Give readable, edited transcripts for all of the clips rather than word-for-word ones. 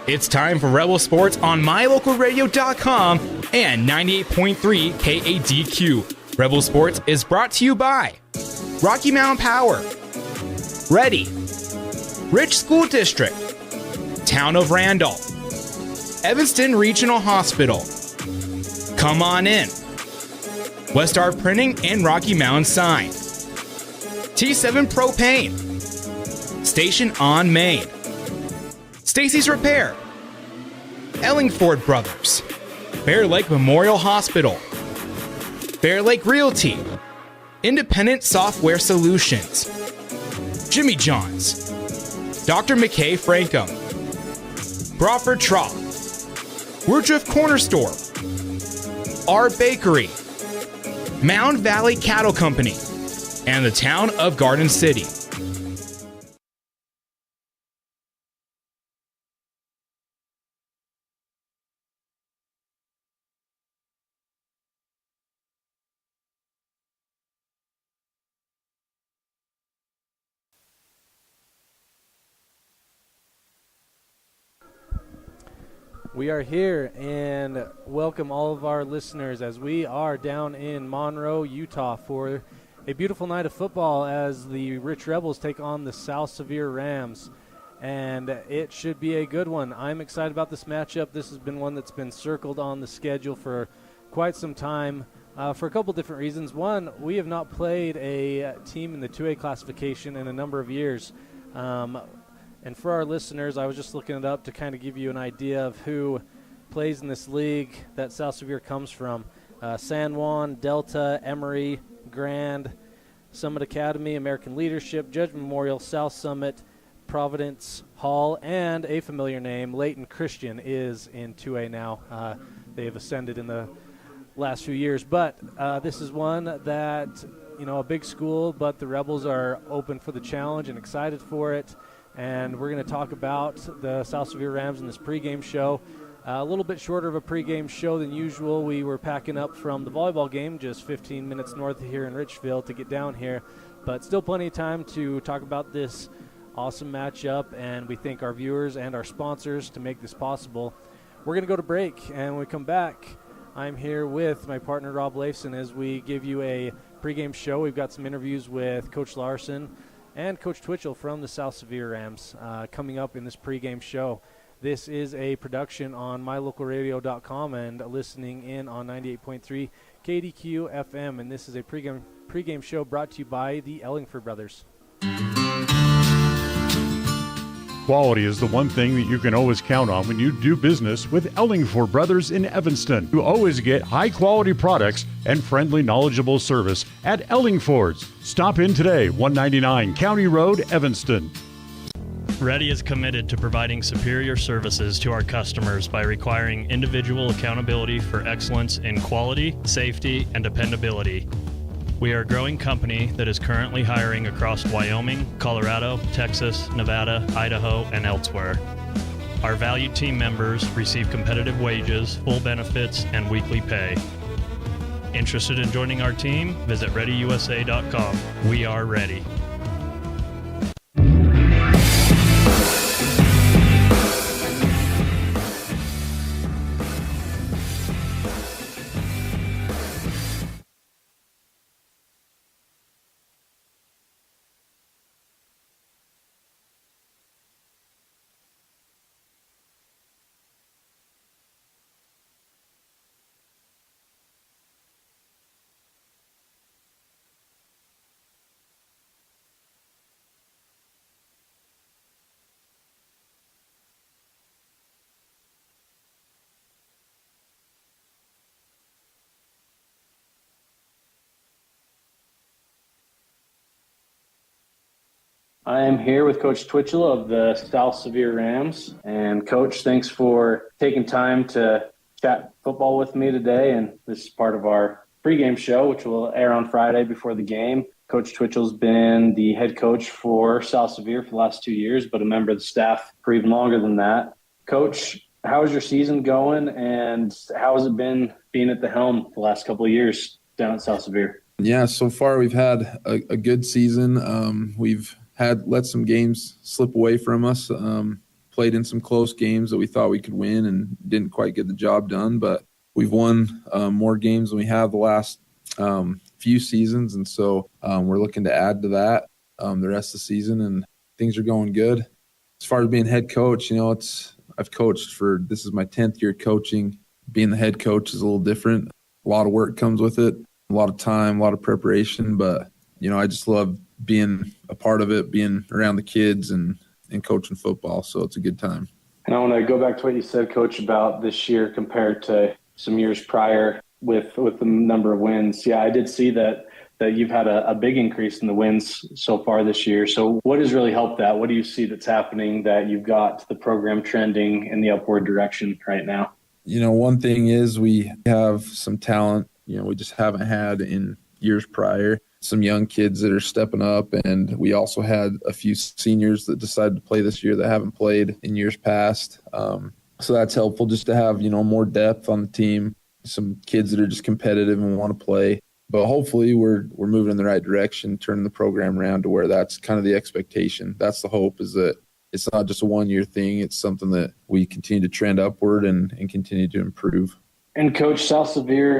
It's time for Rebel Sports on MyLocalRadio.com and 98.3 KADQ. Rebel Sports is brought to you by Rocky Mountain Power, Ready, Rich School District, Town of Randolph, Evanston Regional Hospital, Come On In, Westar Printing and Rocky Mountain Sign, T7 Propane, Station on Main, Stacy's Repair, Ellingford Brothers, Bear Lake Memorial Hospital, Bear Lake Realty, Independent Software Solutions, Jimmy John's, Dr. McKay Frankum, Crawford Trough, Woodruff Corner Store, Our Bakery, Mound Valley Cattle Company, and the town of Garden City. We are here and welcome all of our listeners as we are down in Monroe, Utah for a beautiful night of football as the Rich Rebels take on the South Sevier Rams. And it should be a good one. I'm excited about this matchup. This has been one that's been circled on the schedule for quite some time for a couple different reasons. One, we have not played a team in the 2A classification in a number of years. And for our listeners, I was just looking it up to kind of give you an idea of who plays in this league that South Sevier comes from. San Juan, Delta, Emory, Grand, Summit Academy, American Leadership, Judge Memorial, South Summit, Providence Hall, and a familiar name, Layton Christian, is in 2A now. They have ascended in the last few years. But this is one that, a big school, but the Rebels are open for the challenge and excited for it. And we're going to talk about the South Sevier Rams in this pregame show. A little bit shorter of a pregame show than usual. We were packing up from the volleyball game just 15 minutes north of here in Richfield to get down here. But still plenty of time to talk about this awesome matchup, and we thank our viewers and our sponsors to make this possible. We're going to go to break, and when we come back, I'm here with my partner Rob Leifson as we give you a pregame show. We've got some interviews with Coach Larson and Coach Twitchell from the South Sevier Rams coming up in this pregame show. This is a production on MyLocalRadio.com and listening in on 98.3 KDQ FM, and this is a pregame show brought to you by the Ellingford Brothers. Quality is the one thing that you can always count on when you do business with Ellingford Brothers in Evanston. You always get high-quality products and friendly, knowledgeable service at Ellingford's. Stop in today, 199 County Road, Evanston. Ready is committed to providing superior services to our customers by requiring individual accountability for excellence in quality, safety, and dependability. We are a growing company that is currently hiring across Wyoming, Colorado, Texas, Nevada, Idaho, and elsewhere. Our valued team members receive competitive wages, full benefits, and weekly pay. Interested in joining our team? Visit ReadyUSA.com. We are ready. I am here with Coach Twitchell of the South Sevier Rams. And Coach, thanks for taking time to chat football with me today. And this is part of our pregame show, which will air on Friday before the game. Coach Twitchell's been the head coach for South Sevier for the last 2 years, but a member of the staff for even longer than that. Coach, how is your season going, and how has it been being at the helm the last couple of years down at South Sevier? Yeah, so far we've had a good season. We've had let some games slip away from us. played in some close games that we thought we could win and didn't quite get the job done. But we've won more games than we have the last few seasons, and so we're looking to add to that the rest of the season, and things are going good. As far as being head coach, I've coached this is my 10th year coaching. Being the head coach is a little different. A lot of work comes with it, a lot of time, a lot of preparation, but I just love being a part of it, being around the kids and coaching football, so it's a good time. And I want to go back to what you said, Coach, about this year compared to some years prior with the number of wins. Yeah, I did see that you've had a big increase in the wins so far this year. So what has really helped that? What do you see that's happening that you've got the program trending in the upward direction right now? One thing is we have some talent, we just haven't had in years prior. Some young kids that are stepping up, and we also had a few seniors that decided to play this year that haven't played in years past. So that's helpful just to have, more depth on the team, some kids that are just competitive and want to play. But hopefully we're moving in the right direction, turning the program around to where that's kind of the expectation. That's the hope, is that it's not just a one-year thing. It's something that we continue to trend upward and continue to improve. And Coach, South Sevier,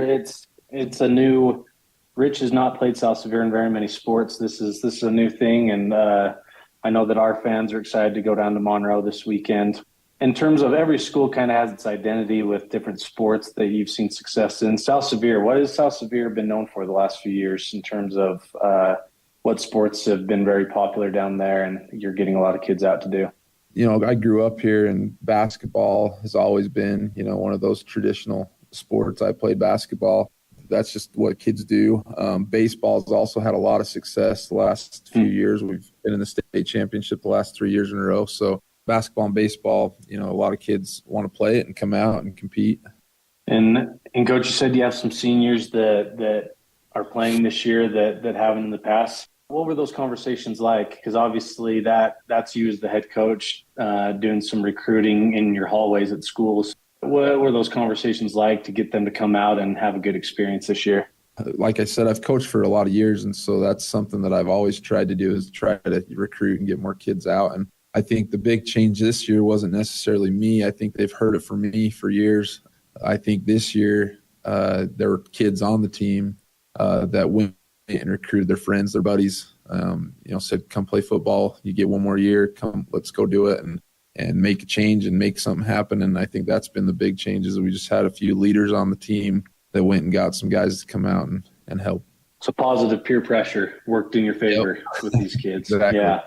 it's a new – Rich has not played South Sevier in very many sports. This is a new thing, and I know that our fans are excited to go down to Monroe this weekend. In terms of every school kind of has its identity with different sports that you've seen success in. South Sevier, what has South Sevier been known for the last few years in terms of what sports have been very popular down there and you're getting a lot of kids out to do? I grew up here, and basketball has always been, one of those traditional sports. I played basketball. That's just what kids do. Baseball has also had a lot of success the last few years. We've been in the state championship the last 3 years in a row. So basketball and baseball, a lot of kids want to play it and come out and compete. And Coach, you said you have some seniors that are playing this year that haven't in the past. What were those conversations like? Because obviously that's you as the head coach doing some recruiting in your hallways at schools. What were those conversations like to get them to come out and have a good experience this year? Like I said, I've coached for a lot of years, and so that's something that I've always tried to do, is try to recruit and get more kids out. And I think the big change this year wasn't necessarily me. I think they've heard it from me for years. I think this year there were kids on the team that went and recruited their friends, their buddies, said, come play football. You get one more year. Come, let's go do it and make a change and make something happen. And I think that's been the big change, is we just had a few leaders on the team that went and got some guys to come out and help. So positive peer pressure worked in your favor with these kids. Exactly. Yeah,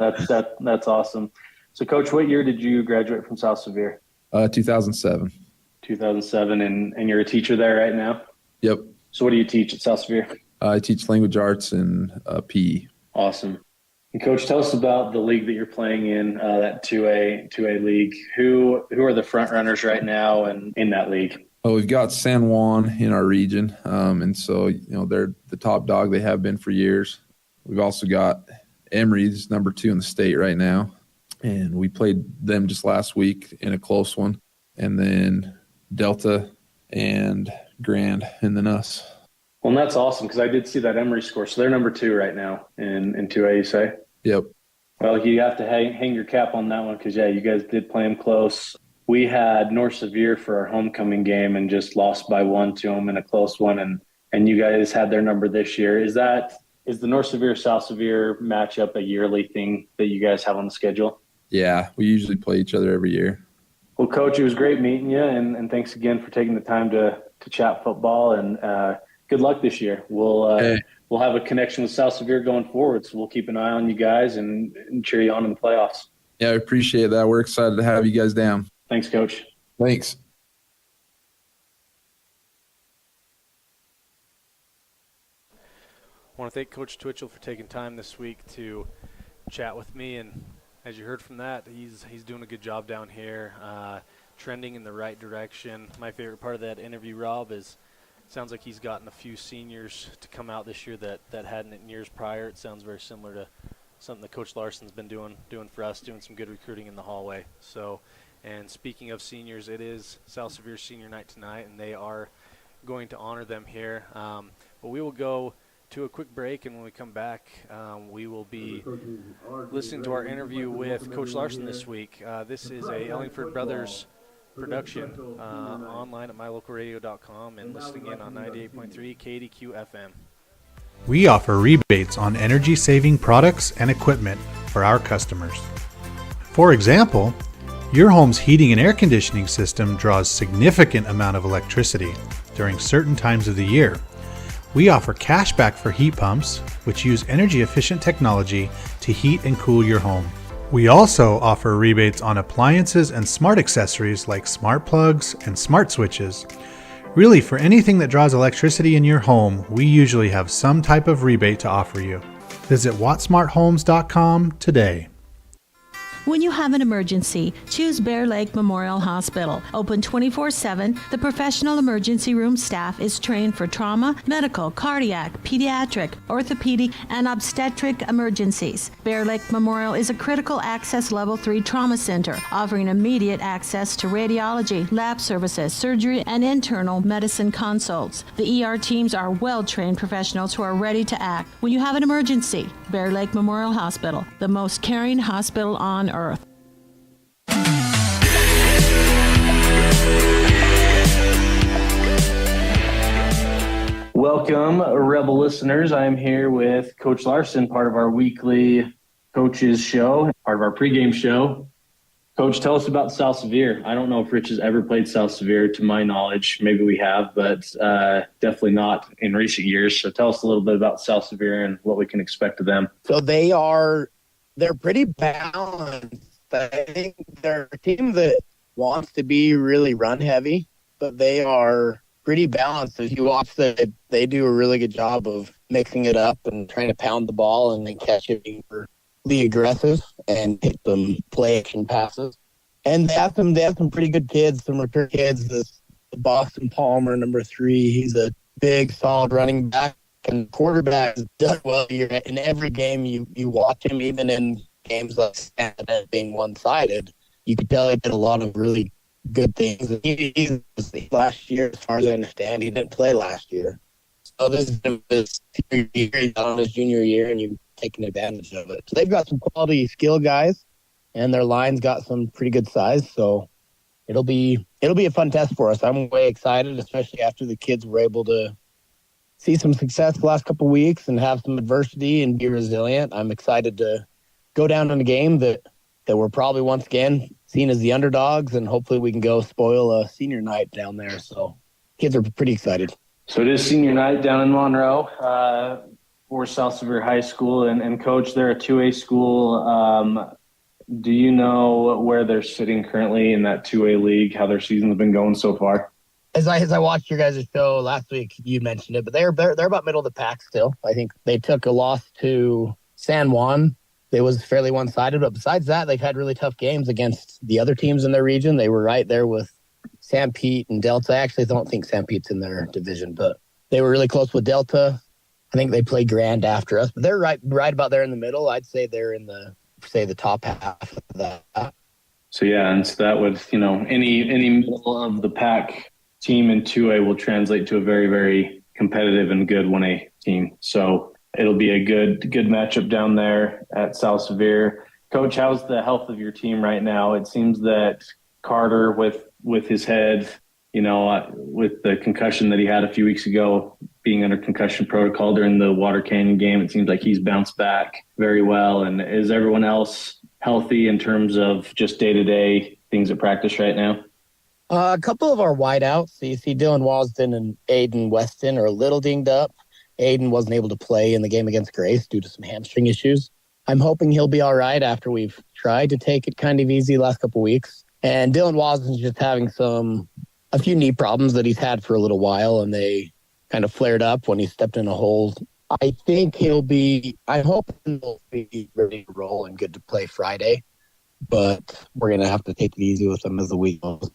that's awesome. So, Coach, what year did you graduate from South Sevier? 2007. 2007, and you're a teacher there right now? Yep. So what do you teach at South Sevier? I teach language arts and PE. Awesome. And Coach, tell us about the league that you're playing in, that 2A league. Who are the front runners right now and in that league? Oh, we've got San Juan in our region, and so they're the top dog. They have been for years. We've also got Emory's number 2 in the state right now, and we played them just last week in a close one. And then Delta and Grand, and then us. Well, and that's awesome, because I did see that Emory score. So they're number 2 right now in 2A, you say? Yep. Well, you have to hang your cap on that one, because, yeah, you guys did play them close. We had North Sevier for our homecoming game and just lost by 1 to them in a close one, and you guys had their number this year. Is the North Sevier-South Sevier matchup a yearly thing that you guys have on the schedule? Yeah, we usually play each other every year. Well, Coach, it was great meeting you, and thanks again for taking the time to chat football, and good luck this year. We'll have a connection with South Sevier going forward, so we'll keep an eye on you guys and cheer you on in the playoffs. Yeah, I appreciate that. We're excited to have you guys down. Thanks, Coach. Thanks. I want to thank Coach Twitchell for taking time this week to chat with me, and as you heard from that, he's doing a good job down here, trending in the right direction. My favorite part of that interview, Rob, is sounds like he's gotten a few seniors to come out this year that hadn't in years prior. It sounds very similar to something that Coach Larson's been doing for us, doing some good recruiting in the hallway. So, and speaking of seniors, it is South Sevier senior night tonight, and they are going to honor them here. But we will go to a quick break, and when we come back, we will be listening to our interview with Coach Larson this week. This is a Ellingford Brothers production, online at mylocalradio.com and listening in on 98.3 KDQ FM. We offer rebates on energy-saving products and equipment for our customers. For example, your home's heating and air conditioning system draws significant amount of electricity during certain times of the year. We offer cash back for heat pumps, which use energy-efficient technology to heat and cool your home. We also offer rebates on appliances and smart accessories like smart plugs and smart switches. Really, for anything that draws electricity in your home, we usually have some type of rebate to offer you. Visit wattsmarthomes.com today. When you have an emergency, choose Bear Lake Memorial Hospital. Open 24/7, the professional emergency room staff is trained for trauma, medical, cardiac, pediatric, orthopedic, and obstetric emergencies. Bear Lake Memorial is a critical access level 3 trauma center, offering immediate access to radiology, lab services, surgery, and internal medicine consults. The ER teams are well-trained professionals who are ready to act. When you have an emergency, Bear Lake Memorial Hospital, the most caring hospital on earth. Welcome, Rebel listeners. I am here with Coach Larson, part of our weekly coaches show, part of our pregame show. Coach, tell us about South Sevier. I don't know if Rich has ever played South Sevier, to my knowledge. Maybe we have, but definitely not in recent years. So tell us a little bit about South Sevier and what we can expect of them. So they're pretty balanced. I think they're a team that wants to be really run heavy, but they are pretty balanced. As you watch them, they do a really good job of mixing it up and trying to pound the ball and then catch it, being really aggressive and hit them play action passes. And they have some pretty good kids, some return kids. The Boston Palmer, number 3, he's a big, solid running back. And quarterback has done well here. In every game you watch him, even in games like Canada being one-sided, you could tell he did a lot of really good things. He's last year, as far as I understand, he didn't play last year. So this is his senior year, he's on his junior year, and you're taking advantage of it. So they've got some quality skill guys, and their line's got some pretty good size. So it'll be a fun test for us. I'm way excited, especially after the kids were able to see some success the last couple of weeks and have some adversity and be resilient. I'm excited to go down in a game that we're probably once again seen as the underdogs, and hopefully we can go spoil a senior night down there. So kids are pretty excited. So it is senior night down in Monroe for South Sevier High School. And Coach, they're a 2A school. Do you know where they're sitting currently in that 2A league, how their season's been going so far? As I watched your guys' show last week, you mentioned it, but they're about middle of the pack still. I think they took a loss to San Juan. It was fairly one-sided, but besides that, they've had really tough games against the other teams in their region. They were right there with San Pete and Delta. I actually don't think San Pete's in their division, but they were really close with Delta. I think they played Grand after us, but they're right about there in the middle. I'd say they're in the top half of that. So yeah, and so that would, any middle of the pack team in 2A will translate to a very, very competitive and good 1A team. So it'll be a good matchup down there at South Sevier. Coach, how's the health of your team right now? It seems that Carter, with his head, with the concussion that he had a few weeks ago, being under concussion protocol during the Water Canyon game, it seems like he's bounced back very well. And is everyone else healthy in terms of just day-to-day things at practice right now? A couple of our wideouts, so you see Dylan Wasden and Aiden Weston are a little dinged up. Aiden wasn't able to play in the game against Grace due to some hamstring issues. I'm hoping he'll be all right after we've tried to take it kind of easy the last couple of weeks. And Dylan Wasden's just having a few knee problems that he's had for a little while, and they kind of flared up when he stepped in a hole. I think I'm hoping he'll be ready to roll and good to play Friday, but we're going to have to take it easy with him as the week goes.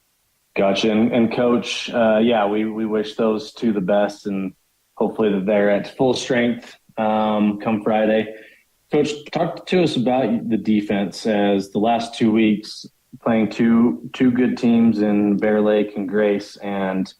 Gotcha. And Coach, we wish those two the best, and hopefully that they're at full strength come Friday. Coach, talk to us about the defense, as the last 2 weeks playing two good teams in Bear Lake and Grace, and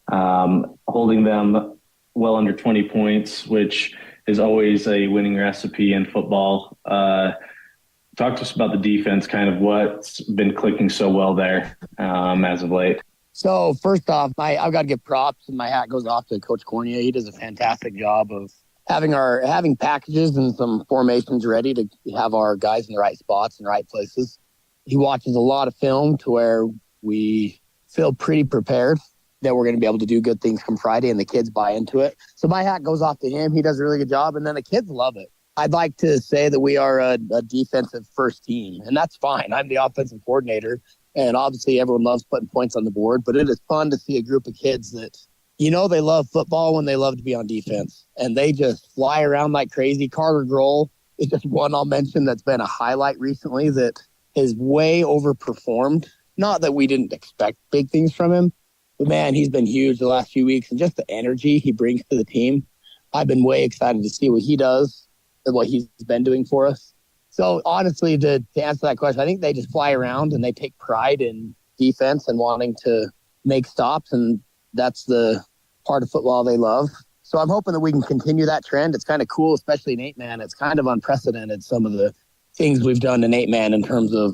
holding them well under 20 points, which is always a winning recipe in football. Talk to us about the defense, kind of what's been clicking so well there as of late. So first off, I've got to give props, and my hat goes off to Coach Cornea. He does a fantastic job of having packages and some formations ready to have our guys in the right spots and right places. He watches a lot of film to where we feel pretty prepared that we're going to be able to do good things come Friday, and the kids buy into it. So my hat goes off to him. He does a really good job, and then the kids love it. I'd like to say that we are a defensive first team, and that's fine. I'm the offensive coordinator, and obviously everyone loves putting points on the board, but it is fun to see a group of kids that, they love football when they love to be on defense, and they just fly around like crazy. Carter Grohl is just one I'll mention that's been a highlight recently that has way overperformed. Not that we didn't expect big things from him, but man, he's been huge the last few weeks, and just the energy he brings to the team. I've been way excited to see what he does and what he's been doing for us. So honestly, to answer that question, I think they just fly around and they take pride in defense and wanting to make stops, and that's the part of football they love. So I'm hoping that we can continue that trend. It's kind of cool, especially in 8-man. It's kind of unprecedented, some of the things we've done in 8-man in terms of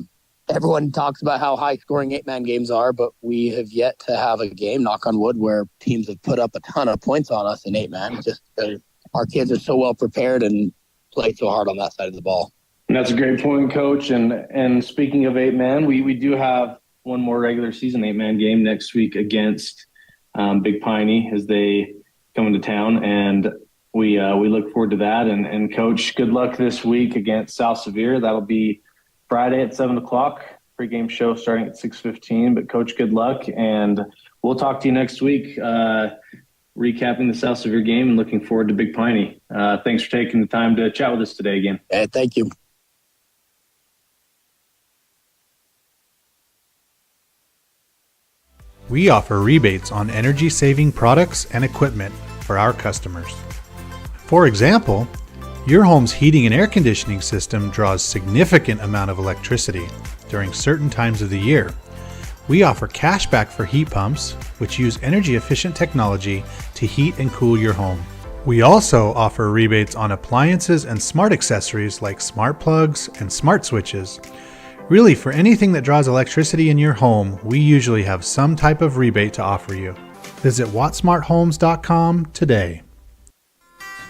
everyone talks about how high-scoring 8-man games are, but we have yet to have a game, knock on wood, where teams have put up a ton of points on us in 8-man just because our kids are so well prepared and play so hard on that side of the ball. And that's a great point, Coach. And speaking of 8-man, we do have one more regular season 8-man game next week against Big Piney as they come into town, and we look forward to that. And Coach, good luck this week against South Sevier. That'll be Friday at 7:00. Pre-game show starting at 6:15. But Coach, good luck, and we'll talk to you next week. Recapping the South Sevier game and looking forward to Big Piney. Thanks for taking the time to chat with us today again. Hey, thank you. We offer rebates on energy-saving products and equipment for our customers. For example, your home's heating and air conditioning system draws significant amount of electricity during certain times of the year. We offer cashback for heat pumps, which use energy-efficient technology to heat and cool your home. We also offer rebates on appliances and smart accessories like smart plugs and smart switches. Really, for anything that draws electricity in your home, we usually have some type of rebate to offer you. Visit wattsmarthomes.com today.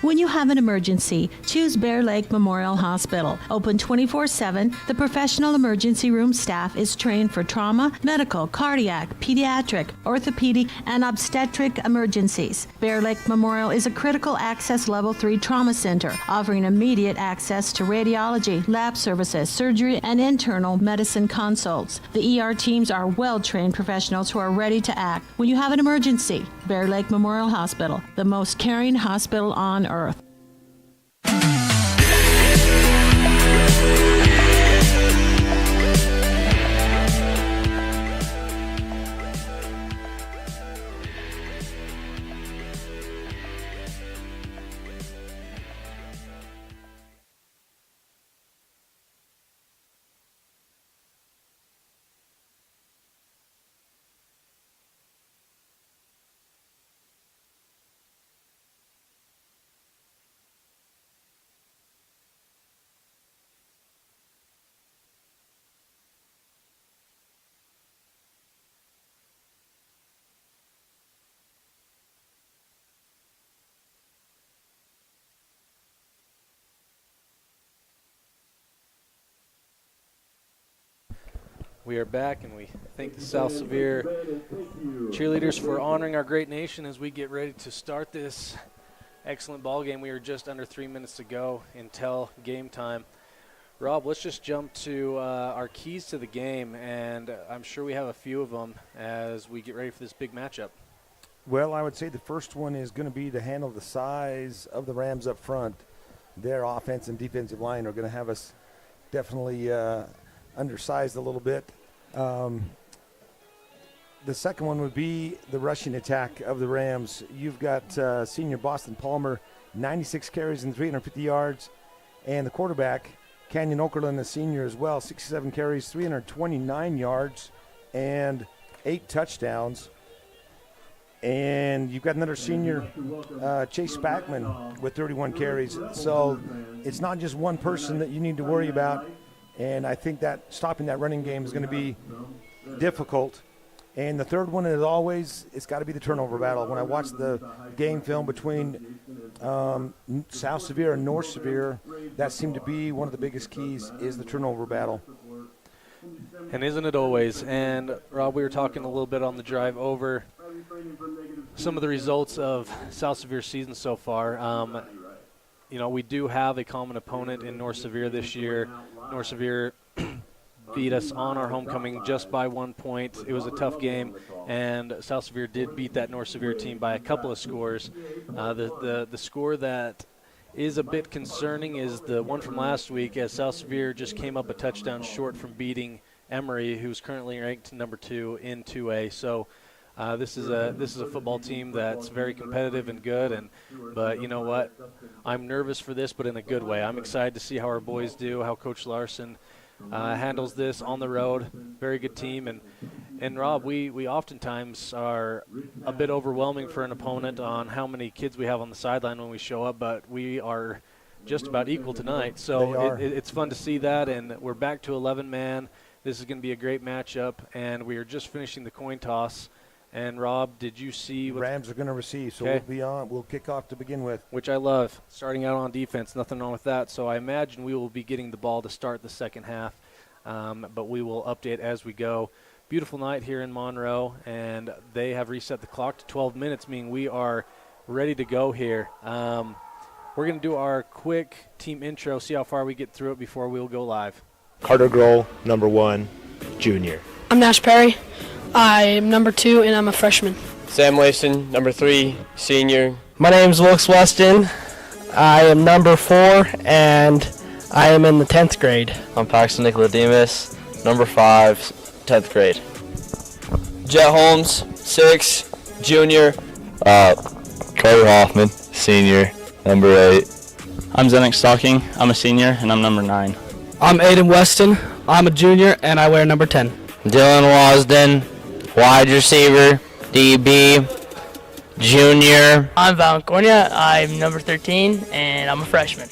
When you have an emergency, choose Bear Lake Memorial Hospital. Open 24/7, the professional emergency room staff is trained for trauma, medical, cardiac, pediatric, orthopedic, and obstetric emergencies. Bear Lake Memorial is a critical access level 3 trauma center, offering immediate access to radiology, lab services, surgery, and internal medicine consults. The ER teams are well-trained professionals who are ready to act. When you have an emergency, Bear Lake Memorial Hospital, the most caring hospital on earth. We are back, and we thank the South Sevier cheerleaders for honoring our great nation as we get ready to start this excellent ball game. We are just under 3 minutes to go until game time. Rob, let's just jump to our keys to the game, and I'm sure we have a few of them as we get ready for this big matchup. Well, I would say the first one is going to be to handle the size of the Rams up front. Their offense and defensive line are going to have us definitely undersized a little bit. The second one would be the rushing attack of the Rams. You've got senior Boston Palmer, 96 carries and 350 yards, and the quarterback, Canyon Okerlund, a senior as well, 67 carries, 329 yards, and 8 touchdowns. And you've got another senior, Chase Spackman, with 31 carries. So it's not just one person that you need to worry about. And I think that stopping that running game is going to be difficult. And the third one is always, it's got to be the turnover battle. When I watched the game film between South Sevier and North Sevier, that seemed to be one of the biggest keys is the turnover battle. And isn't it always? And, Rob, we were talking a little bit on the drive over some of the results of South Sevier's season so far. We do have a common opponent in North Sevier this year. North Sevier beat us on our homecoming just by 1 point. It was a tough game, and South Sevier did beat that North Sevier team by a couple of scores. The score that is a bit concerning is the one from last week, as South Sevier just came up a touchdown short from beating Emory, who's currently ranked number 2 in 2A. So this is a football team that's very competitive and good, but you know what? I'm nervous for this, but in a good way. I'm excited to see how our boys do, how Coach Larson handles this on the road. Very good team, and Rob, we oftentimes are a bit overwhelming for an opponent on how many kids we have on the sideline when we show up, but we are just about equal tonight. So it's fun to see that, and we're back to 11-man. This is going to be a great matchup, and we are just finishing the coin toss. And, Rob, did you see what Rams are going to receive, so we'll kick off to begin with. Which I love. Starting out on defense, nothing wrong with that. So I imagine we will be getting the ball to start the second half, but we will update as we go. Beautiful night here in Monroe, and they have reset the clock to 12 minutes, meaning we are ready to go here. We're going to do our quick team intro, see how far we get through it before we'll go live. Carter Grohl, number 1, junior. I'm Nash Perry. I'm number 2, and I'm a freshman. Sam Waston, number 3, senior. My name's Wilkes Weston. I am number 4, and I am in the 10th grade. I'm Paxton Nicodemus, number 5, 10th grade. Jet Holmes, 6, junior. Carter Hoffman, senior, number 8. I'm Zenek Stocking. I'm a senior, and I'm number 9. I'm Aiden Weston. I'm a junior, and I wear number 10. Dylan Wasden, wide receiver, DB, junior. I'm Valencornia. I'm number 13, and I'm a freshman.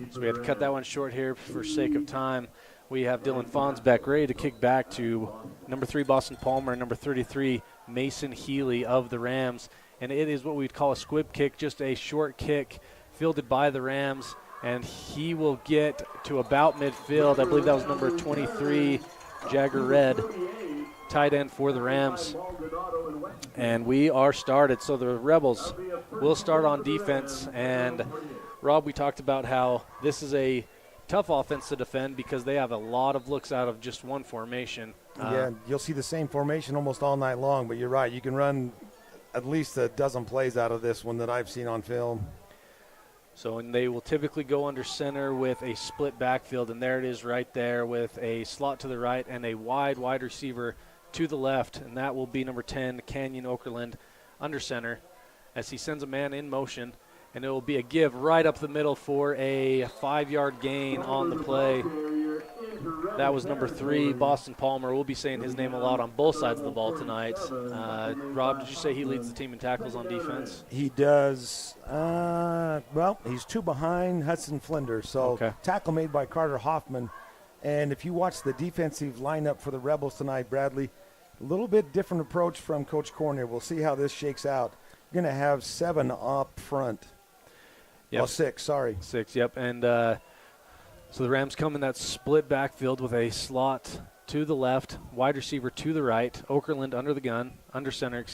So we had to cut that one short here for sake of time. We have Dylan Fonsbeck ready to kick back to number 3, Boston Palmer, and number 33, Mason Healy of the Rams. And it is what we'd call a squib kick, just a short kick fielded by the Rams. And he will get to about midfield. I believe that was number 23, Jagger Red, tight end for the Rams. And we are started. So the Rebels will start on defense. And, Rob, we talked about how this is a tough offense to defend because they have a lot of looks out of just one formation. Yeah, you'll see the same formation almost all night long, but you're right. You can run at least a dozen plays out of this one that I've seen on film. So, and they will typically go under center with a split backfield, and there it is right there with a slot to the right and a wide receiver to the left, and that will be number 10, Canyon Okerlund, under center as he sends a man in motion, and it will be a give right up the middle for a 5-yard gain on the play. That was number 3, Boston Palmer. We'll be saying his name a lot on both sides of the ball tonight. Rob, did you say he leads the team in tackles on defense? He does. Well, he's 2 behind Hudson Flinders. So tackle made by Carter Hoffman. And if you watch the defensive lineup for the Rebels tonight, Bradley, a little bit different approach from Coach Cornier. We'll see how this shakes out. You're going to have 7 up front. Yep. Oh, 6, sorry. 6, yep. And so the Rams come in that split backfield with a slot to the left, wide receiver to the right, Okerlund under center,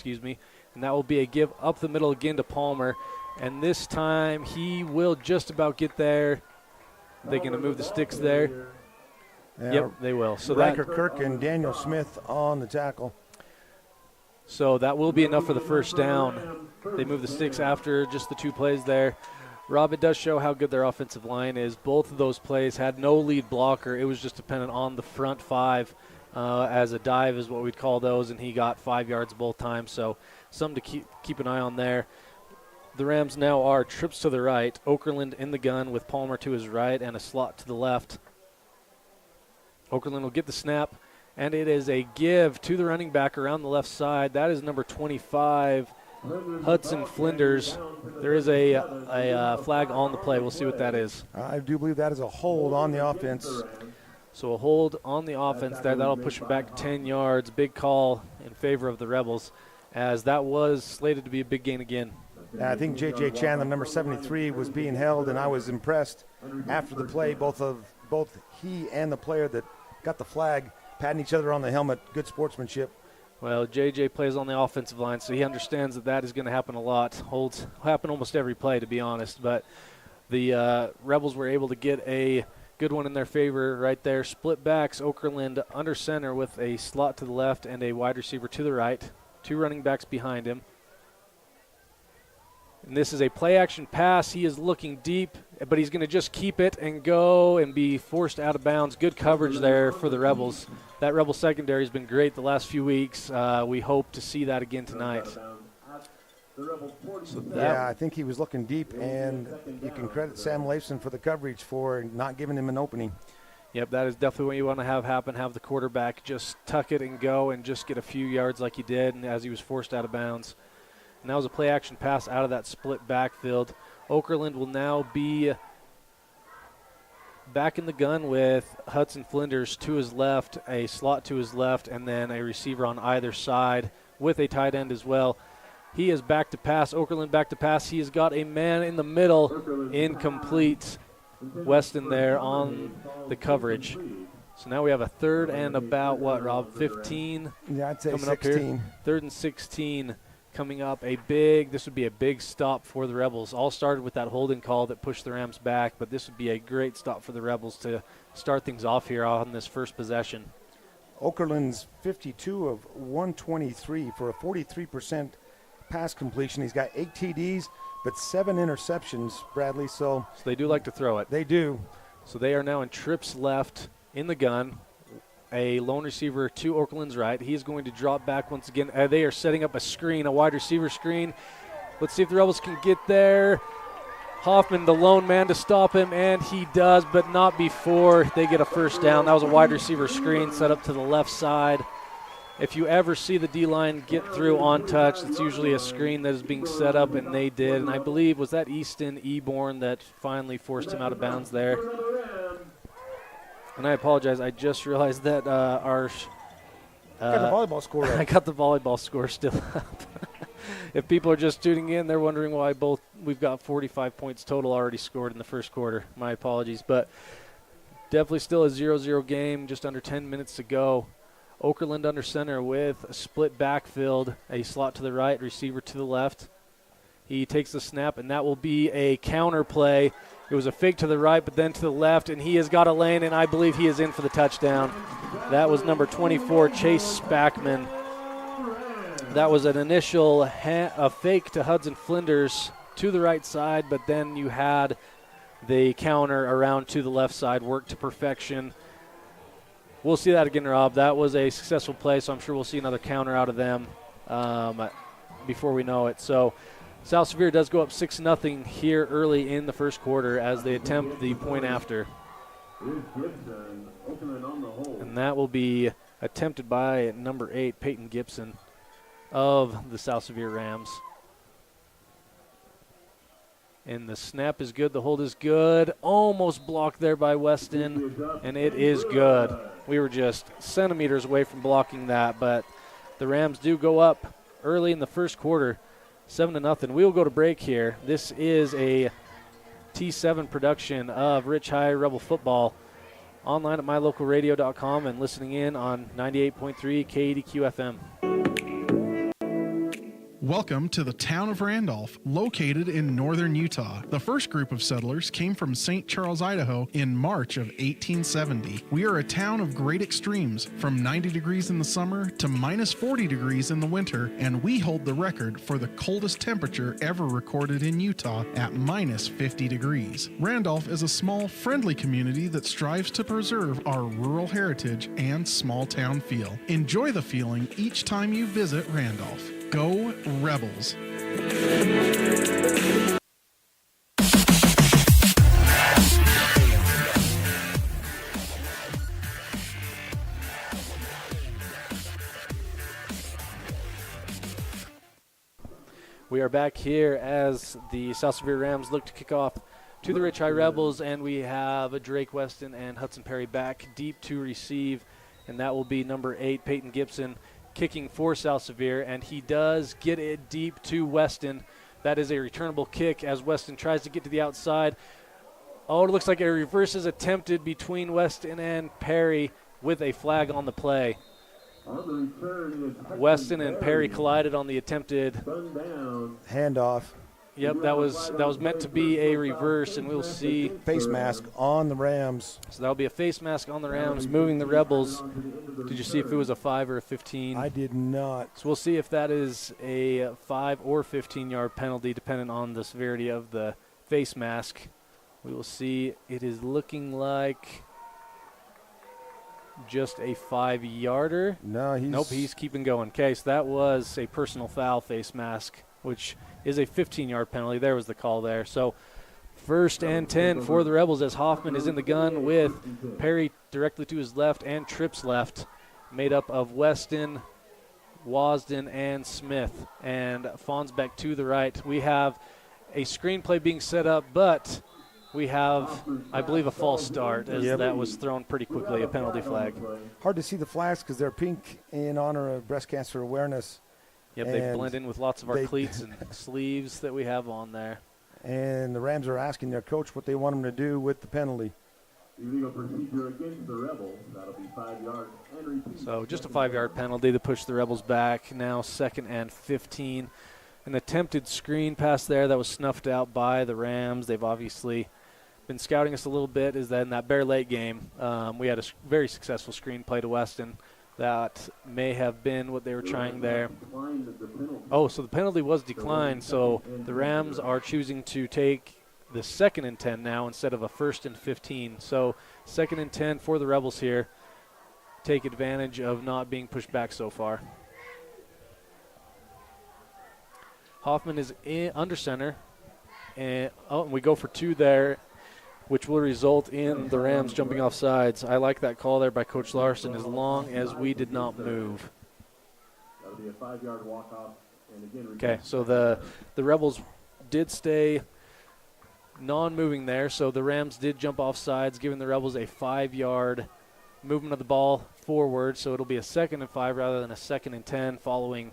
and that will be a give up the middle again to Palmer. And this time he will just about get there. They're going to move the sticks there. Yeah, yep, they will. So Riker Kirk and Daniel Smith on the tackle. So that will be enough for the first down. They move the sticks after just the 2 plays there. Rob, it does show how good their offensive line is. Both of those plays had no lead blocker. It was just dependent on the front 5 as a dive is what we'd call those, and he got 5 yards both times. So something to keep an eye on there. The Rams now are trips to the right. Okerlund in the gun with Palmer to his right and a slot to the left. Okerlund will get the snap And it is a give to the running back around the left side. That is number 25, Hudson Flinders. There is a flag on the play. We'll see what that is. I do believe that is a hold on the offense. So a hold on the offense there. That'll push him back 10 yards. Big call in favor of the Rebels, as that was slated to be a big gain again. I think J.J. Chandler, number 73, was being held, and I was impressed after the play. Both he and the player that got the flag patting each other on the helmet. Good sportsmanship. Well, J.J. plays on the offensive line, so he understands that is going to happen a lot. Holds happen almost every play, to be honest. But the Rebels were able to get a good one in their favor right there. Split backs, Okerlund under center with a slot to the left and a wide receiver to the right. 2 running backs behind him. And this is a play-action pass. He is looking deep, but he's going to just keep it and go and be forced out of bounds. Good coverage there for the Rebels. That Rebel secondary has been great the last few weeks. We hope to see that again tonight. Yeah, I think he was looking deep, and you can credit Sam Leifson for the coverage for not giving him an opening. Yep, that is definitely what you want to have happen. Have the quarterback just tuck it and go and just get a few yards like he did, and as he was forced out of bounds. And that was a play-action pass out of that split backfield. Okerlund will now be back in the gun with Hudson Flinders to his left, a slot to his left, and then a receiver on either side with a tight end as well. He is back to pass. Okerlund back to pass. He has got a man in the middle, incomplete. Weston there on the coverage. So now we have a third and about, what, Rob, 15? Yeah, I'd say coming 16. Up here. Third and 16 coming up. This would be a big stop for the Rebels. All started with that holding call that pushed the Rams back, but this would be a great stop for the Rebels to start things off here on this first possession. Okerlund's 52 of 123 for a 43% pass completion. He's got 8 TDs, but 7 interceptions, Bradley. So they do like to throw it. They do. So they are now in trips left in the gun. A lone receiver to Okerlund's right. He's going to drop back once again. They are setting up a screen, a wide receiver screen. Let's see if the Rebels can get there. Hoffman, the lone man, to stop him, and he does, but not before they get a first down. That was a wide receiver screen set up to the left side. If you ever see the D-line get through on touch, it's usually a screen that is being set up, and they did. And I believe, was that Easton Eborn that finally forced him out of bounds there? And I apologize, I just realized that our got the volleyball score right. I got the volleyball score still up. If people are just tuning in, they're wondering why we've got 45 points total already scored in the first quarter. My apologies. But definitely still a 0-0 game, just under 10 minutes to go. Okerlund under center with a split backfield, a slot to the right, receiver to the left. He takes the snap, and that will be a counter play. It was a fake to the right, but then to the left, and he has got a lane, and I believe he is in for the touchdown. That was number 24, Chase Spackman. That was an initial a fake to Hudson Flinders to the right side, but then you had the counter around to the left side, work to perfection. We'll see that again, Rob. That was a successful play, so I'm sure we'll see another counter out of them before we know it. So South Sevier does go up 6-0 here early in the first quarter as they attempt the point after. And that will be attempted by number 8, Peyton Gibson of the South Sevier Rams. And the snap is good. The hold is good. Almost blocked there by Weston, and it is good. We were just centimeters away from blocking that, but the Rams do go up early in the first quarter, 7-0. We will go to break here. This is a T7 production of Rich High Rebel Football, online at mylocalradio.com and listening in on 98.3 KADQ FM. Welcome to the town of Randolph, located in northern Utah. The first group of settlers came from St. Charles, Idaho in March of 1870. We are a town of great extremes, from 90 degrees in the summer to minus 40 degrees in the winter, and we hold the record for the coldest temperature ever recorded in Utah at minus 50 degrees. Randolph is a small, friendly community that strives to preserve our rural heritage and small town feel. Enjoy the feeling each time you visit Randolph. Go Rebels! we are back here as the South Sevier Rams look to kick off to the Rich High Rebels, and we have Drake Weston and Hudson Perry back deep to receive, and that will be number 8, Peyton Gibson, kicking for South Sevier, and he does get it deep to Weston. That is a returnable kick as Weston tries to get to the outside. Oh, it looks like a reverse is attempted between Weston and Perry with a flag on the play. Weston and Perry collided on the attempted handoff. Yep, that was meant to be a reverse, and we'll see. Face mask on the Rams. So that'll be a face mask on the Rams, moving the Rebels. Did you see if it was a 5 or a 15? I did not. So we'll see if that is a 5 or 15-yard penalty, depending on the severity of the face mask. We will see. It is looking like just a 5-yarder. No, Nope, he's keeping going. Okay, so that was a personal foul face mask, which is a 15-yard penalty. There was the call there. So 1st and 10 for the Rebels as Hoffman is in the gun with Perry directly to his left and Tripp's left, made up of Weston, Wasden, and Smith, and Fonsbeck to the right. We have a screenplay being set up, but we have, I believe, a false start as that was thrown pretty quickly, a penalty flag. Hard to see the flags because they're pink in honor of breast cancer awareness. Yep, they blend in with lots of our cleats and sleeves that we have on there. And the Rams are asking their coach what they want him to do with the penalty. Illegal procedure against the Rebels. That'll be 5 yards. So just a 5-yard penalty to push the Rebels back. Now 2nd and 15. An attempted screen pass there that was snuffed out by the Rams. They've obviously been scouting us a little bit. Is that in that Bear Lake game, we had a very successful screen play to Weston. That may have been what they were trying there. Oh, so the penalty was declined. So the Rams are choosing to take the 2nd and 10 now instead of a 1st and 15. So 2nd and 10 for the Rebels here. Take advantage of not being pushed back so far. Hoffman is under center. And we go for 2 there, which will result in the Rams jumping off sides. I like that call there by Coach Larson, as long as we did not move. That'll be a 5-yard walk-off. Okay, so the Rebels did stay non-moving there, so the Rams did jump off sides, giving the Rebels a 5-yard movement of the ball forward, so it'll be a 2nd and 5 rather than a 2nd and 10 following.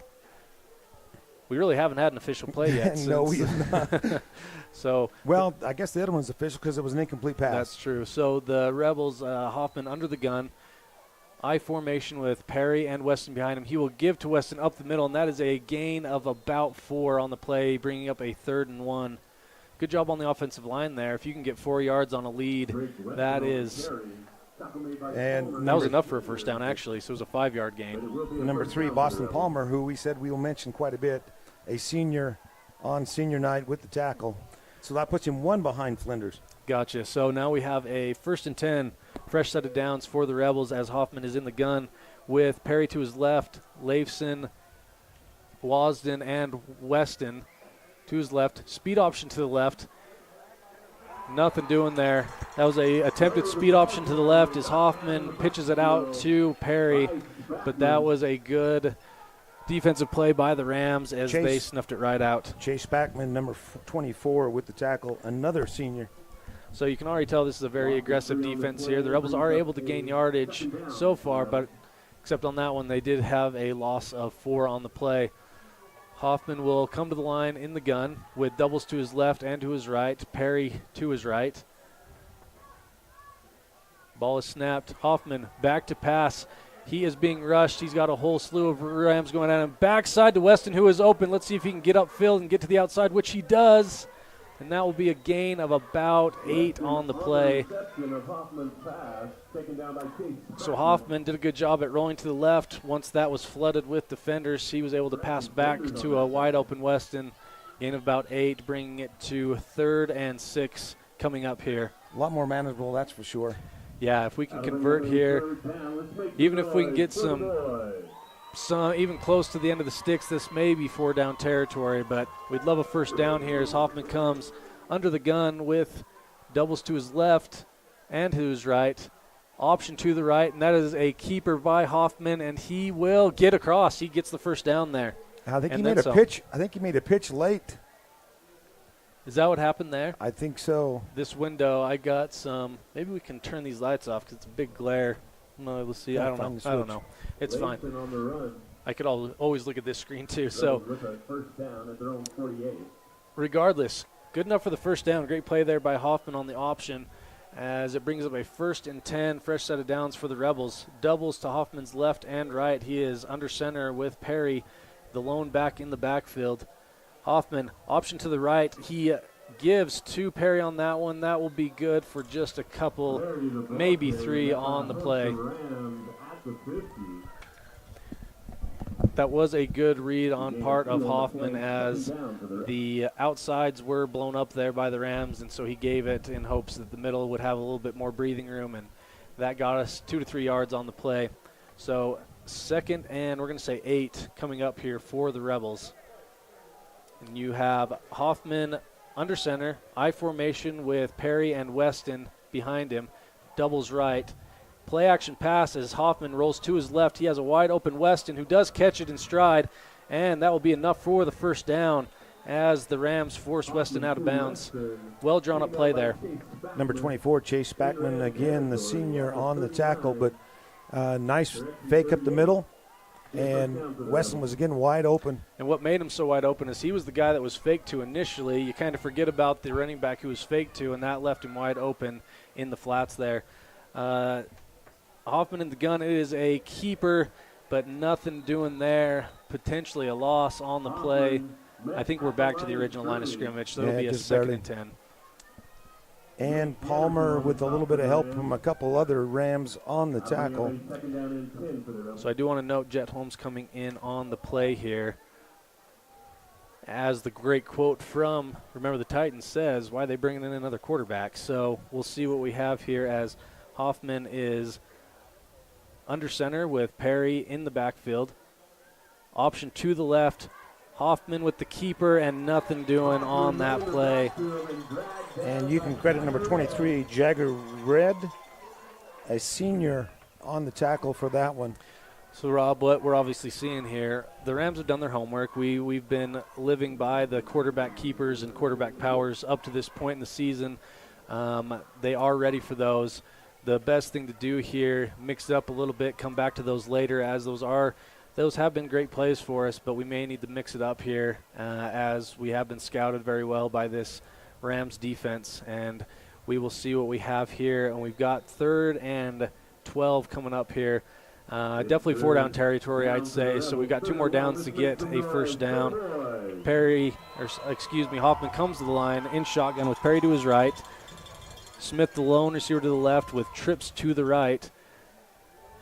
We really haven't had an official play yet. No, we have not. So, well, I guess the other one's official because it was an incomplete pass. That's true. So the Rebels, Hoffman under the gun, I formation with Perry and Weston behind him. He will give to Weston up the middle, and that is a gain of about 4 on the play, bringing up a 3rd and 1. Good job on the offensive line there. If you can get 4 yards on a lead, that is. And that was enough for a first down, actually, so it was a 5-yard gain. Number 3, Boston Palmer, who we said we will mention quite a bit, a senior on senior night with the tackle. So that puts him 1 behind Flinders. Gotcha. So now we have a 1st and 10, fresh set of downs for the Rebels as Hoffman is in the gun with Perry to his left, Leifson, Wasden, and Weston to his left. Speed option to the left. Nothing doing there. That was a attempted speed option to the left as Hoffman pitches it out to Perry, but that was a good defensive play by the Rams as they snuffed it right out. Chase Backman, number 24, with the tackle, another senior. So you can already tell this is a very aggressive defense here. The Rebels are able to gain yardage so far, but except on that one, they did have a loss of 4 on the play. Hoffman will come to the line in the gun with doubles to his left and to his right, Perry to his right. Ball is snapped. Hoffman back to pass. He is being rushed. He's got a whole slew of Rams going at him. Backside to Weston, who is open. Let's see if he can get upfield and get to the outside, which he does. And that will be a gain of about 8 on the play. So Hoffman did a good job at rolling to the left. Once that was flooded with defenders, he was able to pass back to a wide open Weston. Gain of about 8, bringing it to 3rd and 6 coming up here. A lot more manageable, that's for sure. Yeah, if we can convert here, even if we can get some even close to the end of the sticks, this may be 4-down territory, but we'd love a first down here as Hoffman comes under the gun with doubles to his left and to his right. Option to the right, and that is a keeper by Hoffman, and he will get across. He gets the first down there. I think and he then made a some. pitch. I think he made a pitch late. Is that what happened there? I think so. This window, I got some. Maybe we can turn these lights off because it's a big glare. No, let's see. I don't know. I don't know. It's fine. On the run. I could always look at this screen too. Rebels So, with a first down at their own 48. regardless, good enough for the first down. Great play there by Hoffman on the option, as it brings up a 1st and 10, fresh set of downs for the Rebels. Doubles to Hoffman's left and right. He is under center with Perry, the lone back in the backfield. Hoffman, option to the right. He gives to Perry on that one. That will be good for just a couple, maybe 3 on the play. That was a good read on part of Hoffman, as the outsides were blown up there by the Rams, and so he gave it in hopes that the middle would have a little bit more breathing room, and that got us 2 to 3 yards on the play. So 2nd and we're going to say 8 coming up here for the Rebels. And you have Hoffman under center, I formation with Perry and Weston behind him, doubles right. Play action pass as Hoffman rolls to his left. He has a wide open Weston who does catch it in stride, and that will be enough for the first down as the Rams force Weston out of bounds. Well drawn up play there. Number 24, Chase Spackman, again, the senior on the tackle, but nice fake up the middle, and Weston was again wide open. And what made him so wide open is he was the guy that was faked to initially. You kind of forget about the running back who was faked to, and that left him wide open in the flats there. Hoffman in the gun. It is a keeper, but nothing doing there. Potentially a loss on the play. I think we're back to the original line of scrimmage, so it'll be a 2nd and 10. And Palmer with a little bit of help from a couple other Rams on the tackle. So I do want to note Jet Holmes coming in on the play here. As the great quote from Remember the Titans says, why are they bringing in another quarterback? So we'll see what we have here as Hoffman is under center with Perry in the backfield. Option to the left. Hoffman with the keeper and nothing doing on that play. And you can credit number 23, Jagger Red, a senior on the tackle for that one. So, Rob, what we're obviously seeing here, the Rams have done their homework. We've been living by the quarterback keepers and quarterback powers up to this point in the season. They are ready for those. The best thing to do here, mix it up a little bit, come back to those later, as those have been great plays for us, but we may need to mix it up here as we have been scouted very well by this Rams defense, and we will see what we have here. And we've got 3rd and 12 coming up here. Definitely 4-down territory, I'd say, so we've got 2 more downs to get a first down. Hoffman comes to the line in shotgun with Perry to his right. Smith, the lone receiver, to the left with trips to the right.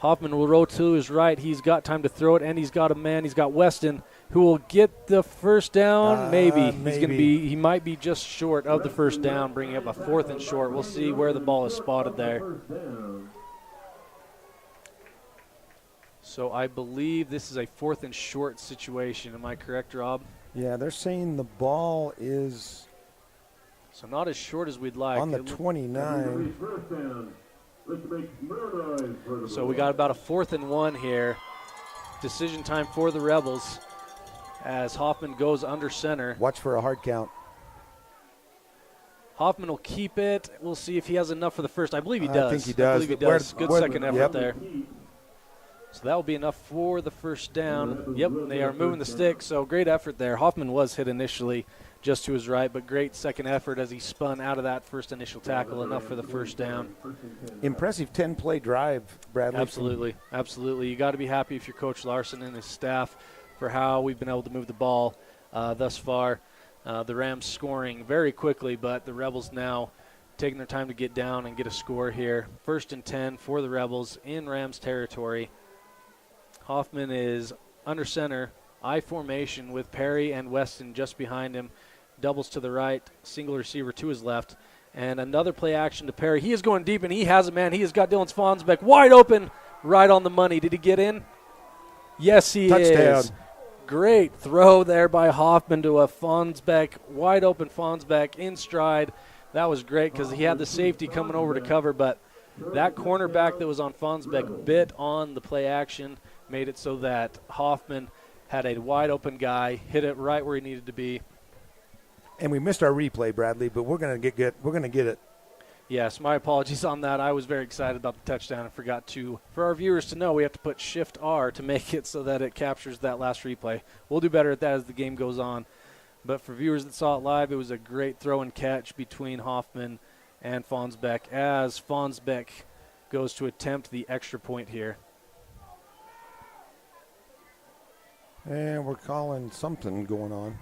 Hoffman will roll to his right. He's got time to throw it, and he's got a man. He's got Weston, who will get the first down. Maybe. He might be just short of the first down, bringing up a 4th and short. We'll see where the ball is spotted there. So I believe this is a 4th and short situation. Am I correct, Rob? Yeah, they're saying the ball is so not as short as we'd like. On the 29. So we got about a 4th and 1 here. Decision time for the Rebels as Hoffman goes under center. Watch for a hard count. Hoffman will keep it. We'll see if he has enough for the first. I believe he does. I think he does. Good second effort there. So that will be enough for the first down. Yep, they are moving the stick, so great effort there. Hoffman was hit initially just to his right, but great second effort as he spun out of that first initial tackle, enough for the first down. Impressive 10-play drive, Bradley. Absolutely. You got to be happy if you're Coach Larson and his staff for how we've been able to move the ball thus far. The Rams scoring very quickly, but the Rebels now taking their time to get down and get a score here. 1st and 10 for the Rebels in Rams territory. Hoffman is under center, I formation with Perry and Weston just behind him. Doubles to the right, single receiver to his left, and another play action to Perry. He is going deep, and he has a man. He has got Dylan Svansbeck wide open, right on the money. Did he get in? Yes, he Touchdown. is. Great throw there by Hoffman to a Fonsbeck, wide open Fonsbeck in stride. That was great because he had the safety coming over to cover, but that cornerback that was on Fonsbeck bit on the play action, made it so that Hoffman had a wide open guy, hit it right where he needed to be. And we missed our replay, Bradley, but we're going to get it. Yes, my apologies on that. I was very excited about the touchdown and forgot to, for our viewers to know, we have to put Shift R to make it so that it captures that last replay. We'll do better at that as the game goes on. But for viewers that saw it live, it was a great throw and catch between Hoffman and Fonsbeck as Fonsbeck goes to attempt the extra point here. And we're calling something going on.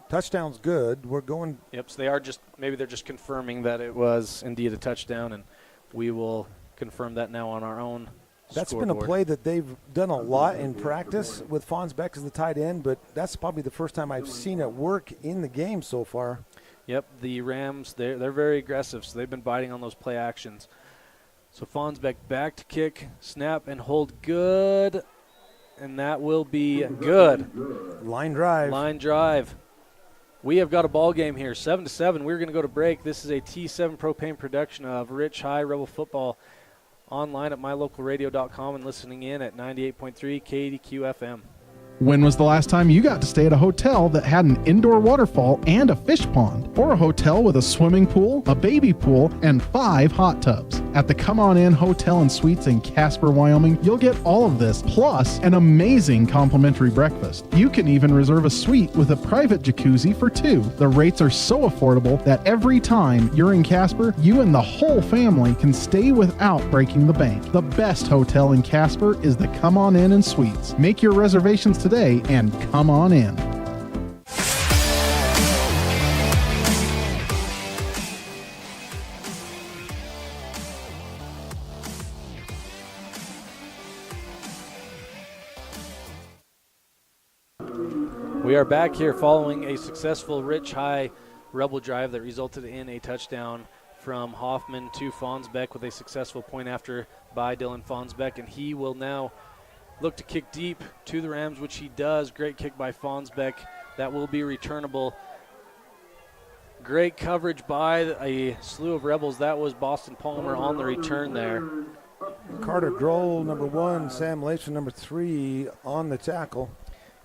Touchdown's good. We're going. Yep, so they are maybe they're just confirming that it was indeed a touchdown, and we will confirm that now on our own That's scoreboard. been a play that they've done a lot in practice with Fonsbeck as the tight end, but that's probably the first time I've seen it work in the game so far. Yep, the Rams, they're very aggressive, so they've been biting on those play actions. So Fonsbeck back to kick, snap, and hold good, and that will be good. Line drive. Line drive. We have got a ball game here, 7-7. We're going to go to break. This is a T7 Propane production of Rich High Rebel Football, online at mylocalradio.com and listening in at 98.3 KDQ FM. When was the last time you got to stay at a hotel that had an indoor waterfall and a fish pond? Or a hotel with a swimming pool, a baby pool, and 5 hot tubs? At the Come On In Hotel and Suites in Casper, Wyoming, you'll get all of this, plus an amazing complimentary breakfast. You can even reserve a suite with a private jacuzzi for 2. The rates are so affordable that every time you're in Casper, you and the whole family can stay without breaking the bank. The best hotel in Casper is the Come On In and Suites. Make your reservations today and come on in. We are back here following a successful Rich High Rebel drive that resulted in a touchdown from Hoffman to Fonsbeck with a successful point after by Dylan Fonsbeck, and he will now look to kick deep to the Rams, which he does. Great kick by Fonsbeck. That will be returnable. Great coverage by a slew of Rebels. That was Boston Palmer on the return there. Carter Grohl, number 1. Sam Latham, number 3, on the tackle.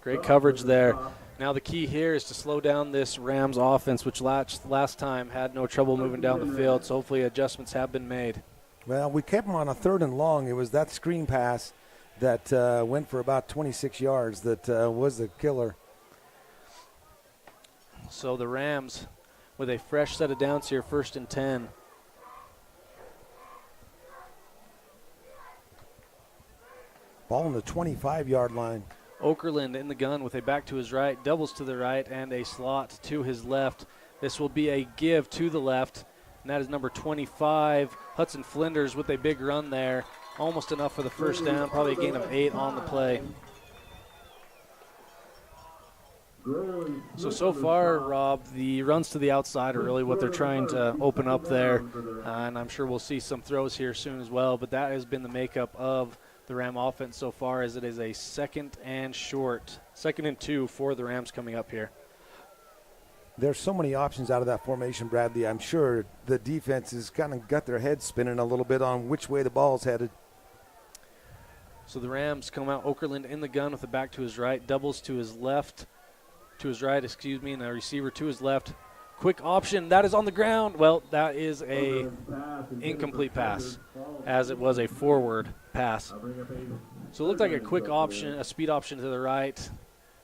Great coverage there. Now the key here is to slow down this Rams offense, which last time had no trouble moving down the field. So hopefully adjustments have been made. Well, we kept them on a 3rd and long. It was that screen pass that went for about 26 yards that was the killer. So the Rams with a fresh set of downs here, 1st and 10. Ball on the 25-yard line. Okerlund in the gun with a back to his right, doubles to the right, and a slot to his left. This will be a give to the left, and that is number 25, Hudson Flinders, with a big run there. Almost enough for the first down, probably a gain of 8 on the play. So far, Rob, the runs to the outside are really what they're trying to open up there, and I'm sure we'll see some throws here soon as well, but that has been the makeup of the Ram offense so far, as it is a 2nd and short, 2nd and 2 for the Rams coming up here. There's so many options out of that formation, Bradley. I'm sure the defense has kind of got their head spinning a little bit on which way the ball's headed. So the Rams come out, Okerlund in the gun with a back to his right, doubles to his left, to his right, and a receiver to his left. Quick option, that is on the ground. Well, that is a incomplete pass, as it was a forward pass. So it looked like a quick option, a speed option to the right.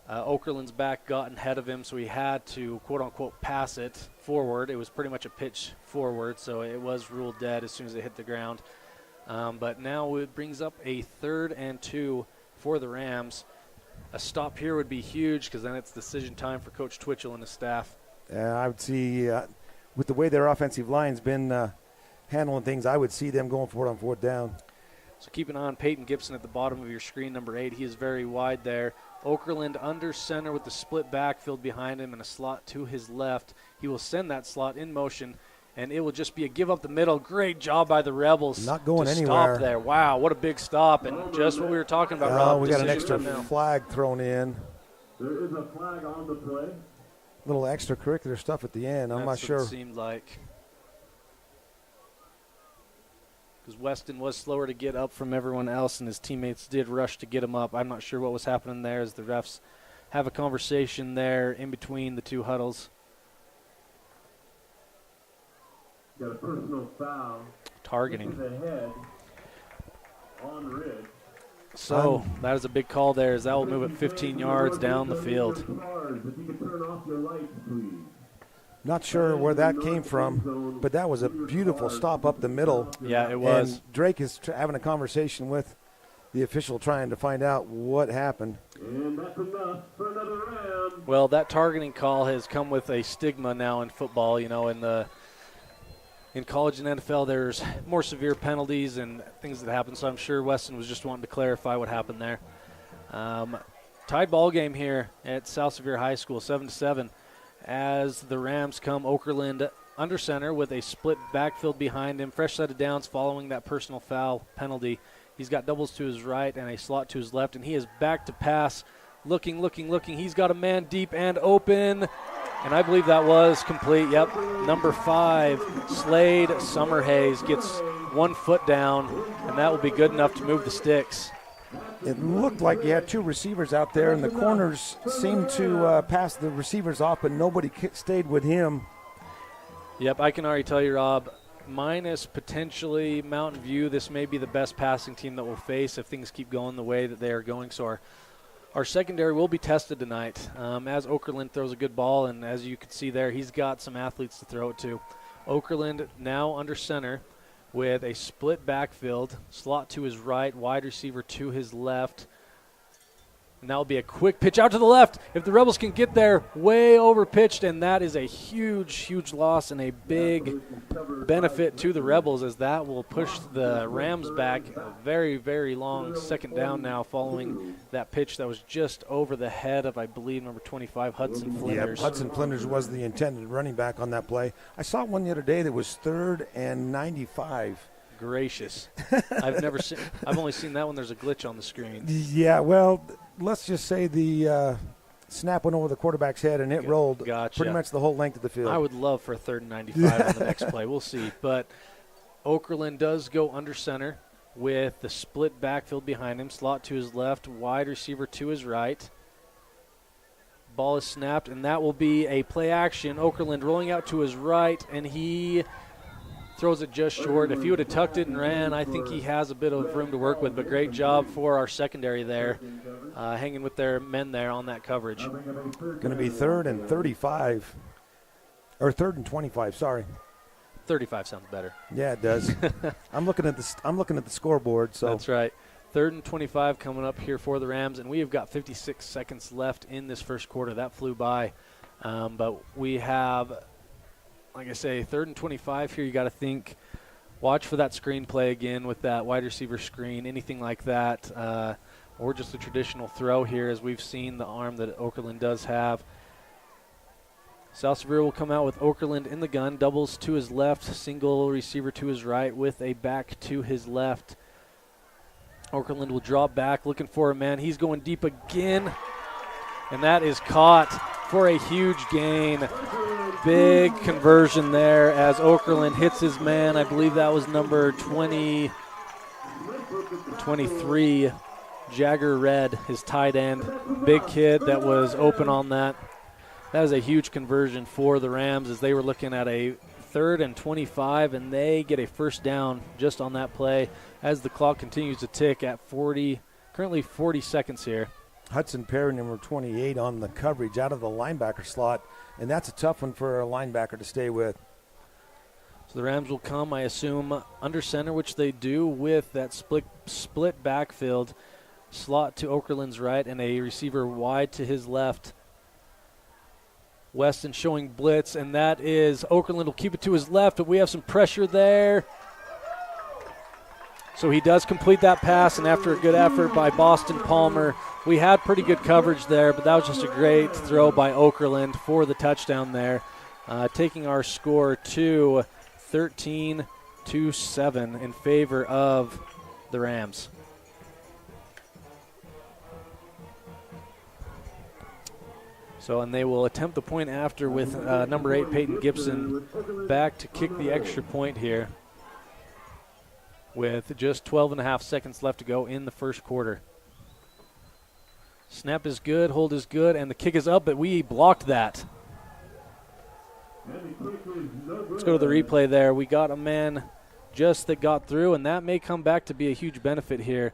Okerlund's back got ahead of him, so he had to, quote-unquote, pass it forward. It was pretty much a pitch forward, so it was ruled dead as soon as it hit the ground. But now it brings up a 3rd and 2 for the Rams. A stop here would be huge, because then it's decision time for Coach Twitchell and his staff. I would see, with the way their offensive line's been handling things, I would see them going for it on 4th down. So keep an eye on Peyton Gibson at the bottom of your screen, number 8. He is very wide there. Okerlund under center with the split backfield behind him and a slot to his left. He will send that slot in motion, and it will just be a give up the middle. Great job by the Rebels. Not going to anywhere. Stop there. Wow, what a big stop, and just what we were talking about, Rob. We got an extra flag thrown in. There is a flag on the play. Little extracurricular stuff at the end. I'm not sure. That's what it seemed like. because Weston was slower to get up from everyone else, and his teammates did rush to get him up. I'm not sure what was happening there as the refs have a conversation there in between the two huddles. Got a personal foul. Targeting. The head on Ridge. So that is a big call there, as that will move it 15 yards down the field. If you could turn off your lights, please. Not sure where that came from, but that was a beautiful stop up the middle. Yeah, it was. And Drake is having a conversation with the official trying to find out what happened. And that's enough for another round. Well, that targeting call has come with a stigma now in football. You know, in college and NFL, there's more severe penalties and things that happen, so I'm sure Weston was just wanting to clarify what happened there. Tied ball game here at South Sevier High School, 7-7, as the Rams come Okerlund under center with a split backfield behind him. Fresh set of downs following that personal foul penalty. He's got doubles to his right and a slot to his left, and he is back to pass. Looking. He's got a man deep and open, and I believe that was complete. Yep, number 5, Slade Summerhays gets 1 foot down, and that will be good enough to move the sticks. It looked like you had 2 receivers out there, and the corners seemed to pass the receivers off, but nobody stayed with him. Yep, I can already tell you, Rob, minus potentially Mountain View, this may be the best passing team that we'll face if things keep going the way that they are going. So our secondary will be tested tonight as Okerlund throws a good ball, and as you can see there, he's got some athletes to throw it to. Okerlund now under center with a split backfield, slot to his right, wide receiver to his left. And that will be a quick pitch out to the left. If the Rebels can get there, way over pitched, and that is a huge loss and a big benefit to the Rebels, as that will push the Rams back a very long second down now following that pitch that was just over the head of, I believe, number 25, Hudson Flinders. Yeah, Hudson Flinders was the intended running back on that play. I saw one the other day that was 3rd and 95. Gracious. I've only seen that when there's a glitch on the screen. Yeah, well, let's just say the snap went over the quarterback's head and it rolled pretty much the whole length of the field. I would love for a 3rd and 95 on the next play. We'll see. But Okerlund does go under center with the split backfield behind him, slot to his left, wide receiver to his right. Ball is snapped, and that will be a play action. Okerlund rolling out to his right, and he throws it just short. If he would have tucked it and ran, I think he has a bit of room to work with, but great job for our secondary there, hanging with their men there on that coverage. Going to be 3rd and 35, or 3rd and 25, sorry. 35 sounds better. Yeah, it does. I'm looking at the scoreboard. So that's right. 3rd and 25 coming up here for the Rams, and we have got 56 seconds left in this first quarter. That flew by, but we have, like I say, 3rd and 25 here. You got to think, watch for that screen play again with that wide receiver screen, anything like that, or just a traditional throw here, as we've seen the arm that Okerlund does have. South Sevier will come out with Okerlund in the gun, doubles to his left, single receiver to his right with a back to his left. Okerlund will drop back, looking for a man. He's going deep again, and that is caught for a huge gain. Big conversion there as Okerlund hits his man. I believe that was number 23, Jagger Red, his tight end. Big kid that was open on that. That was a huge conversion for the Rams, as they were looking at a 3rd and 25, and they get a first down just on that play as the clock continues to tick at currently 40 seconds here. Hudson Perry, number 28, on the coverage out of the linebacker slot, and that's a tough one for a linebacker to stay with. So the Rams will come, I assume, under center, which they do with that split backfield, slot to Okerlund's right and a receiver wide to his left. Weston showing blitz, and that is Okerlund will keep it to his left, but we have some pressure there. So he does complete that pass, and after a good effort by Boston Palmer, we had pretty good coverage there, but that was just a great throw by Okerlund for the touchdown there, taking our score to 13-7 in favor of the Rams. So, and they will attempt the point after with number 8, Peyton Gibson, back to kick the extra point here. with just 12.5 seconds left to go in the first quarter. Snap is good, hold is good, and the kick is up, but we blocked that. Let's go to the replay there. We got a man just that got through, and that may come back to be a huge benefit here.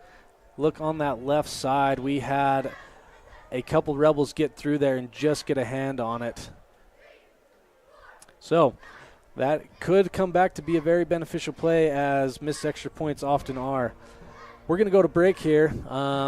Look on that left side. We had a couple Rebels get through there and just get a hand on it. So that could come back to be a very beneficial play, as missed extra points often are. We're going to go to break here.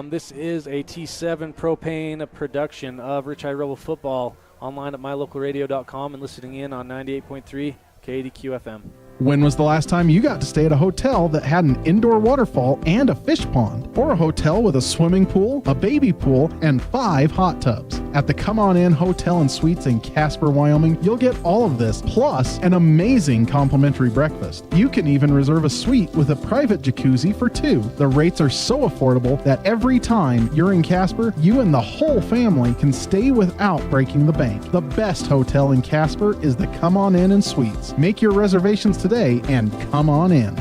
This is a T7 propane production of Rich High Rebel Football, online at mylocalradio.com and listening in on 98.3 KDQ FM. When was the last time you got to stay at a hotel that had an indoor waterfall and a fish pond? Or a hotel with a swimming pool, a baby pool, and 5 hot tubs? At the Come On In Hotel and Suites in Casper, Wyoming, you'll get all of this, plus an amazing complimentary breakfast. You can even reserve a suite with a private jacuzzi for 2. The rates are so affordable that every time you're in Casper, you and the whole family can stay without breaking the bank. The best hotel in Casper is the Come On In and Suites. Make your reservations today and come on in.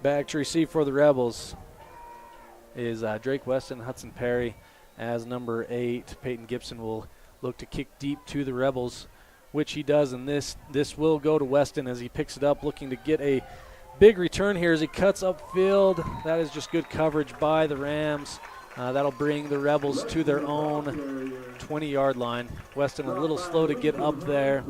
Back to receive for the Rebels is Drake Weston, Hudson Perry. As number 8, Peyton Gibson will look to kick deep to the Rebels, which he does, and this will go to Weston as he picks it up, looking to get a big return here as he cuts upfield. That is just good coverage by the Rams. That'll bring the Rebels to their own 20-yard line. Weston a little slow to get up there,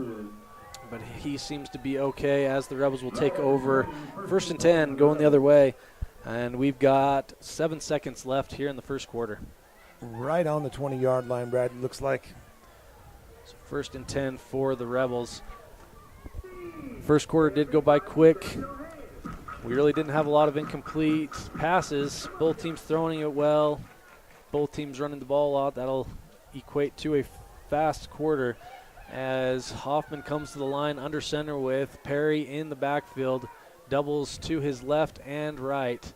but he seems to be okay as the Rebels will take over. 1st and 10 going the other way, and we've got 7 seconds left here in the first quarter. Right on the 20-yard line, Brad, it looks like. So 1st and 10 for the Rebels. First quarter did go by quick. We really didn't have a lot of incomplete passes. Both teams throwing it well. Both teams running the ball a lot. That'll equate to a fast quarter as Hoffman comes to the line under center with Perry in the backfield. Doubles to his left and right.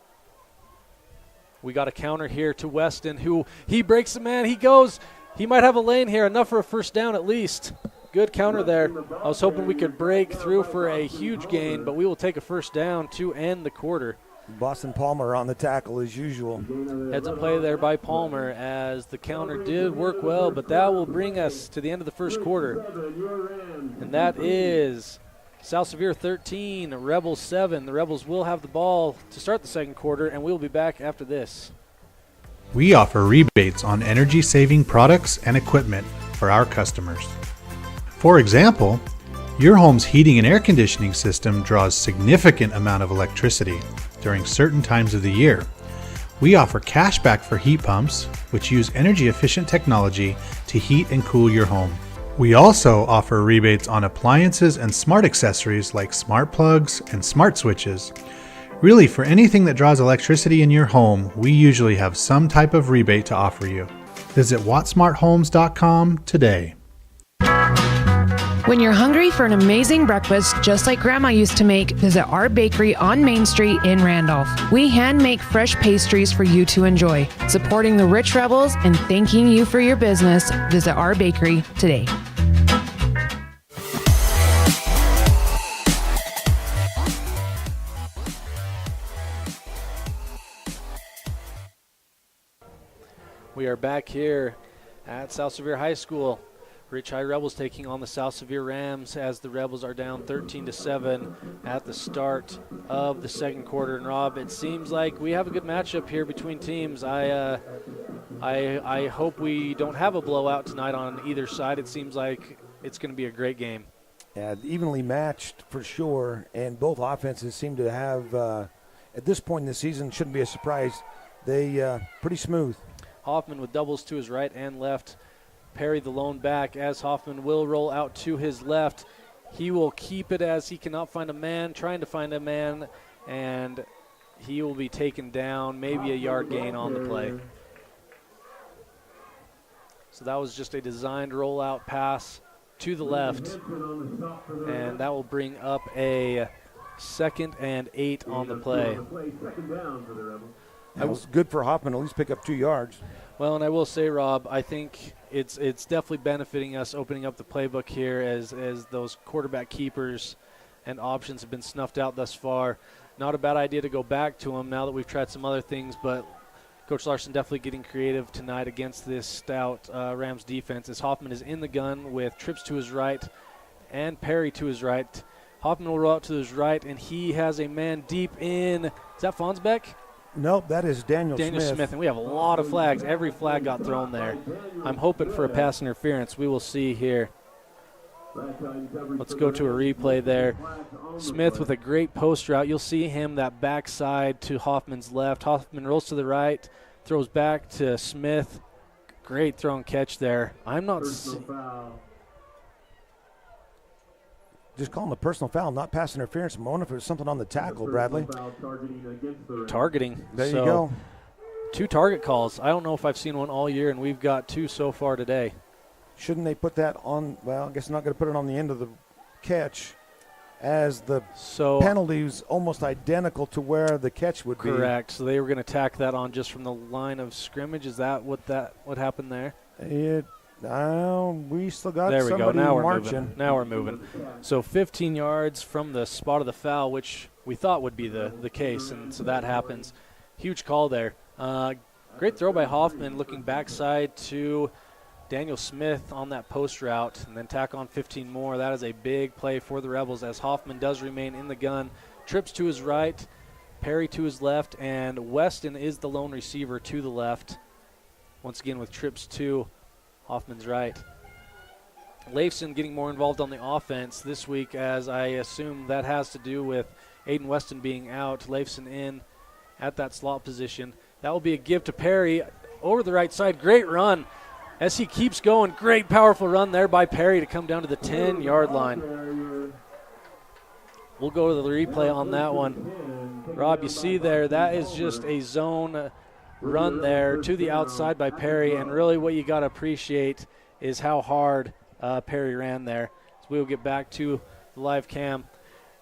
We got a counter here to Weston, who he breaks the man. He goes. He might have a lane here, enough for a first down at least. Good counter there. I was hoping we could break through for a huge gain, but we will take a first down to end the quarter. Boston Palmer on the tackle as usual. Heads up play there by Palmer as the counter did work well, but that will bring us to the end of the first quarter. And that is South Sevier 13, Rebels 7. The Rebels will have the ball to start the second quarter, and we'll be back after this. We offer rebates on energy-saving products and equipment for our customers. For example, your home's heating and air conditioning system draws significant amount of electricity during certain times of the year. We offer cashback for heat pumps, which use energy-efficient technology to heat and cool your home. We also offer rebates on appliances and smart accessories like smart plugs and smart switches. Really, for anything that draws electricity in your home, we usually have some type of rebate to offer you. Visit wattsmarthomes.com today. When you're hungry for an amazing breakfast, just like Grandma used to make, visit our bakery on Main Street in Randolph. We hand make fresh pastries for you to enjoy. Supporting the Rich Rebels and thanking you for your business, visit our bakery today. We are back here at South Sevier High School. Rich High Rebels taking on the South Sevier Rams as the Rebels are down 13-7 at the start of the second quarter. And Rob, it seems like we have a good matchup here between teams. I hope we don't have a blowout tonight on either side. It seems like it's going to be a great game. Yeah, evenly matched for sure, and both offenses seem to have, at this point in the season, shouldn't be a surprise. They pretty smooth. Hoffman with doubles to his right and left. Perry the lone back as Hoffman will roll out to his left. He will keep it as he cannot find a man, trying to find a man, and he will be taken down, maybe a yard gain on the play. So that was just a designed rollout pass to the left, and that will bring up a 2nd and 8 on the play. That was good for Hoffman, at least pick up 2 yards. Well, and I will say, Rob, I think it's definitely benefiting us opening up the playbook here as those quarterback keepers and options have been snuffed out thus far. Not a bad idea to go back to them now that we've tried some other things, but Coach Larson definitely getting creative tonight against this stout Rams defense as Hoffman is in the gun with trips to his right and Perry to his right. Hoffman will roll out to his right, and he has a man deep in. Is that Fonsbeck? Nope, that is Daniel Smith. And we have a lot of flags. Every flag got thrown there. I'm hoping for a pass interference. We will see here. Let's go to a replay there. Smith with a great post route. You'll see him that backside to Hoffman's left. Hoffman rolls to the right, throws back to Smith. Great throw and catch there. I'm not. Just calling a personal foul, not pass interference. I'm wondering if there's something on the tackle, Bradley. Targeting. There you go. 2 target calls. I don't know if I've seen one all year, and we've got 2 so far today. Shouldn't they put that on? Well, I guess not going to put it on the end of the catch, as the penalty is almost identical to where the catch would be. Correct. So they were going to tack that on just from the line of scrimmage. Is that what happened there? We still got there we somebody go. Now we're marching. moving. Now we're moving. So 15 yards from the spot of the foul, which we thought would be the case, and so that happens. Huge call there. Great throw by Hoffman, looking backside to Daniel Smith on that post route, and then tack on 15 more. That is a big play for the Rebels as Hoffman does remain in the gun. Trips to his right, Perry to his left, and Weston is the lone receiver to the left. Once again with trips to Hoffman's right. Leifson getting more involved on the offense this week, as I assume that has to do with Aiden Weston being out. Leifson in at that slot position. That will be a give to Perry over the right side. Great run as he keeps going. Great powerful run there by Perry to come down to the 10-yard line. We'll go to the replay on that one. Rob, you see there, that is just a zone run there to the outside by Perry, and really what you got to appreciate is how hard Perry ran there. So we will get back to the live cam.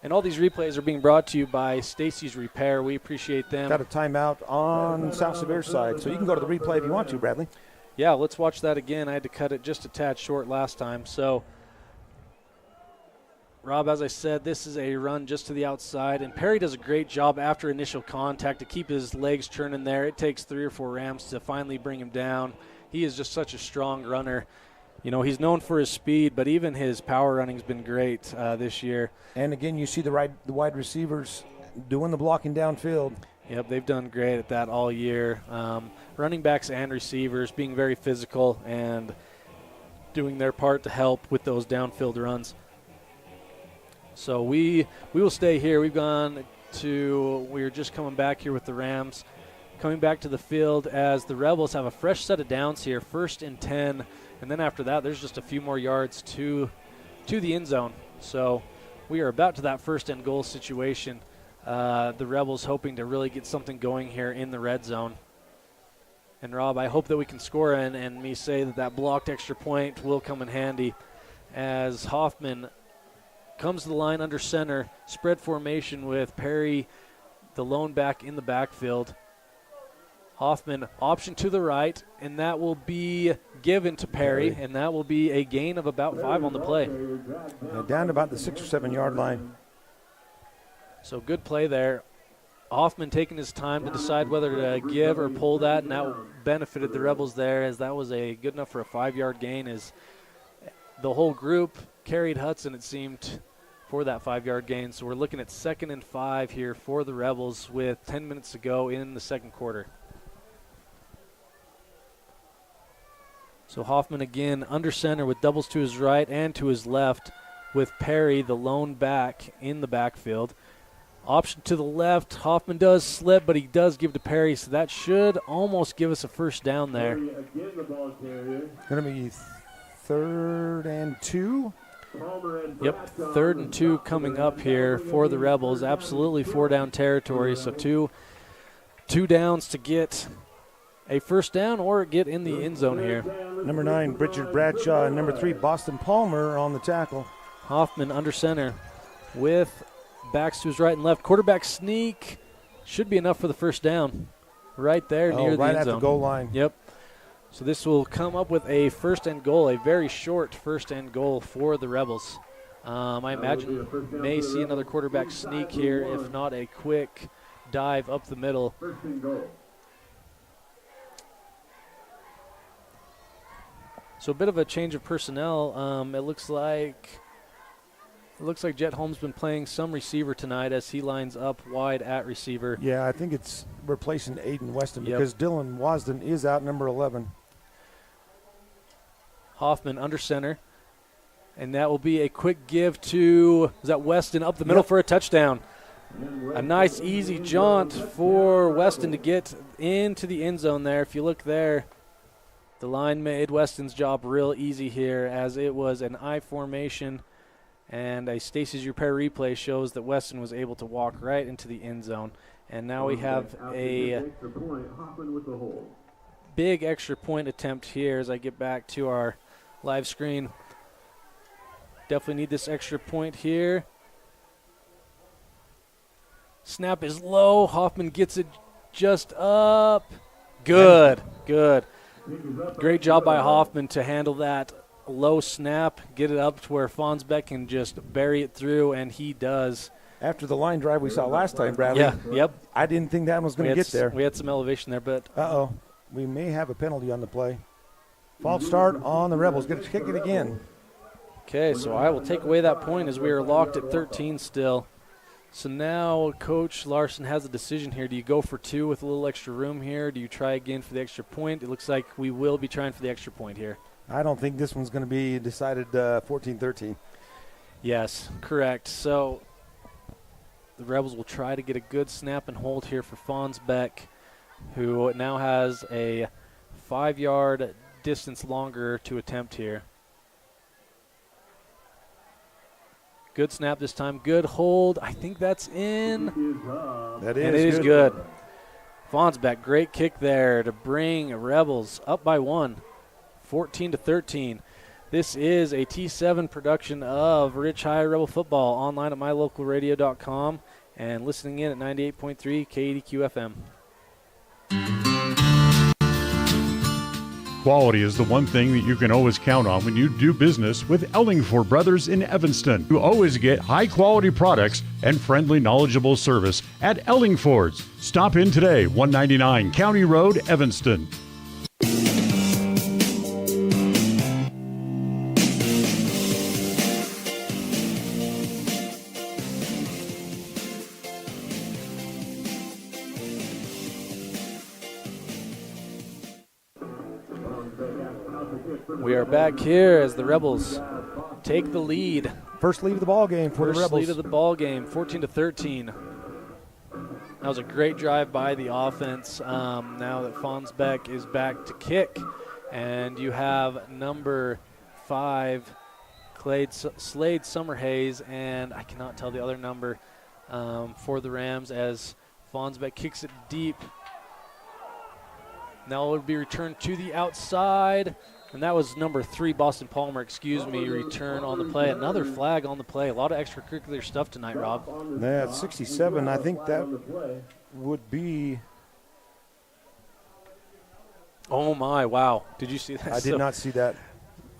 And all these replays are being brought to you by Stacy's Repair. We appreciate them. Got a timeout on South Sevier side, so you can go to the replay if you want to, Bradley. Yeah, let's watch that again. I had to cut it just a tad short last time. So, Rob, as I said, this is a run just to the outside, and Perry does a great job after initial contact to keep his legs churning there. It takes 3 or 4 Rams to finally bring him down. He is just such a strong runner. You know, he's known for his speed, but even his power running's been great this year. And again, you see the wide receivers doing the blocking downfield. Yep, they've done great at that all year. Running backs and receivers being very physical and doing their part to help with those downfield runs. So we will stay here. We're just coming back here with the Rams. Coming back to the field as the Rebels have a fresh set of downs here, 1st and 10. And then after that, there's just a few more yards to the end zone. So we are about to that 1st and goal situation. The Rebels hoping to really get something going here in the red zone. And Rob, I hope that we can score and me say that blocked extra point will come in handy as Hoffman comes to the line under center, spread formation with Perry, the lone back in the backfield. Hoffman option to the right, and that will be given to Perry, and that will be a gain of about 5 on the play. Down to about the 6 or 7 yard line. So good play there. Hoffman taking his time to decide whether to give or pull that, and that benefited the Rebels there, as that was a good enough for a 5-yard gain, as the whole group carried Hudson, it seemed, for that 5-yard gain. So we're looking at 2nd and 5 here for the Rebels with 10 minutes to go in the second quarter. So Hoffman again under center with doubles to his right and to his left with Perry, the lone back, in the backfield. Option to the left. Hoffman does slip, but he does give to Perry, so that should almost give us a 1st down there. Going to be 3rd and 2. Yep, 3rd and 2 coming up here for the Rebels. Absolutely 4-down territory, so two downs to get a 1st down or get in the end zone here. Number 9, Richard Bradshaw, and number 3, Boston Palmer on the tackle. Hoffman under center with backs to his right and left. Quarterback sneak should be enough for the 1st down right there near the end zone. Right at the goal line. Yep. So this will come up with a 1st and goal, a very short 1st and goal for the Rebels. I imagine may see another quarterback sneak here, if not a quick dive up the middle. First and goal. So a bit of a change of personnel. It looks like Jet Holmes been playing some receiver tonight as he lines up wide at receiver. Yeah, I think it's replacing Aiden Weston because Dylan Wasden is out, number 11. Hoffman under center. And that will be a quick give to, is that Weston up the middle for a touchdown. A nice easy jaunt for Weston to get into the end zone there. If you look there, the line made Weston's job real easy here as it was an I formation. And a Stacy's Repair replay shows that Weston was able to walk right into the end zone. And now we have a big extra point attempt here as I get back to our live screen. Definitely need this extra point here. Snap is low. Hoffman gets it just up. Good. Great job by Hoffman to handle that low snap, get it up to where Fonsbeck can just bury it through, and he does. After the line drive we saw last time, Bradley. Yeah, yep. I didn't think that one was going to get there. We had some elevation there, but. Uh-oh. We may have a penalty on the play. False start on the Rebels. Get to kick it again. Okay, so I will take away that point as we are locked at 13 still. So now Coach Larson has a decision here. Do you go for two with a little extra room here? Do you try again for the extra point? It looks like we will be trying for the extra point here. I don't think this one's going to be decided 14-13. Yes, correct. So the Rebels will try to get a good snap and hold here for Fonsbeck, who now has a 5-yard distance longer to attempt here. Good snap this time. Good hold. I think that's in. That is. And it is good. Fonsbeck, great kick there to bring Rebels up by 1, 14-13. This is a T7 production of Rich High Rebel Football, online at mylocalradio.com and listening in at 98.3 KDQ FM. Quality is the one thing that you can always count on when you do business with Ellingford Brothers in Evanston. You always get high-quality products and friendly, knowledgeable service at Ellingford's. Stop in today, 199 County Road, Evanston. We are back here as the Rebels take the lead. First lead of the ball game for the Rebels. First lead of the ball game, 14-13. That was a great drive by the offense. Now that Fonsbeck is back to kick, and you have number 5, Slade Summerhays, and I cannot tell the other number for the Rams as Fonsbeck kicks it deep. Now it will be returned to the outside. And that was number 3, Boston Palmer, return on the play. Another flag on the play. A lot of extracurricular stuff tonight, Rob. Yeah, it's 67. I think that would be. Oh, my, wow. Did you see that? I did not see that.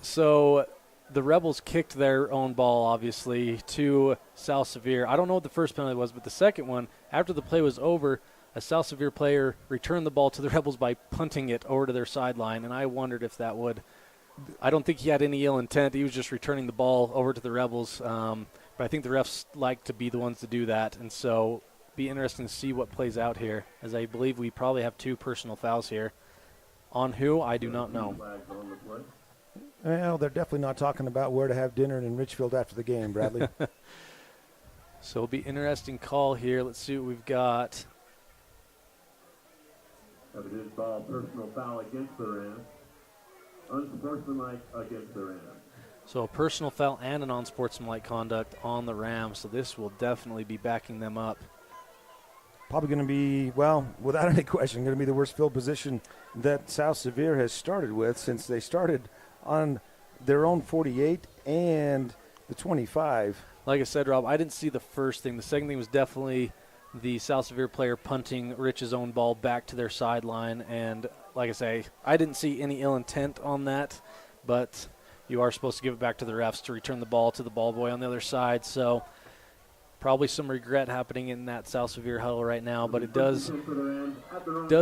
So the Rebels kicked their own ball, obviously, to South Sevier. I don't know what the first penalty was, but the second one, after the play was over, a South Sevier player returned the ball to the Rebels by punting it over to their sideline, and I wondered if that would – I don't think he had any ill intent. He was just returning the ball over to the Rebels, but I think the refs like to be the ones to do that, and so be interesting to see what plays out here, as I believe we probably have 2 personal fouls here. On who, I do not know. Well, they're definitely not talking about where to have dinner in Richfield after the game, Bradley. So it'll be an interesting call here. Let's see what we've got. Evidence ball, personal foul against the Rams. Unsportsmanlike against the Rams. So a personal foul and an unsportsmanlike conduct on the Rams. So this will definitely be backing them up. Probably going to be, well, without any question, going to be the worst field position that South Sevier has started with since they started on their own 48 and the 25. Like I said, Rob, I didn't see the first thing. The second thing was definitely the South Sevier player punting Rich's own ball back to their sideline. And like I say, I didn't see any ill intent on that. But you are supposed to give it back to the refs to return the ball to the ball boy on the other side. So probably some regret happening in that South Sevier huddle right now, but it does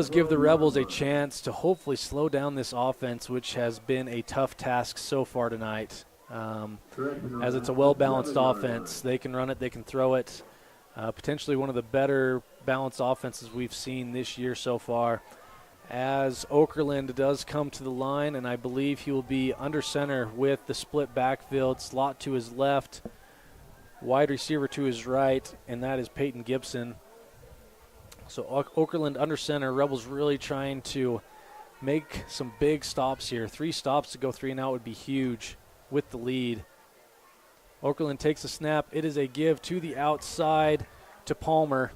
give the Rebels a chance to hopefully slow down this offense, which has been a tough task so far tonight. As it's a well-balanced offense, they can run it, they can throw it. Potentially one of the better balanced offenses we've seen this year so far. As Okerlund does come to the line, and I believe he will be under center with the split backfield, slot to his left, wide receiver to his right, and that is Peyton Gibson. So Okerlund under center. Rebels really trying to make some big stops here. 3 stops to go 3 and out would be huge with the lead. Okerlund takes a snap. It is a give to the outside to Palmer.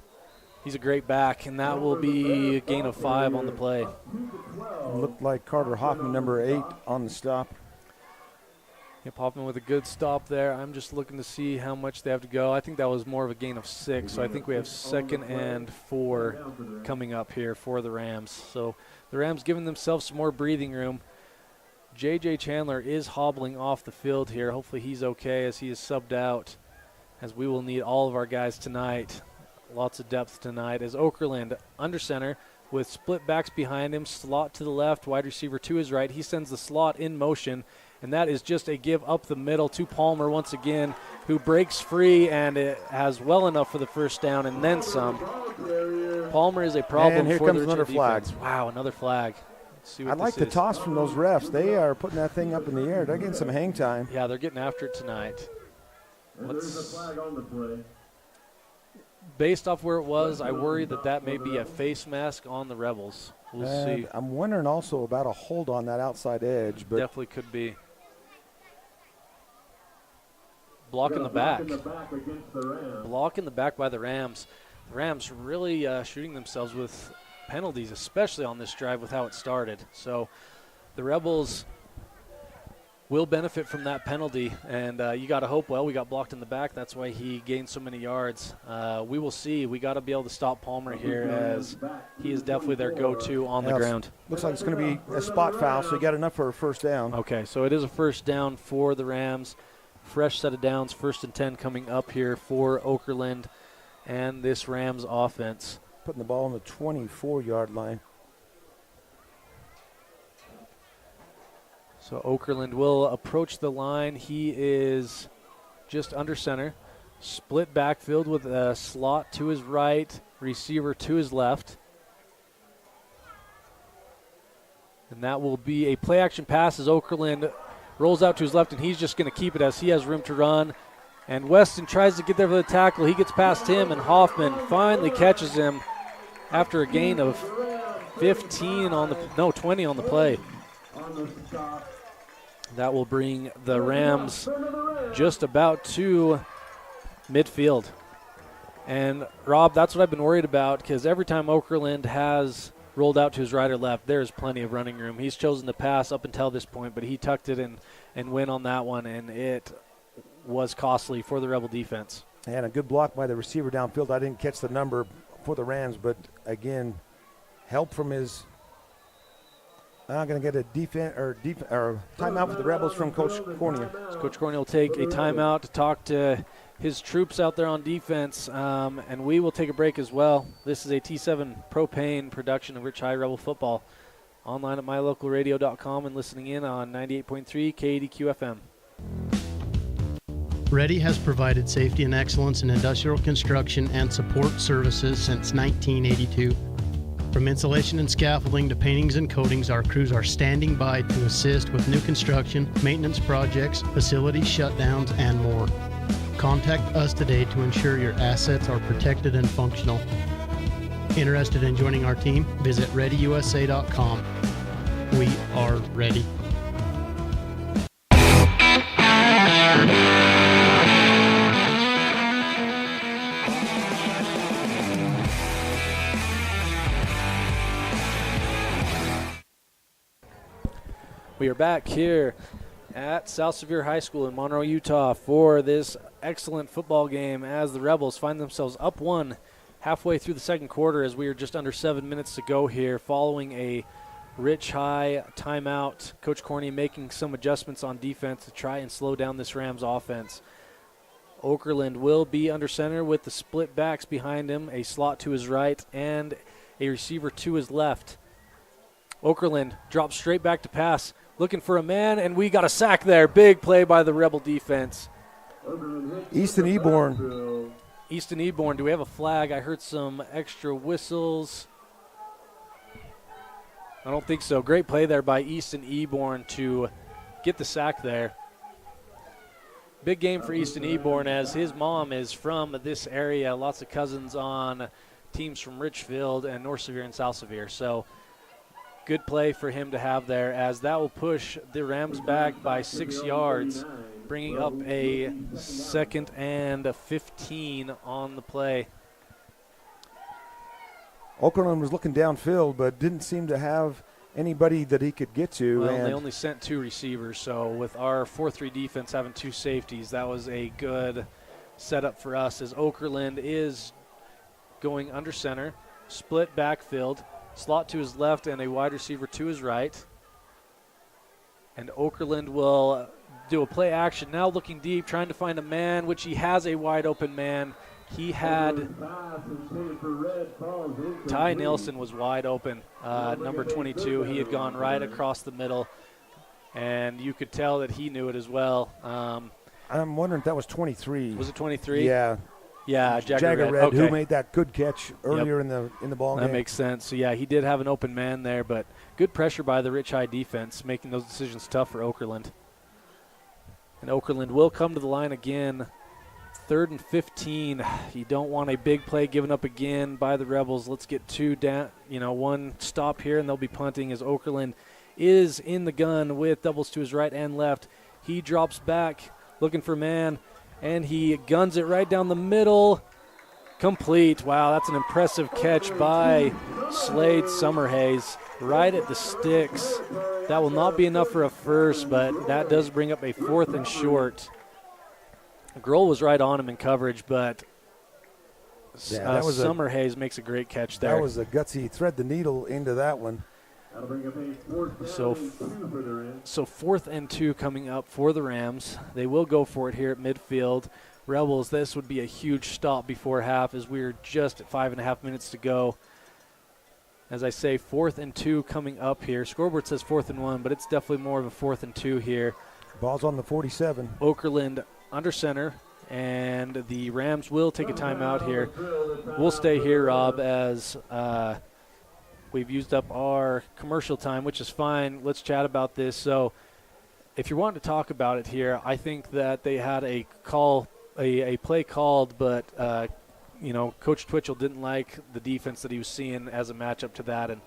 He's a great back, and that will be a gain of 5 on the play. Looked like Carter Hoffman, number 8, on the stop. Yep, Hoffman with a good stop there. I'm just looking to see how much they have to go. I think that was more of a gain of 6, so I think we have 2nd and 4 coming up here for the Rams. So the Rams giving themselves some more breathing room. J.J. Chandler is hobbling off the field here. Hopefully he's okay as he is subbed out, as we will need all of our guys tonight. Lots of depth tonight as Okerlund under center with split backs behind him, slot to the left, wide receiver to his right. He sends the slot in motion, and that is just a give up the middle to Palmer once again, who breaks free and it has well enough for the first down and then some. Palmer is a problem and here for comes the another flag. defense. Wow, another flag. Let's see what I like the toss from those refs. They are putting that thing up in the air. They're getting some hang time. Yeah, they're getting after it tonight. There's a flag on the play. Based off where it was, I worry that may be a face mask on the Rebels. We'll see. I'm wondering also about a hold on that outside edge. But definitely could be. Block in the back. Block in the back by the Rams. The Rams really shooting themselves with penalties, especially on this drive with how it started. So the Rebels will benefit from that penalty, and you got to hope, well, we got blocked in the back. That's why he gained so many yards. We will see. We got to be able to stop Palmer here, as he is definitely their go-to on the ground. Looks like it's going to be a spot foul, so you got enough for a first down. Okay, so it is a first down for the Rams. Fresh set of downs, 1st and 10 coming up here for Okerlund and this Rams offense. Putting the ball on the 24-yard line. So Okerlund will approach the line. He is just under center. Split backfield with a slot to his right, receiver to his left. And that will be a play-action pass as Okerlund rolls out to his left, and he's just going to keep it as he has room to run. And Weston tries to get there for the tackle. He gets past him, and Hoffman finally catches him after a gain of 20 on the play. That will bring the Rams just about to midfield. And, Rob, that's what I've been worried about, because every time Okerlund has rolled out to his right or left, there's plenty of running room. He's chosen to pass up until this point, but he tucked it and went on that one, and it was costly for the Rebel defense. And a good block by the receiver downfield. I didn't catch the number for the Rams, but, again, help from his – I'm going to get a timeout for the Rebels from Coach Cornea. So Coach Cornea will take a timeout to talk to his troops out there on defense, and we will take a break as well. This is a T7 Propane production of Rich High Rebel Football. Online at mylocalradio.com and listening in on 98.3 KADQ FM. Ready has provided safety and excellence in industrial construction and support services since 1982. From insulation and scaffolding to paintings and coatings, our crews are standing by to assist with new construction, maintenance projects, facility shutdowns, and more. Contact us today to ensure your assets are protected and functional. Interested in joining our team? Visit ReadyUSA.com. We are ready. We are back here at South Sevier High School in Monroe, Utah for this excellent football game as the Rebels find themselves up 1 halfway through the second quarter, as we are just under 7 minutes to go here following a Rich High timeout. Coach Corney making some adjustments on defense to try and slow down this Rams offense. Okerlund will be under center with the split backs behind him, a slot to his right and a receiver to his left. Okerlund drops straight back to pass, looking for a man, and we got a sack there. Big play by the Rebel defense. Easton Eborn. Easton Eborn, do we have a flag? I heard some extra whistles. I don't think so. Great play there by Easton Eborn to get the sack there. Big game for Easton Eborn as his mom is from this area. Lots of cousins on teams from Richfield and North Sevier and South Sevier. So good play for him to have there, as that will push the Rams back by 6 yards, bringing up a 2nd and 15 on the play. Okerlund was looking downfield, but didn't seem to have anybody that he could get to. Well, and they only sent 2 receivers, so with our 4-3 defense having 2 safeties, that was a good setup for us, as Okerlund is going under center, split backfield, slot to his left and a wide receiver to his right. And Okerlund will do a play action, now looking deep, trying to find a man, which he has a wide open man. He had Ty Nelson was wide open, number 22. He had gone right across the middle, and you could tell that he knew it as well. I'm wondering if that was 23. Was it 23? Yeah. Yeah, Jagger Red, okay. who made that good catch earlier in the ball game. That makes sense. So, yeah, he did have an open man there, but good pressure by the Rich High defense, making those decisions tough for Okerlund. And Okerlund will come to the line again. 3rd and 15. You don't want a big play given up again by the Rebels. Let's get 2 down, 1 stop here, and they'll be punting as Okerlund is in the gun with doubles to his right and left. He drops back, looking for man, and he guns it right down the middle. Complete. Wow, that's an impressive catch by Slade Summerhays right at the sticks. That will not be enough for a first, but that does bring up a 4th and short. Grohl was right on him in coverage, but Summerhays makes a great catch there. That was a gutsy thread the needle into that one. So 4th and 2 coming up for the Rams. They will go for it here at midfield. Rebels, this would be a huge stop before half, as we're just at 5.5 minutes to go. As I say, 4th and 2 coming up here. Scoreboard says 4th and 1, but it's definitely more of a 4th and 2 here. Ball's on the 47. Okerlund under center, and the Rams will take a timeout here. We'll stay here, Rob, as we've used up our commercial time, which is fine. Let's chat about this. So if you're wanting to talk about it here, I think that they had a play called, but Coach Twitchell didn't like the defense that he was seeing as a matchup to that, and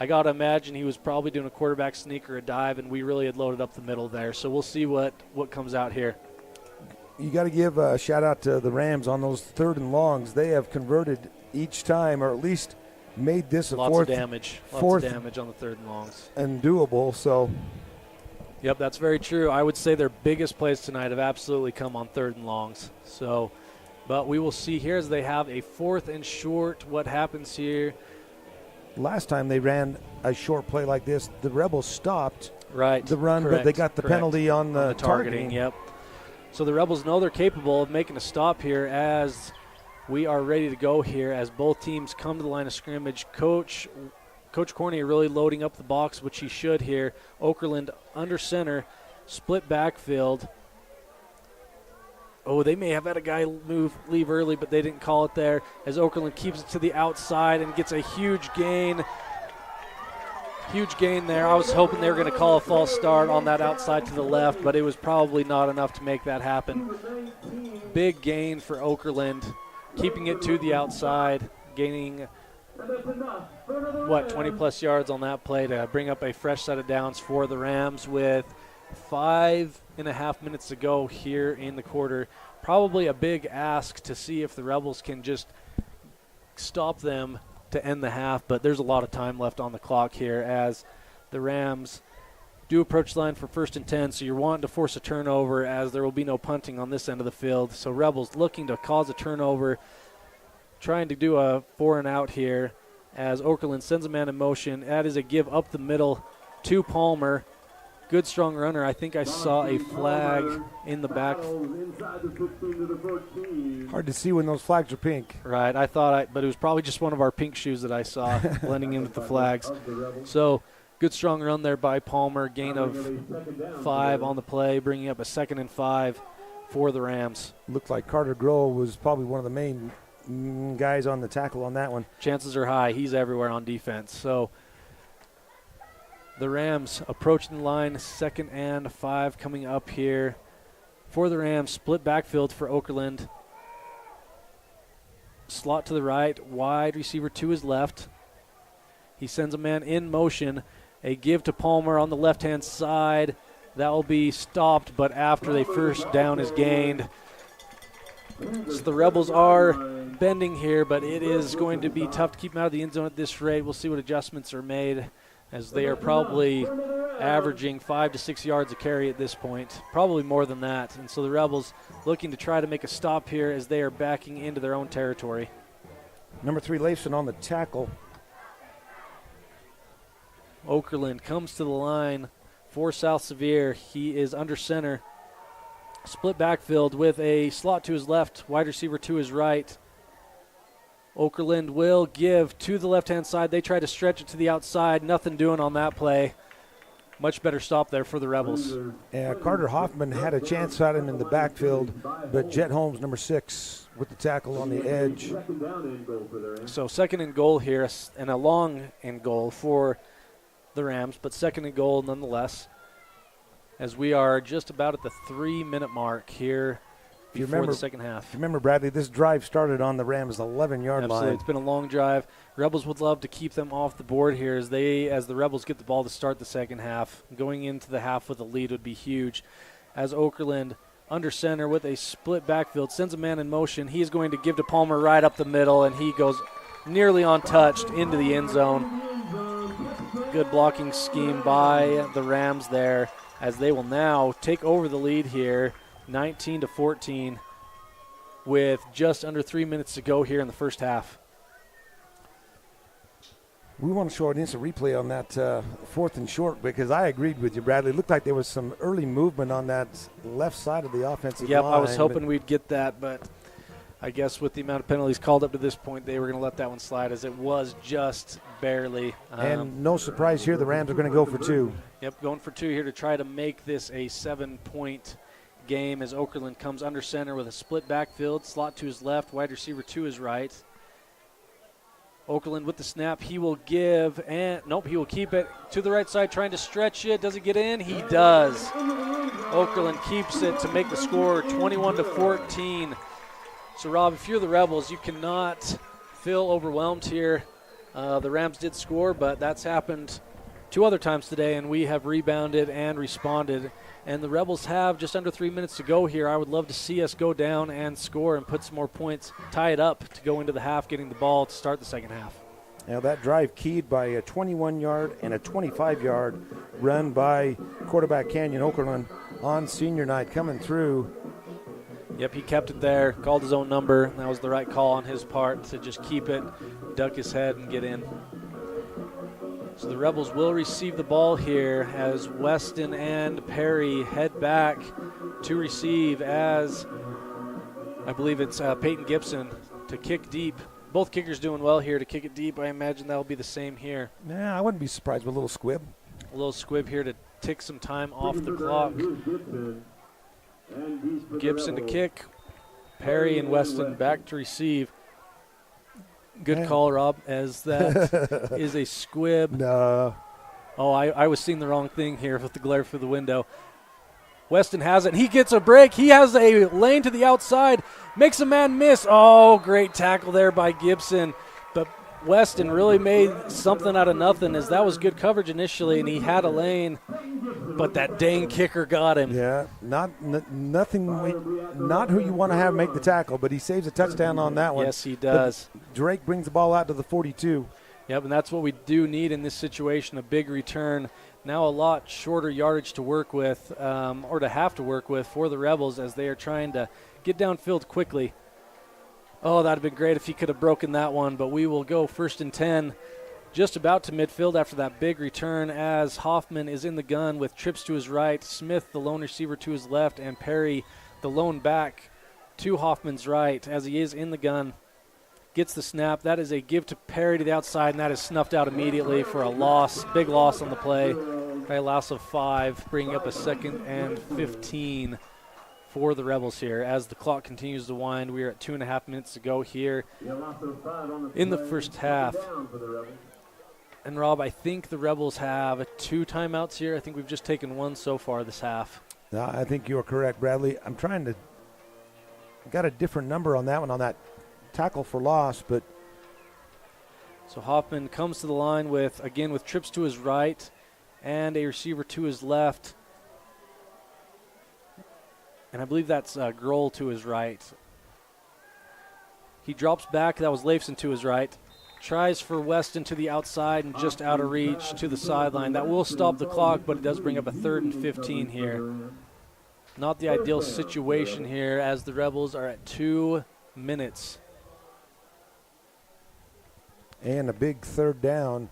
I got to imagine he was probably doing a quarterback sneak or a dive, and we really had loaded up the middle there. So we'll see what comes out here. You got to give a shout-out to the Rams on those 3rd and longs. They have converted each time, or at least made this a Lots of damage on the 3rd and longs. And doable, so. Yep, that's very true. I would say their biggest plays tonight have absolutely come on 3rd and longs. So, but we will see here as they have a 4th and short. What happens here? Last time they ran a short play like this, the Rebels stopped the run, correct, but they got the penalty on the targeting. Yep. So the Rebels know they're capable of making a stop here as we are ready to go here, as both teams come to the line of scrimmage. Coach Corney really loading up the box, which he should here. Okerlund under center, split backfield. Oh, they may have had a guy leave early, but they didn't call it there, as Okerlund keeps it to the outside and gets a huge gain. Huge gain there. I was hoping they were going to call a false start on that outside to the left, but it was probably not enough to make that happen. Big gain for Okerlund, keeping it to the outside, gaining, 20-plus yards on that play to bring up a fresh set of downs for the Rams with 5.5 minutes to go here in the quarter. Probably a big ask to see if the Rebels can just stop them to end the half, but there's a lot of time left on the clock here as the Rams do approach the line for 1st and 10, so you're wanting to force a turnover as there will be no punting on this end of the field. So Rebels looking to cause a turnover, trying to do a 4 and out here. as Okerlund sends a man in motion. That is a give up the middle to Palmer. Good strong runner. I think I saw a flag in the back. Hard to see when those flags are pink. Right, but it was probably just one of our pink shoes that I saw blending in with the flags. So good strong run there by Palmer. Gain of 5 on the play, bringing up a 2nd and 5 for the Rams. Looked like Carter Grohl was probably one of the main guys on the tackle on that one. Chances are high. He's everywhere on defense. So the Rams approaching the line, 2nd and 5 coming up here for the Rams. Split backfield for Okerlund. Slot to the right, wide receiver to his left. He sends a man in motion. A give to Palmer on the left-hand side. That will be stopped, but after the first down is gained. So the Rebels are bending here, but it is going to be tough to keep them out of the end zone at this rate. We'll see what adjustments are made, as they are probably averaging 5 to 6 yards a carry at this point, probably more than that. And so the Rebels looking to try to make a stop here as they are backing into their own territory. Number 3, Leifson on the tackle. Okerlund comes to the line for South Sevier. He is under center. Split backfield with a slot to his left, wide receiver to his right. Okerlund will give to the left-hand side. They try to stretch it to the outside. Nothing doing on that play. Much better stop there for the Rebels. Yeah, Carter Hoffman had a chance at him in the backfield, but Jet Holmes, number 6, with the tackle on the edge. So 2nd and goal here, and a long and goal for the Rams, but 2nd and goal nonetheless, as we are just about at the 3-minute mark here before the second half. If you remember, Bradley, this drive started on the Rams' 11-yard line. Absolutely. It's been a long drive. Rebels would love to keep them off the board here as the Rebels get the ball to start the second half. Going into the half with a lead would be huge. As Okerlund under center with a split backfield, sends a man in motion. He's going to give to Palmer right up the middle, and he goes nearly untouched into the end zone. Good blocking scheme by the Rams there, as they will now take over the lead here, 19-14, with just under 3 minutes to go here in the first half. We want to show an instant replay on that 4th and short, because I agreed with you, Bradley. It looked like there was some early movement on that left side of the offensive line. Yep, I was hoping we'd get that, but I guess with the amount of penalties called up to this point, they were going to let that one slide, as it was just barely. And no surprise here, the Rams are going to go for 2. Yep, going for 2 here to try to make this a 7-point game, as Okerlund comes under center with a split backfield, slot to his left, wide receiver to his right. Okerlund with the snap. He will give, and nope, he will keep it to the right side, trying to stretch it. Does it get in? He does. Okerlund keeps it to make the score 21-14. So, Rob, if you're the Rebels, you cannot feel overwhelmed here. The Rams did score, but that's happened 2 other times today, and we have rebounded and responded. And the Rebels have just under 3 minutes to go here. I would love to see us go down and score and put some more points, tie it up to go into the half, getting the ball to start the second half. Now that drive keyed by a 21-yard and a 25-yard run by quarterback Canyon Okerlund on senior night coming through. Yep, he kept it there, called his own number. That was the right call on his part to just keep it, duck his head, and get in. So the Rebels will receive the ball here as Weston and Perry head back to receive, as I believe it's Peyton Gibson to kick deep. Both kickers doing well here to kick it deep. I imagine that'll be the same here. Yeah, I wouldn't be surprised with a little squib. A little squib here to tick some time off the clock. Gibson to kick. Perry and Weston back to receive. Good call, Rob, as that is a squib. No. Oh, I was seeing the wrong thing here with the glare through the window. Weston has it. He gets a break. He has a lane to the outside. Makes a man miss. Oh, great tackle there by Gibson. But Weston really made something out of nothing, as that was good coverage initially, and he had a lane. But that dang kicker got him. Yeah, not who you want to have make the tackle, but he saves a touchdown on that one. Yes, he does. But Drake brings the ball out to the 42. Yep, and that's what we do need in this situation, a big return. Now a lot shorter yardage to work with, or to have to work with for the Rebels, as they are trying to get downfield quickly. Oh, that would have been great if he could have broken that one, but we will go 1st and 10, just about to midfield after that big return as Hoffman is in the gun with trips to his right, Smith, the lone receiver, to his left, and Perry, the lone back, to Hoffman's right as he is in the gun. Gets the snap. That is a give to Perry to the outside, and that is snuffed out immediately for a loss. Big loss on the play by a loss of 5, bringing up a 2nd and 15 for the Rebels here. As the clock continues to wind, we are at 2.5 minutes to go here in the first half. And Rob, I think the Rebels have 2 timeouts here. I think we've just taken 1 so far this half. No, I think you're correct, Bradley. I'm trying to – got a different number on that one, on that tackle for loss, but – So Hoffman comes to the line with trips to his right and a receiver to his left. And I believe that's Grohl to his right. He drops back. That was Leifson to his right. Tries for Weston to the outside and just out of reach to the sideline. That will stop the clock, but it does bring up a 3rd and 15 here. Not the ideal situation here as the Rebels are at 2 minutes. And a big 3rd down.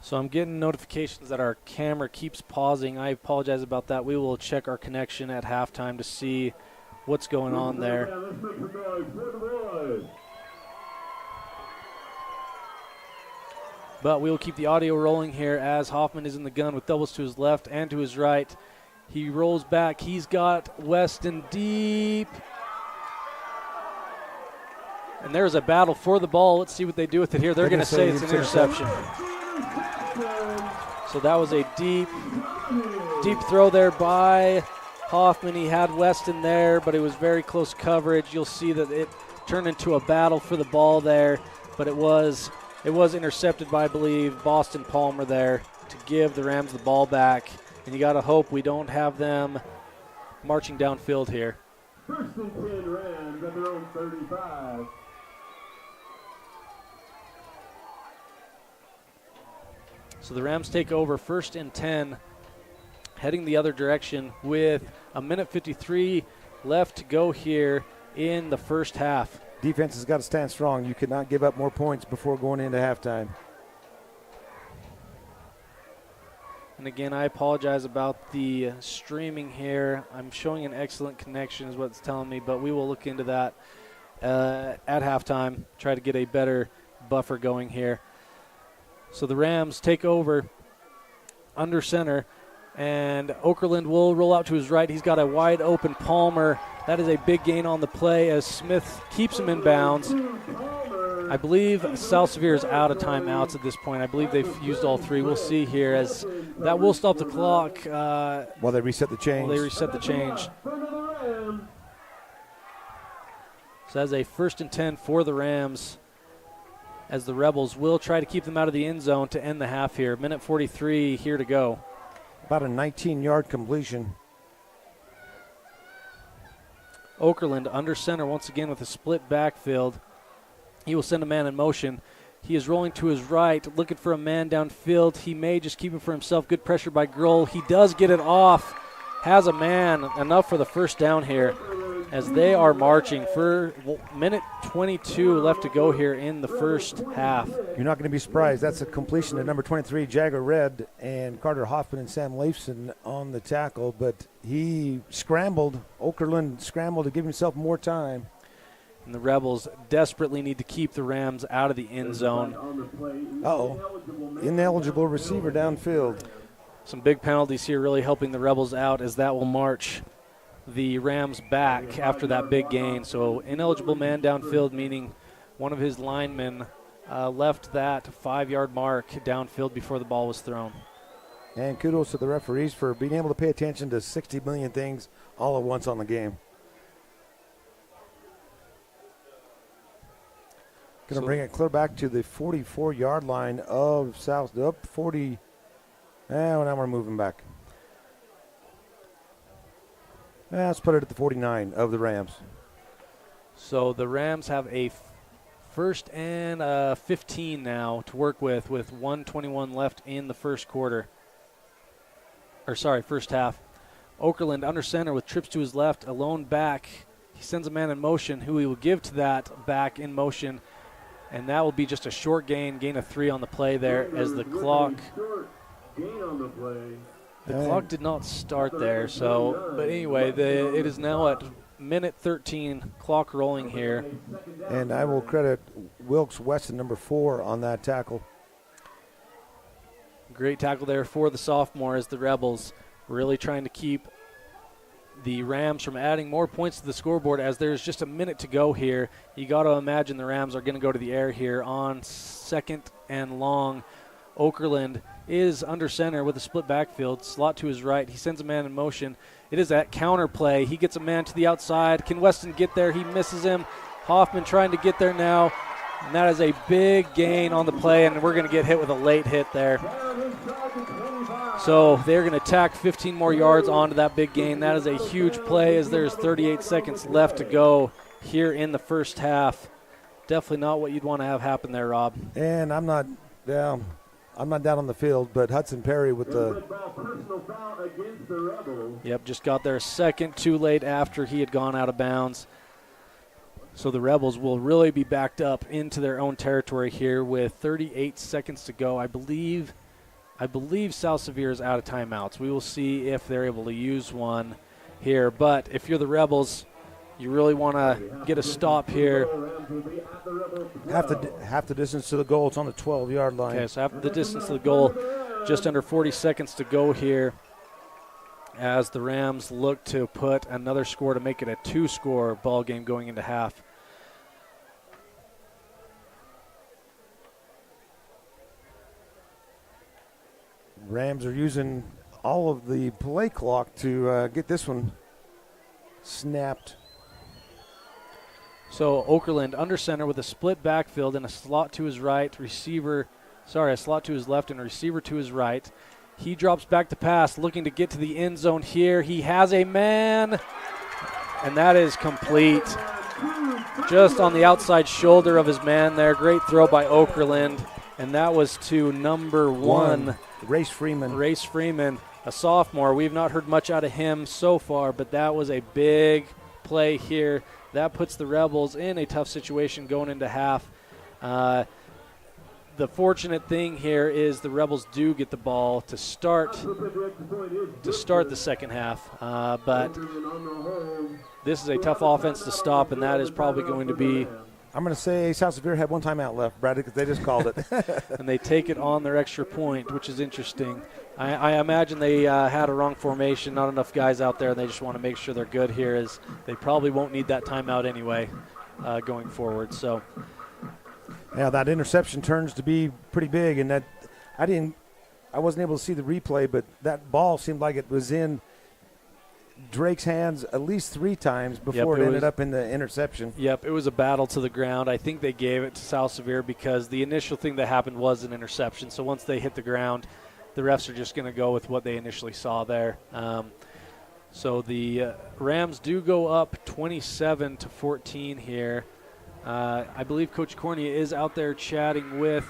So I'm getting notifications that our camera keeps pausing. I apologize about that. We will check our connection at halftime to see what's going on there. But we will keep the audio rolling here as Hoffman is in the gun with doubles to his left and to his right. He rolls back. He's got Weston deep. And there's a battle for the ball. Let's see what they do with it here. They're going to say it's an interception. So that was a deep throw there by Hoffman. He had Weston there, but it was very close coverage. You'll see that it turned into a battle for the ball there, but it was intercepted by, I believe, Boston Palmer there to give the Rams the ball back. And you got to hope we don't have them marching downfield here. 1st and 10 Rams at their own 35. So the Rams take over 1st and 10, heading the other direction with a minute 53 left to go here in the first half. Defense has got to stand strong. You cannot give up more points before going into halftime. And again, I apologize about the streaming here. I'm showing an excellent connection is what it's telling me, but we will look into that at halftime, try to get a better buffer going here. So the Rams take over under center, and Okerlund will roll out to his right. He's got a wide open Palmer. That is a big gain on the play as Smith keeps him in bounds. I believe South Sevier is out of timeouts at this point. I believe they've used all 3. We'll see here as that will stop the clock. While they reset the change. So that's a 1st and 10 for the Rams, as the Rebels will try to keep them out of the end zone to end the half here. Minute 43 here to go. About a 19-yard completion. Okerlund under center once again with a split backfield. He will send a man in motion. He is rolling to his right, looking for a man downfield. He may just keep it for himself. Good pressure by Grohl. He does get it off. Has a man, enough for the first down here, as they are marching for minute 22 left to go here in the first half. You're not going to be surprised. That's a completion to number 23, Jagger Red, and Carter Hoffman and Sam Leifson on the tackle, but he scrambled. Okerlund scrambled to give himself more time. And the Rebels desperately need to keep the Rams out of the end zone. Ineligible receiver downfield. Some big penalties here really helping the Rebels out, as that will march the Rams back after that big gain. So ineligible man downfield, meaning one of his linemen left that 5-yard mark downfield before the ball was thrown. And kudos to the referees for being able to pay attention to 60 million things all at once on the game. Going to bring it clear back to the 44-yard line of South. Up 40. Now we're moving back. Let's put it at the 49 of the Rams. So the Rams have a 1st and 15 now to work with 1:21 left in the first half. Okerlund under center with trips to his left, a lone back He sends a man in motion who he will give to that back in motion, and that will be just a short gain of 3 on the play there as the clock. The clock did not start there, so, but anyway, it is now at minute 13, clock rolling here. And I will credit Wilkes Weston, number 4, on that tackle. Great tackle there for the sophomore as the Rebels really trying to keep the Rams from adding more points to the scoreboard as there's just a minute to go here. You got to imagine the Rams are going to go to the air here on 2nd and long. Okerlund is under center with a split backfield, slot to his right. He sends a man in motion. It is that counter play. He gets a man to the outside. Can Weston get there? He misses him. Hoffman trying to get there now. And that is a big gain on the play, and we're going to get hit with a late hit there. So they're going to tack 15 more yards onto that big gain. That is a huge play as there's 38 seconds left to go here in the first half. Definitely not what you'd want to have happen there, Rob. And I'm not down on the field, but Hudson Perry with the... Yep, just got there a second too late after he had gone out of bounds. So the Rebels will really be backed up into their own territory here with 38 seconds to go. I believe South Sevier is out of timeouts. We will see if they're able to use one here. But if you're the Rebels, you really want to get a stop here. Half the distance to the goal. It's on the 12-yard line. Okay, so after the distance to the goal, just under 40 seconds to go here as the Rams look to put another score to make it a 2-score ball game going into half. Rams are using all of the play clock to get this one snapped. So Okerlund under center with a split backfield and a slot to his right, a slot to his left and a receiver to his right. He drops back to pass, looking to get to the end zone here. He has a man, and that is complete. Just on the outside shoulder of his man there. Great throw by Okerlund, and that was to number 1. Race Freeman, a sophomore. We've not heard much out of him so far, but that was a big play here. That puts the Rebels in a tough situation going into half. The fortunate thing here is the Rebels do get the ball to start the second half, but this is a tough offense to stop, and that is probably going to be... I'm going to say South Sevier had one timeout left, Brad, because they just called it. And they take it on their extra point, which is interesting. I imagine they had a wrong formation, not enough guys out there, and they just want to make sure they're good here, as they probably won't need that timeout anyway going forward. So, yeah, that interception turns to be pretty big, and that I wasn't able to see the replay, but that ball seemed like it was in Drake's hands at least 3 times before it ended up in the interception. Yep, it was a battle to the ground. I think they gave it to South Sevier because the initial thing that happened was an interception. So once they hit the ground, the refs are just going to go with what they initially saw there. So the Rams do go up 27-14 here. I believe Coach Cornea is out there chatting with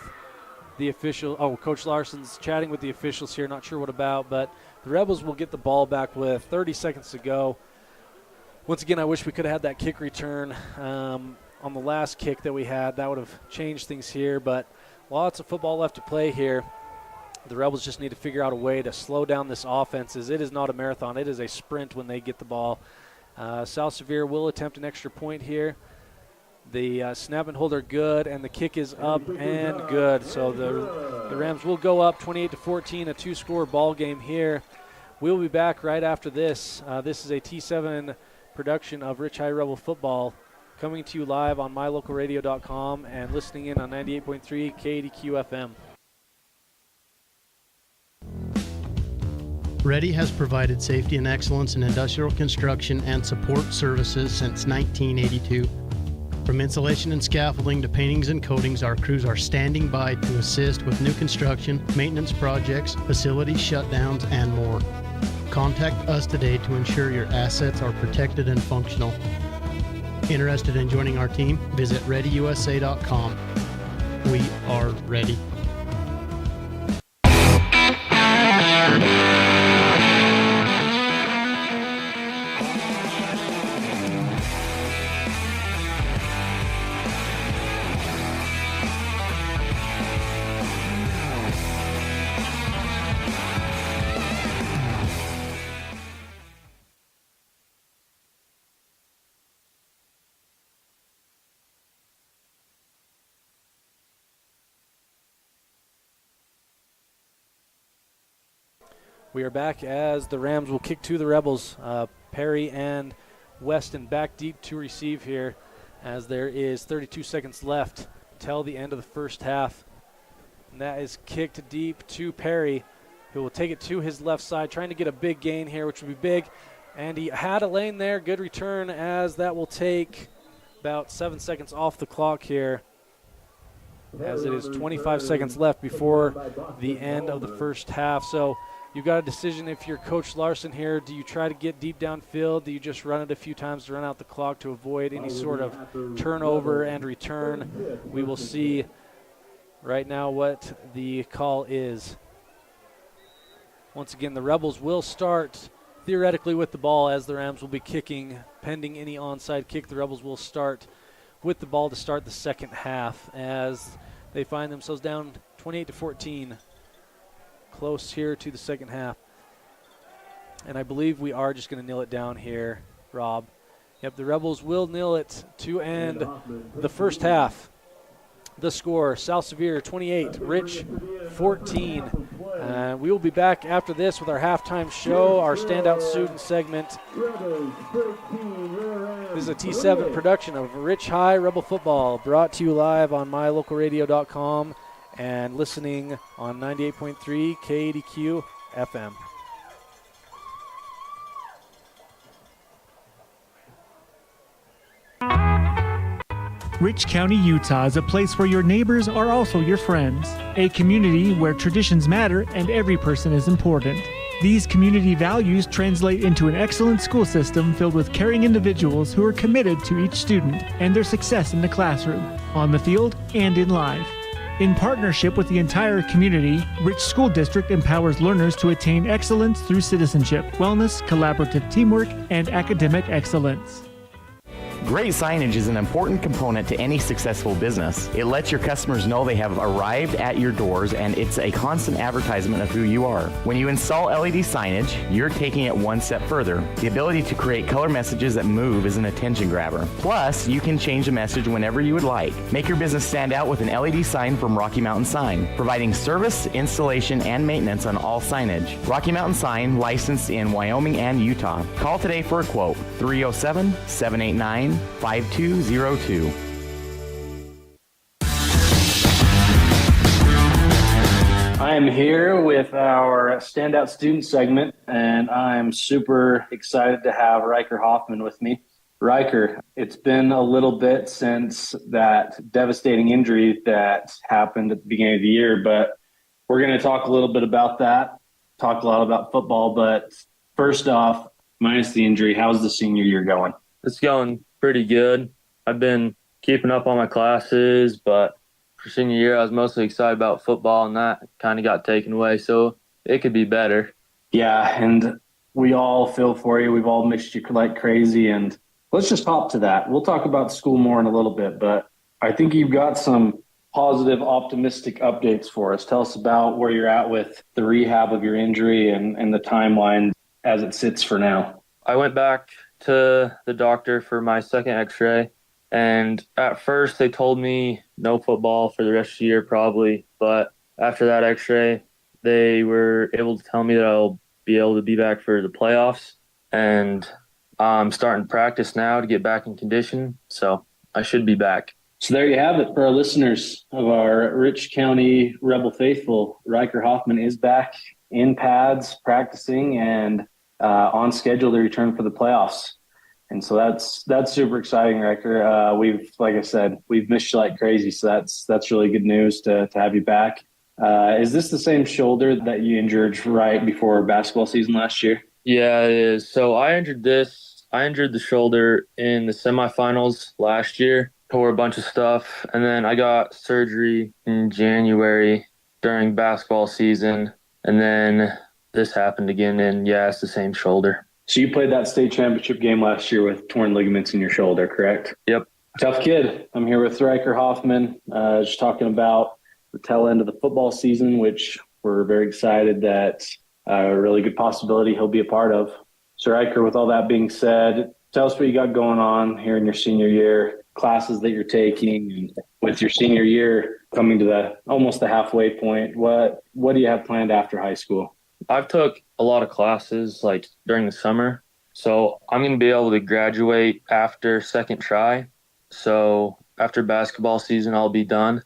the official. Oh, Coach Larson's chatting with the officials here. Not sure what about, but the Rebels will get the ball back with 30 seconds to go. Once again, I wish we could have had that kick return on the last kick that we had. That would have changed things here, but lots of football left to play here. The Rebels just need to figure out a way to slow down this offense, as it is not a marathon. It is a sprint when they get the ball. South Sevier will attempt an extra point here. The snap and hold are good, and the kick is up and good. So the Rams will go up 28-14, a 2-score ball game here. We'll be back right after this. This is a T7 production of Rich High Rebel Football, coming to you live on mylocalradio.com and listening in on 98.3 KDQ FM. Ready has provided safety and excellence in industrial construction and support services since 1982. From insulation and scaffolding to paintings and coatings, our crews are standing by to assist with new construction, maintenance projects, facility shutdowns, and more. Contact us today to ensure your assets are protected and functional. Interested in joining our team? Visit ReadyUSA.com. We are ready. We are back as the Rams will kick to the Rebels. Perry and Weston back deep to receive here as there is 32 seconds left till the end of the first half. And that is kicked deep to Perry, who will take it to his left side, trying to get a big gain here, which would be big. And he had a lane there. Good return, as that will take about 7 seconds off the clock here, as it is 25 seconds left before the end of the first half. So you've got a decision if you're Coach Larson here. Do you try to get deep downfield? Do you just run it a few times to run out the clock to avoid any sort of turnover and return? We will see right now what the call is. Once again, the Rebels will start theoretically with the ball, as the Rams will be kicking. Pending any onside kick, the Rebels will start with the ball to start the second half as they find themselves down 28-14. Close here to the second half. And I believe we are just going to kneel it down here, Rob. Yep, the Rebels will kneel it to end the first half. The score, South Sevier 28, Rich 14. We will be back after this with our halftime show, our standout student segment. This is a T7 production of Rich High Rebel Football, brought to you live on mylocalradio.com and listening on 98.3 KADQ FM. Rich County, Utah is a place where your neighbors are also your friends. A community where traditions matter and every person is important. These community values translate into an excellent school system filled with caring individuals who are committed to each student and their success in the classroom, on the field, and in life. In partnership with the entire community, Rich School District empowers learners to attain excellence through citizenship, wellness, collaborative teamwork, and academic excellence. Great signage is an important component to any successful business. It lets your customers know they have arrived at your doors, and it's a constant advertisement of who you are. When you install LED signage, you're taking it one step further. The ability to create color messages that move is an attention grabber. Plus, you can change the message whenever you would like. Make your business stand out with an LED sign from Rocky Mountain Sign, providing service, installation, and maintenance on all signage. Rocky Mountain Sign, licensed in Wyoming and Utah. Call today for a quote, 307-789-5202. I am here with our standout student segment, and I'm super excited to have Riker Hoffman with me. Riker, it's been a little bit since that devastating injury that happened at the beginning of the year, but we're going to talk a little bit about that, talk a lot about football. But first off, minus the injury, how's the senior year going? It's going pretty good. I've been keeping up on my classes, but for senior year, I was mostly excited about football, and that kind of got taken away, so it could be better. Yeah, and we all feel for you. We've all missed you like crazy, and let's just hop to that. We'll talk about school more in a little bit, but I think you've got some positive, optimistic updates for us. Tell us about where you're at with the rehab of your injury and the timeline as it sits for now. I went back to the doctor for my second x-ray, and at first they told me no football for the rest of the year probably, but after that x-ray they were able to tell me that I'll be able to be back for the playoffs, and I'm starting to practice now to get back in condition, so I should be back. So there you have it for our listeners of our Rich County Rebel Faithful. Riker Hoffman is back in pads practicing and on schedule to return for the playoffs. And so that's super exciting, Riker. We've, like I said, we've missed you like crazy. So that's really good news to have you back. Is this the same shoulder that you injured right before basketball season last year? Yeah, it is. So I injured the shoulder in the semifinals last year, tore a bunch of stuff. And then I got surgery in January during basketball season. And then this happened again, and yeah, it's the same shoulder. So you played that state championship game last year with torn ligaments in your shoulder, correct? Yep. Tough kid. I'm here with Riker Hoffman, just talking about the tail end of the football season, which we're very excited that a really good possibility he'll be a part of. So Riker, with all that being said, tell us what you got going on here in your senior year, classes that you're taking, and with your senior year coming to almost the halfway point. What do you have planned after high school? I've took a lot of classes like during the summer, so I'm going to be able to graduate after second try. So after basketball season, I'll be done.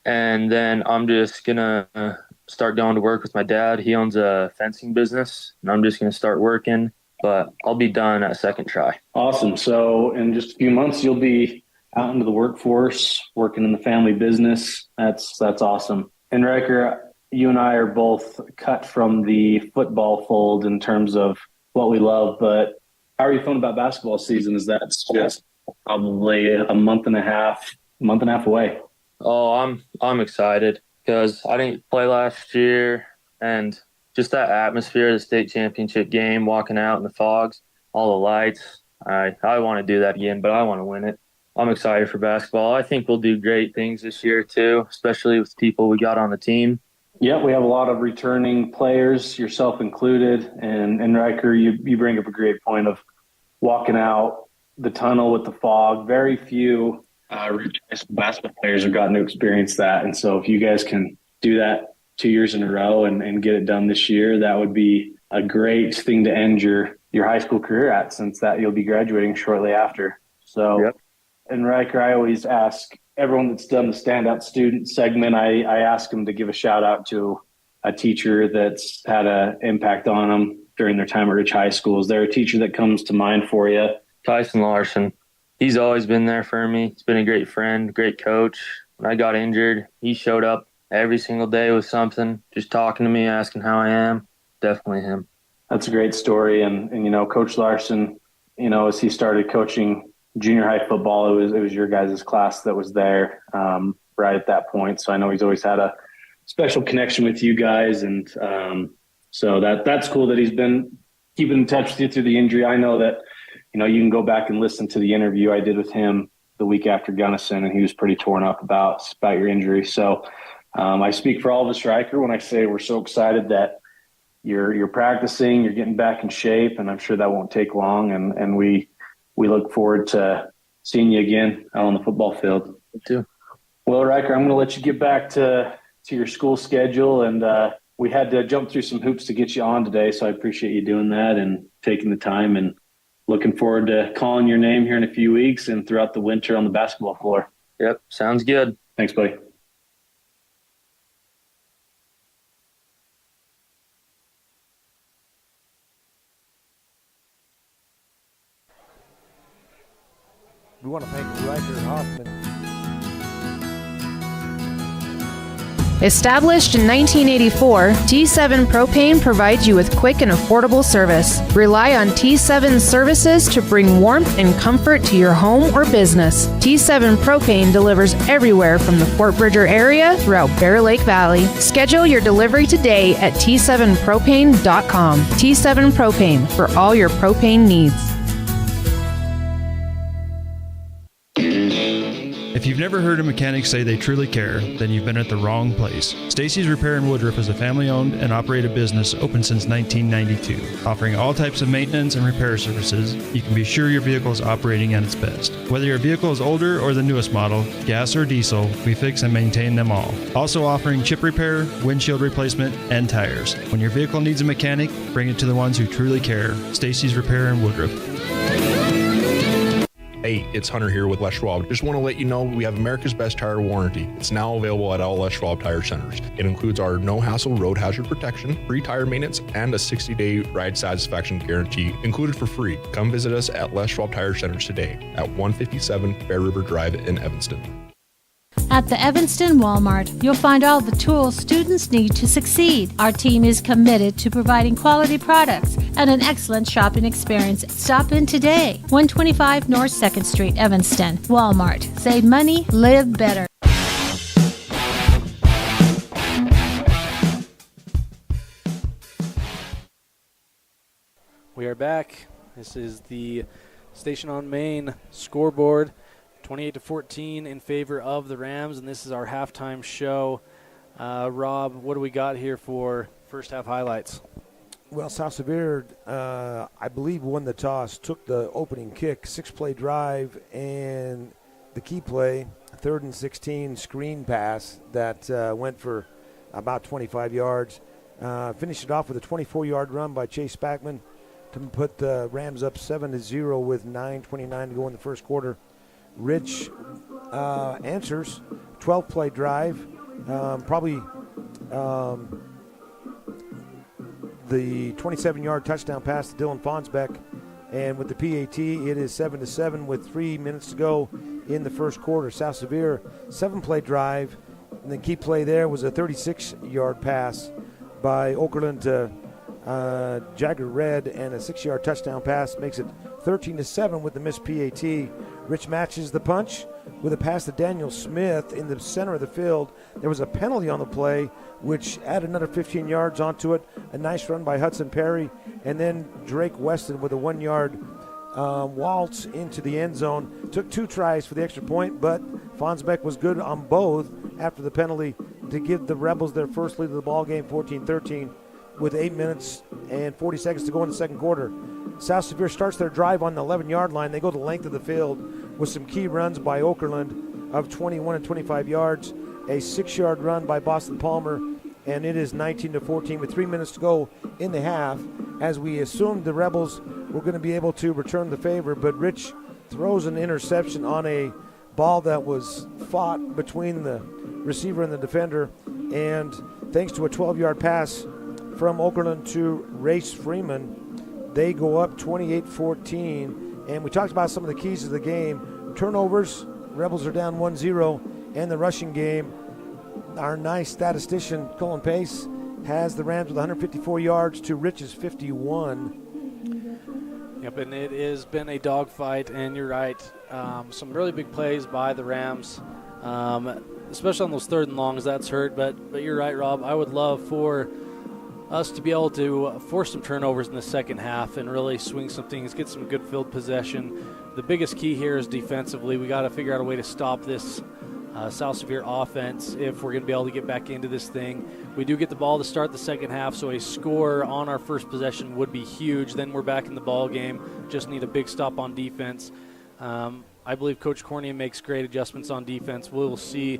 And then I'm just going to start going to work with my dad. He owns a fencing business, and I'm just going to start working, but I'll be done at second try. Awesome. So in just a few months, you'll be out into the workforce, working in the family business. That's awesome. And Riker, you and I are both cut from the football fold in terms of what we love, but how are you feeling about basketball season? Is that just probably a month and a half away? Oh, I'm excited because I didn't play last year, and just that atmosphere, the state championship game, walking out in the fogs, all the lights. I want to do that again, but I want to win it. I'm excited for basketball. I think we'll do great things this year too, especially with people we got on the team. Yeah, we have a lot of returning players, yourself included. And Riker, you bring up a great point of walking out the tunnel with the fog. Very few basketball players have gotten to experience that. And so if you guys can do that 2 years in a row and get it done this year, that would be a great thing to end your high school career at, since that you'll be graduating shortly after. So, yep. And Riker, I always ask everyone that's done the standout student segment, I ask them to give a shout out to a teacher that's had an impact on them during their time at Rich High School. Is there a teacher that comes to mind for you? Tyson Larson. He's always been there for me. He's been a great friend, great coach. When I got injured, he showed up every single day with something, just talking to me, asking how I am. Definitely him. That's a great story. And Coach Larson, as he started coaching junior high football, it was your guys' class that was there right at that point. So I know he's always had a special connection with you guys. And so that's cool that he's been keeping in touch with you through the injury. I know that, you can go back and listen to the interview I did with him the week after Gunnison, and he was pretty torn up about your injury. So I speak for all of us, Riker, when I say we're so excited that you're practicing, you're getting back in shape, and I'm sure that won't take long. And we look forward to seeing you again out on the football field. Me too. Well, Riker, I'm going to let you get back to your school schedule, and we had to jump through some hoops to get you on today, so I appreciate you doing that and taking the time, and looking forward to calling your name here in a few weeks and throughout the winter on the basketball floor. Yep, sounds good. Thanks, buddy. We want to thank Riker Hoffman. Established in 1984, T7 Propane provides you with quick and affordable service. Rely on T7's services to bring warmth and comfort to your home or business. T7 Propane delivers everywhere from the Fort Bridger area throughout Bear Lake Valley. Schedule your delivery today at T7propane.com. T7 Propane, for all your propane needs. If you've never heard a mechanic say they truly care, then you've been at the wrong place. Stacy's Repair in Woodruff is a family-owned and operated business open since 1992. Offering all types of maintenance and repair services, you can be sure your vehicle is operating at its best. Whether your vehicle is older or the newest model, gas or diesel, we fix and maintain them all. Also offering chip repair, windshield replacement, and tires. When your vehicle needs a mechanic, bring it to the ones who truly care. Stacy's Repair in Woodruff. Hey, it's Hunter here with Les Schwab. Just want to let you know we have America's Best Tire Warranty. It's now available at all Les Schwab Tire Centers. It includes our no-hassle road hazard protection, free tire maintenance, and a 60-day ride satisfaction guarantee included for free. Come visit us at Les Schwab Tire Centers today at 157 Bear River Drive in Evanston. At the Evanston Walmart, you'll find all the tools students need to succeed. Our team is committed to providing quality products and an excellent shopping experience. Stop in today, 125 North 2nd Street, Evanston. Walmart. Save money, live better. We are back. This is the Station on Main scoreboard. 28-14 in favor of the Rams, and this is our halftime show. Rob, what do we got here for first half highlights? Well, South Sevier, I believe, won the toss, took the opening kick, 6-play drive, and the key play, 3rd and 16 screen pass that went for about 25 yards. Finished it off with a 24-yard run by Chase Spackman to put the Rams up 7-0 with 9:29 to go in the first quarter. Rich answers 12-play drive, probably the 27-yard touchdown pass to Dylan Fonsbeck, and with the PAT, it is 7-7 with 3 minutes to go in the first quarter. South Sevier 7-play drive, and the key play there was a 36-yard pass by Okerlund to Jagger Red, and a 6-yard touchdown pass makes it 13-7 with the missed PAT. Rich matches the punch with a pass to Daniel Smith in the center of the field. There was a penalty on the play, which added another 15 yards onto it. A nice run by Hudson Perry, and then Drake Weston with a 1-yard waltz into the end zone. Took 2 tries for the extra point, but Fonsbeck was good on both after the penalty to give the Rebels their first lead of the ball game, 14-13, with 8 minutes and 40 seconds to go in the second quarter. South Sevier starts their drive on the 11-yard line. They go the length of the field with some key runs by Okerlund of 21 and 25 yards, a 6-yard run by Boston Palmer, and it is 19-14 with 3 minutes to go in the half, as we assumed the Rebels were going to be able to return the favor, but Rich throws an interception on a ball that was fought between the receiver and the defender, and thanks to a 12-yard pass from Okerlund to Race Freeman, they go up 28-14. And we talked about some of the keys of the game. Turnovers, Rebels are down 1-0, and the rushing game. Our nice statistician, Colin Pace, has the Rams with 154 yards to Rich's 51. Yep, and it has been a dogfight, and you're right. Some really big plays by the Rams, especially on those 3rd and longs. That's hurt, but you're right, Rob. I would love for us to be able to force some turnovers in the second half and really swing some things, get some good field possession. The biggest key here is defensively. We got to figure out a way to stop this South Sevier offense if we're going to be able to get back into this thing. We do get the ball to start the second half, so a score on our first possession would be huge. Then we're back in the ball game. Just need a big stop on defense. I believe Coach Cornea makes great adjustments on defense. We'll see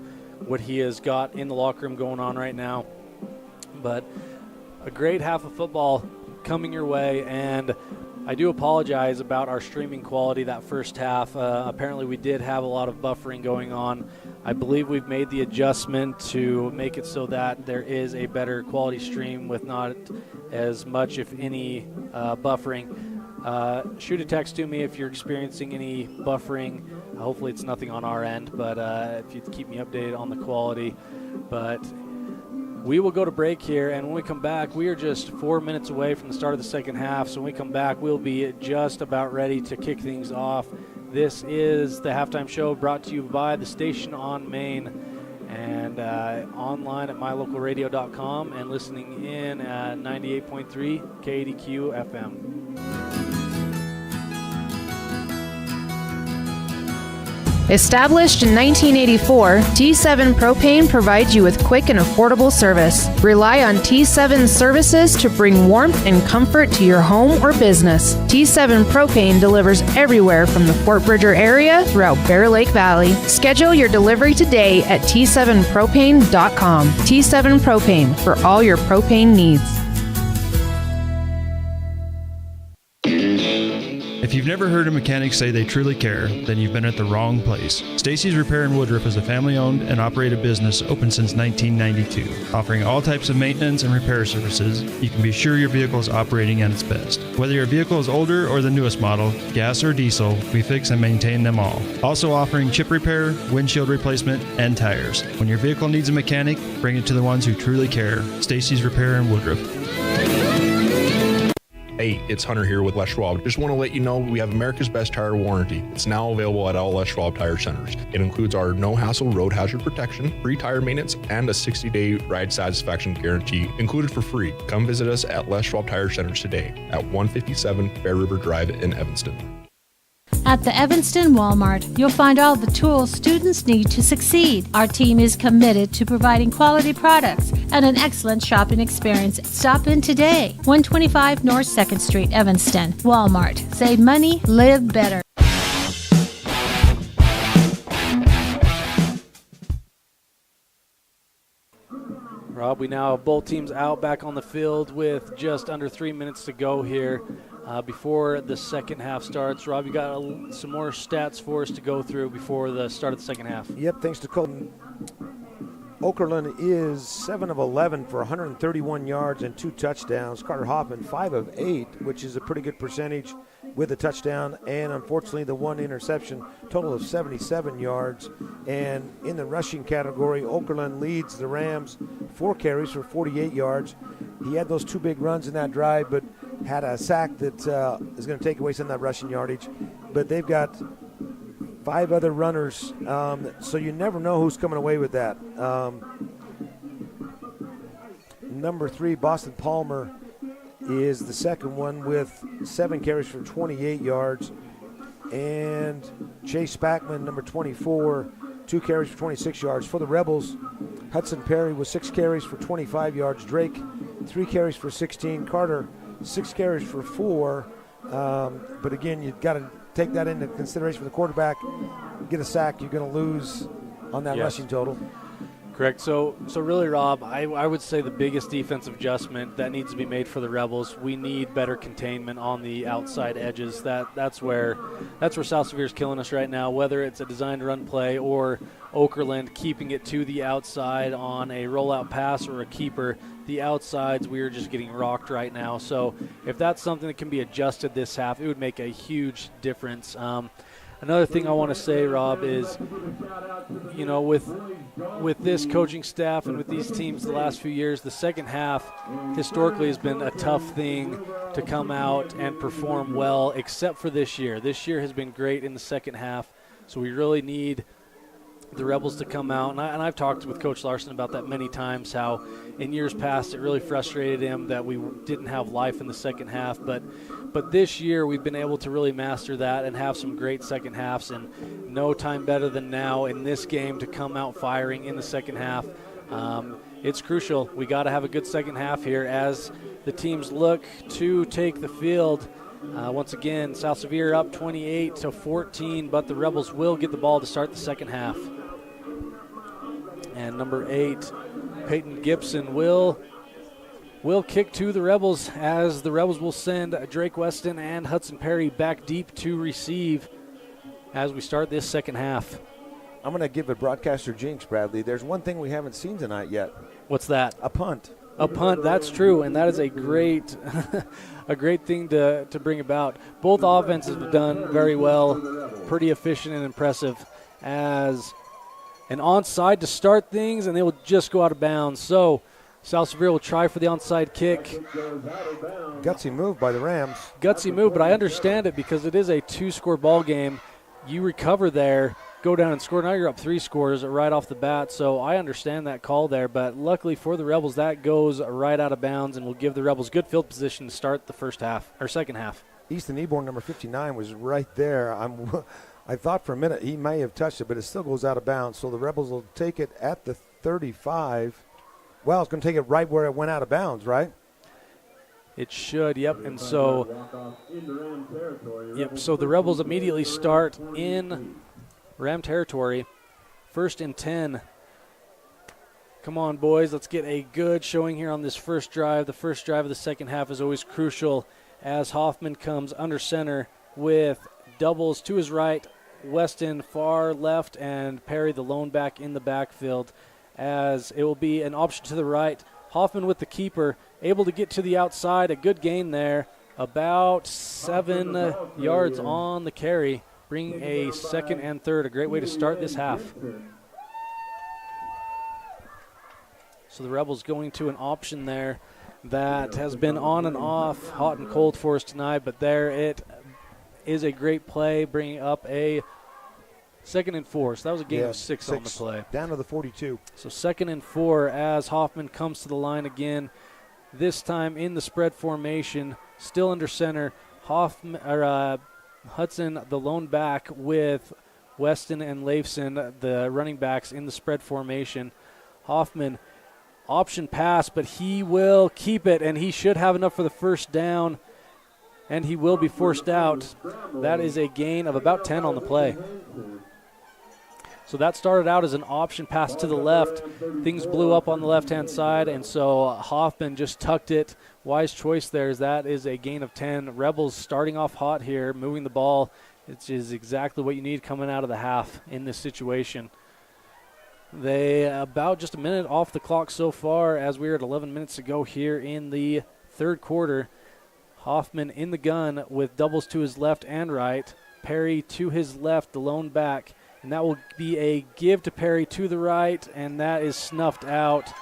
what he has got in the locker room going on right now. But a great half of football coming your way, and I do apologize about our streaming quality that first half. Apparently we did have a lot of buffering going on. I believe we've made the adjustment to make it so that there is a better quality stream with not as much, if any, buffering. Shoot a text to me if you're experiencing any buffering. Hopefully it's nothing on our end, but if you keep me updated on the quality. But we will go to break here, and when we come back, we are just 4 minutes away from the start of the second half. So when we come back, we'll be just about ready to kick things off. This is the Halftime Show, brought to you by the station on Main, and online at mylocalradio.com, and listening in at 98.3 KDQ FM. Established in 1984, T7 Propane provides you with quick and affordable service. Rely on T7 services to bring warmth and comfort to your home or business. T7 Propane delivers everywhere from the Fort Bridger area throughout Bear Lake Valley. Schedule your delivery today at T7propane.com. T7 Propane, for all your propane needs. If you've never heard a mechanic say they truly care, then you've been at the wrong place. Stacy's Repair in Woodruff is a family-owned and operated business open since 1992. Offering all types of maintenance and repair services, you can be sure your vehicle is operating at its best. Whether your vehicle is older or the newest model, gas or diesel, we fix and maintain them all. Also offering chip repair, windshield replacement, and tires. When your vehicle needs a mechanic, bring it to the ones who truly care. Stacy's Repair in Woodruff. Hey, it's Hunter here with Les Schwab. Just want to let you know we have America's Best Tire Warranty. It's now available at all Les Schwab Tire Centers. It includes our no-hassle road hazard protection, free tire maintenance, and a 60-day ride satisfaction guarantee included for free. Come visit us at Les Schwab Tire Centers today at 157 Bear River Drive in Evanston. At the Evanston Walmart, you'll find all the tools students need to succeed. Our team is committed to providing quality products and an excellent shopping experience. Stop in today. 125 North 2nd Street, Evanston. Walmart. Save money, live better. Rob, we now have both teams out back on the field with just under 3 minutes to go here before the second half starts. Rob, you got some more stats for us to go through before the start of the second half. Yep, thanks to Colton. Okerlund is 7 of 11 for 131 yards and 2 touchdowns. Carter Hoffman, 5 of 8, which is a pretty good percentage with a touchdown, and unfortunately the 1 interception, total of 77 yards. And in the rushing category, Okerlund leads the Rams, 4 carries for 48 yards. He had those 2 big runs in that drive, but had a sack that is going to take away some of that rushing yardage. But they've got 5 other runners, so you never know who's coming away with that. Number 3, Boston Palmer, is the second one with 7 carries for 28 yards. And Chase Spackman, number 24, 2 carries for 26 yards. For the Rebels, Hudson Perry with 6 carries for 25 yards. Drake, 3 carries for 16. Carter, 6 carries for 4. But again, you've got to take that into consideration for the quarterback. Get a sack, you're going to lose on that rushing total. Correct. So really, Rob, I would say the biggest defensive adjustment that needs to be made for the Rebels, we need better containment on the outside edges. That's where South Sevier's killing us right now, whether it's a designed run play or Okerlund keeping it to the outside on a rollout pass or a keeper. The outsides, we are just getting rocked right now. So if that's something that can be adjusted this half, it would make a huge difference. Another thing I want to say, Rob, is, with this coaching staff and with these teams the last few years, the second half historically has been a tough thing to come out and perform well, except for this year. This year has been great in the second half, so we really need the Rebels to come out. And I've talked with Coach Larson about that many times, how in years past it really frustrated him that we didn't have life in the second half. But this year we've been able to really master that and have some great second halves, and no time better than now in this game to come out firing in the second half. It's crucial. We got to have a good second half here as the teams look to take the field. Once again, South Sevier up 28-14, but the Rebels will get the ball to start the second half. And number 8, Peyton Gibson will kick to the Rebels, as the Rebels will send Drake Weston and Hudson Perry back deep to receive as we start this second half. I'm going to give a broadcaster jinx, Bradley. There's one thing we haven't seen tonight yet. What's that? A punt. A punt, that's true, and that is a great a great thing to bring about. Both offenses have done very well, pretty efficient and impressive, as an onside to start things, and they will just go out of bounds. So South Sevier will try for the onside kick. Gutsy move by the Rams. Gutsy move, but I understand it because it is a 2-score ball game. You recover there, go down and score. Now you're up 3 scores right off the bat, so I understand that call there. But luckily for the Rebels, that goes right out of bounds and will give the Rebels good field position to start the first half or second half. Easton Eborn, number 59, was right there. I thought for a minute he may have touched it, but it still goes out of bounds. So the Rebels will take it at the 35. Well, it's going to take it right where it went out of bounds, right? It should, yep. And so, so the Rebels immediately start in Ram territory. 1st and 10. Come on, boys. Let's get a good showing here on this first drive. The first drive of the second half is always crucial as Hoffman comes under center with doubles to his right, Weston far left, and Perry the lone back in the backfield, as it will be an option to the right. Hoffman with the keeper, able to get to the outside. A good gain there, about 7 yards on the carry. Bring a 2nd and 3rd, a great way to start this half. So the Rebels going to an option there that has been on and off, hot and cold for us tonight, but there it is, a great play, bringing up a 2nd and 4. So that was a gain of 6 on the play. Down to the 42. So 2nd and 4 as Hoffman comes to the line again, this time in the spread formation, still under center. Hudson, the lone back, with Weston and Leifson, the running backs, in the spread formation. Hoffman, option pass, but he will keep it, and he should have enough for the first down, and he will be forced out. That is a gain of about 10 on the play. So that started out as an option pass to the left. Things blew up on the left-hand side, and so Hoffman just tucked it. Wise choice there. That is a gain of 10. Rebels starting off hot here, moving the ball, which is exactly what you need coming out of the half in this situation. They about just a minute off the clock so far as we are at 11 minutes to go here in the third quarter. Hoffman in the gun with doubles to his left and right. Perry to his left, the lone back. And that will be a give to Perry to the right, and that is snuffed out.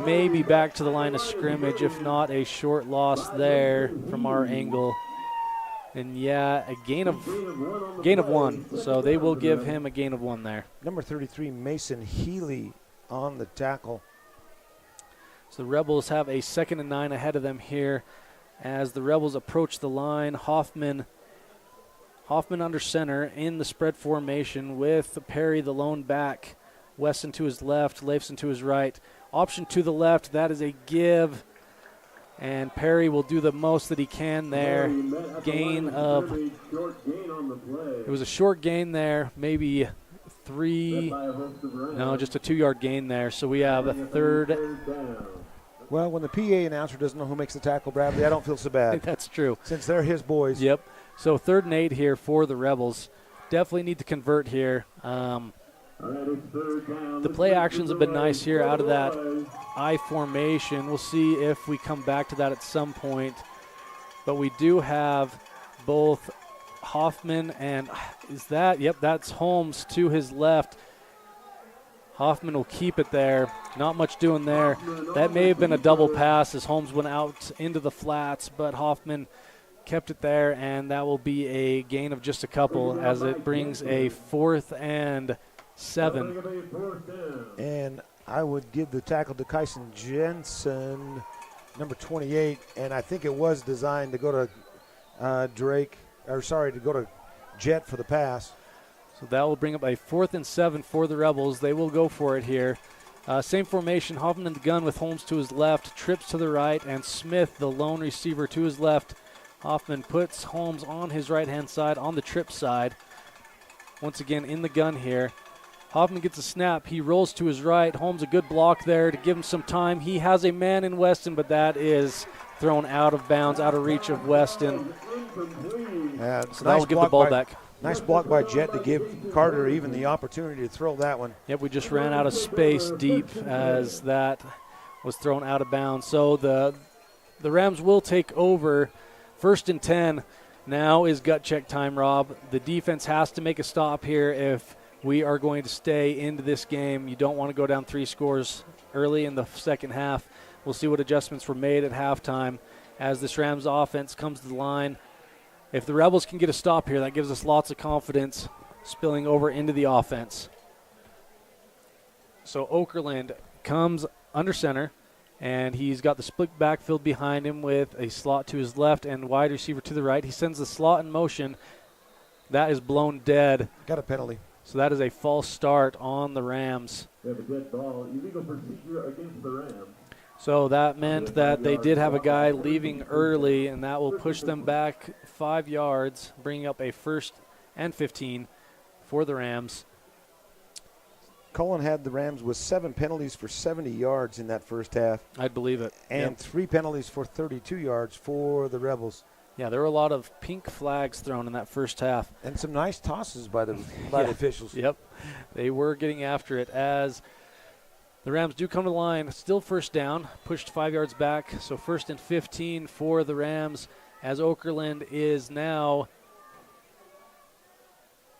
Maybe back to the line of scrimmage, if not a short loss there from our angle. And yeah, a gain of 1. So they will give him a gain of 1 there. Number 33, Mason Healy on the tackle. So the Rebels have a 2nd and 9 ahead of them here as the Rebels approach the line. Hoffman under center in the spread formation with Perry, the lone back. Weston to his left, Leifson to his right. Option to the left, that is a give. And Perry will do the most that he can there. Gain of, it was a short gain there, maybe 3, no, just a 2-yard gain there. So we have a third. Well, when the PA announcer doesn't know who makes the tackle, Bradley, I don't feel so bad. That's true. Since they're his boys. Yep. So 3rd and 8 here for the Rebels. Definitely need to convert here. The play actions have been nice here out of that I formation. We'll see if we come back to that at some point. But we do have both Hoffman and, that's Holmes to his left. Hoffman will keep it there. Not much doing there. That may have been a double pass as Holmes went out into the flats, but Hoffman kept it there, and that will be a gain of just a couple as it brings a 4th and 7. And I would give the tackle to Kyson Jensen, number 28, and I think it was designed to go to to go to Jet for the pass. So that will bring up a 4th and 7 for the Rebels. They will go for it here. Same formation, Hoffman in the gun with Holmes to his left, trips to the right, and Smith, the lone receiver, to his left. Hoffman puts Holmes on his right-hand side, on the trip side. Once again in the gun here. Hoffman gets a snap. He rolls to his right. Holmes a good block there to give him some time. He has a man in Weston, but that is thrown out of bounds, out of reach of Weston. So that will give the ball back. Nice block by Jet to give Carter even the opportunity to throw that one. Yep, we just ran out of space deep as that was thrown out of bounds. So the Rams will take over. 1st and 10. Now is gut check time, Rob. The defense has to make a stop here if we are going to stay into this game. You don't want to go down 3 scores early in the second half. We'll see what adjustments were made at halftime as this Rams offense comes to the line. If the Rebels can get a stop here, that gives us lots of confidence spilling over into the offense. So Okerlund comes under center, and he's got the split backfield behind him with a slot to his left and wide receiver to the right. He sends the slot in motion. That is blown dead. Got a penalty. So that is a false start on the Rams. Dead ball. Illegal procedure against the Rams. So that meant that they did have a guy leaving early, and that will push them back 5 yards, bringing up a 1st and 15 for the Rams. Cullen had the Rams with 7 penalties for 70 yards in that first half. I'd believe it. And 3 penalties for 32 yards for the Rebels. Yeah, there were a lot of pink flags thrown in that first half. And some nice tosses by the officials. Yep, they were getting after it as the Rams do come to the line. Still 1st down, pushed 5 yards back. So 1st and 15 for the Rams as Okerlund is now,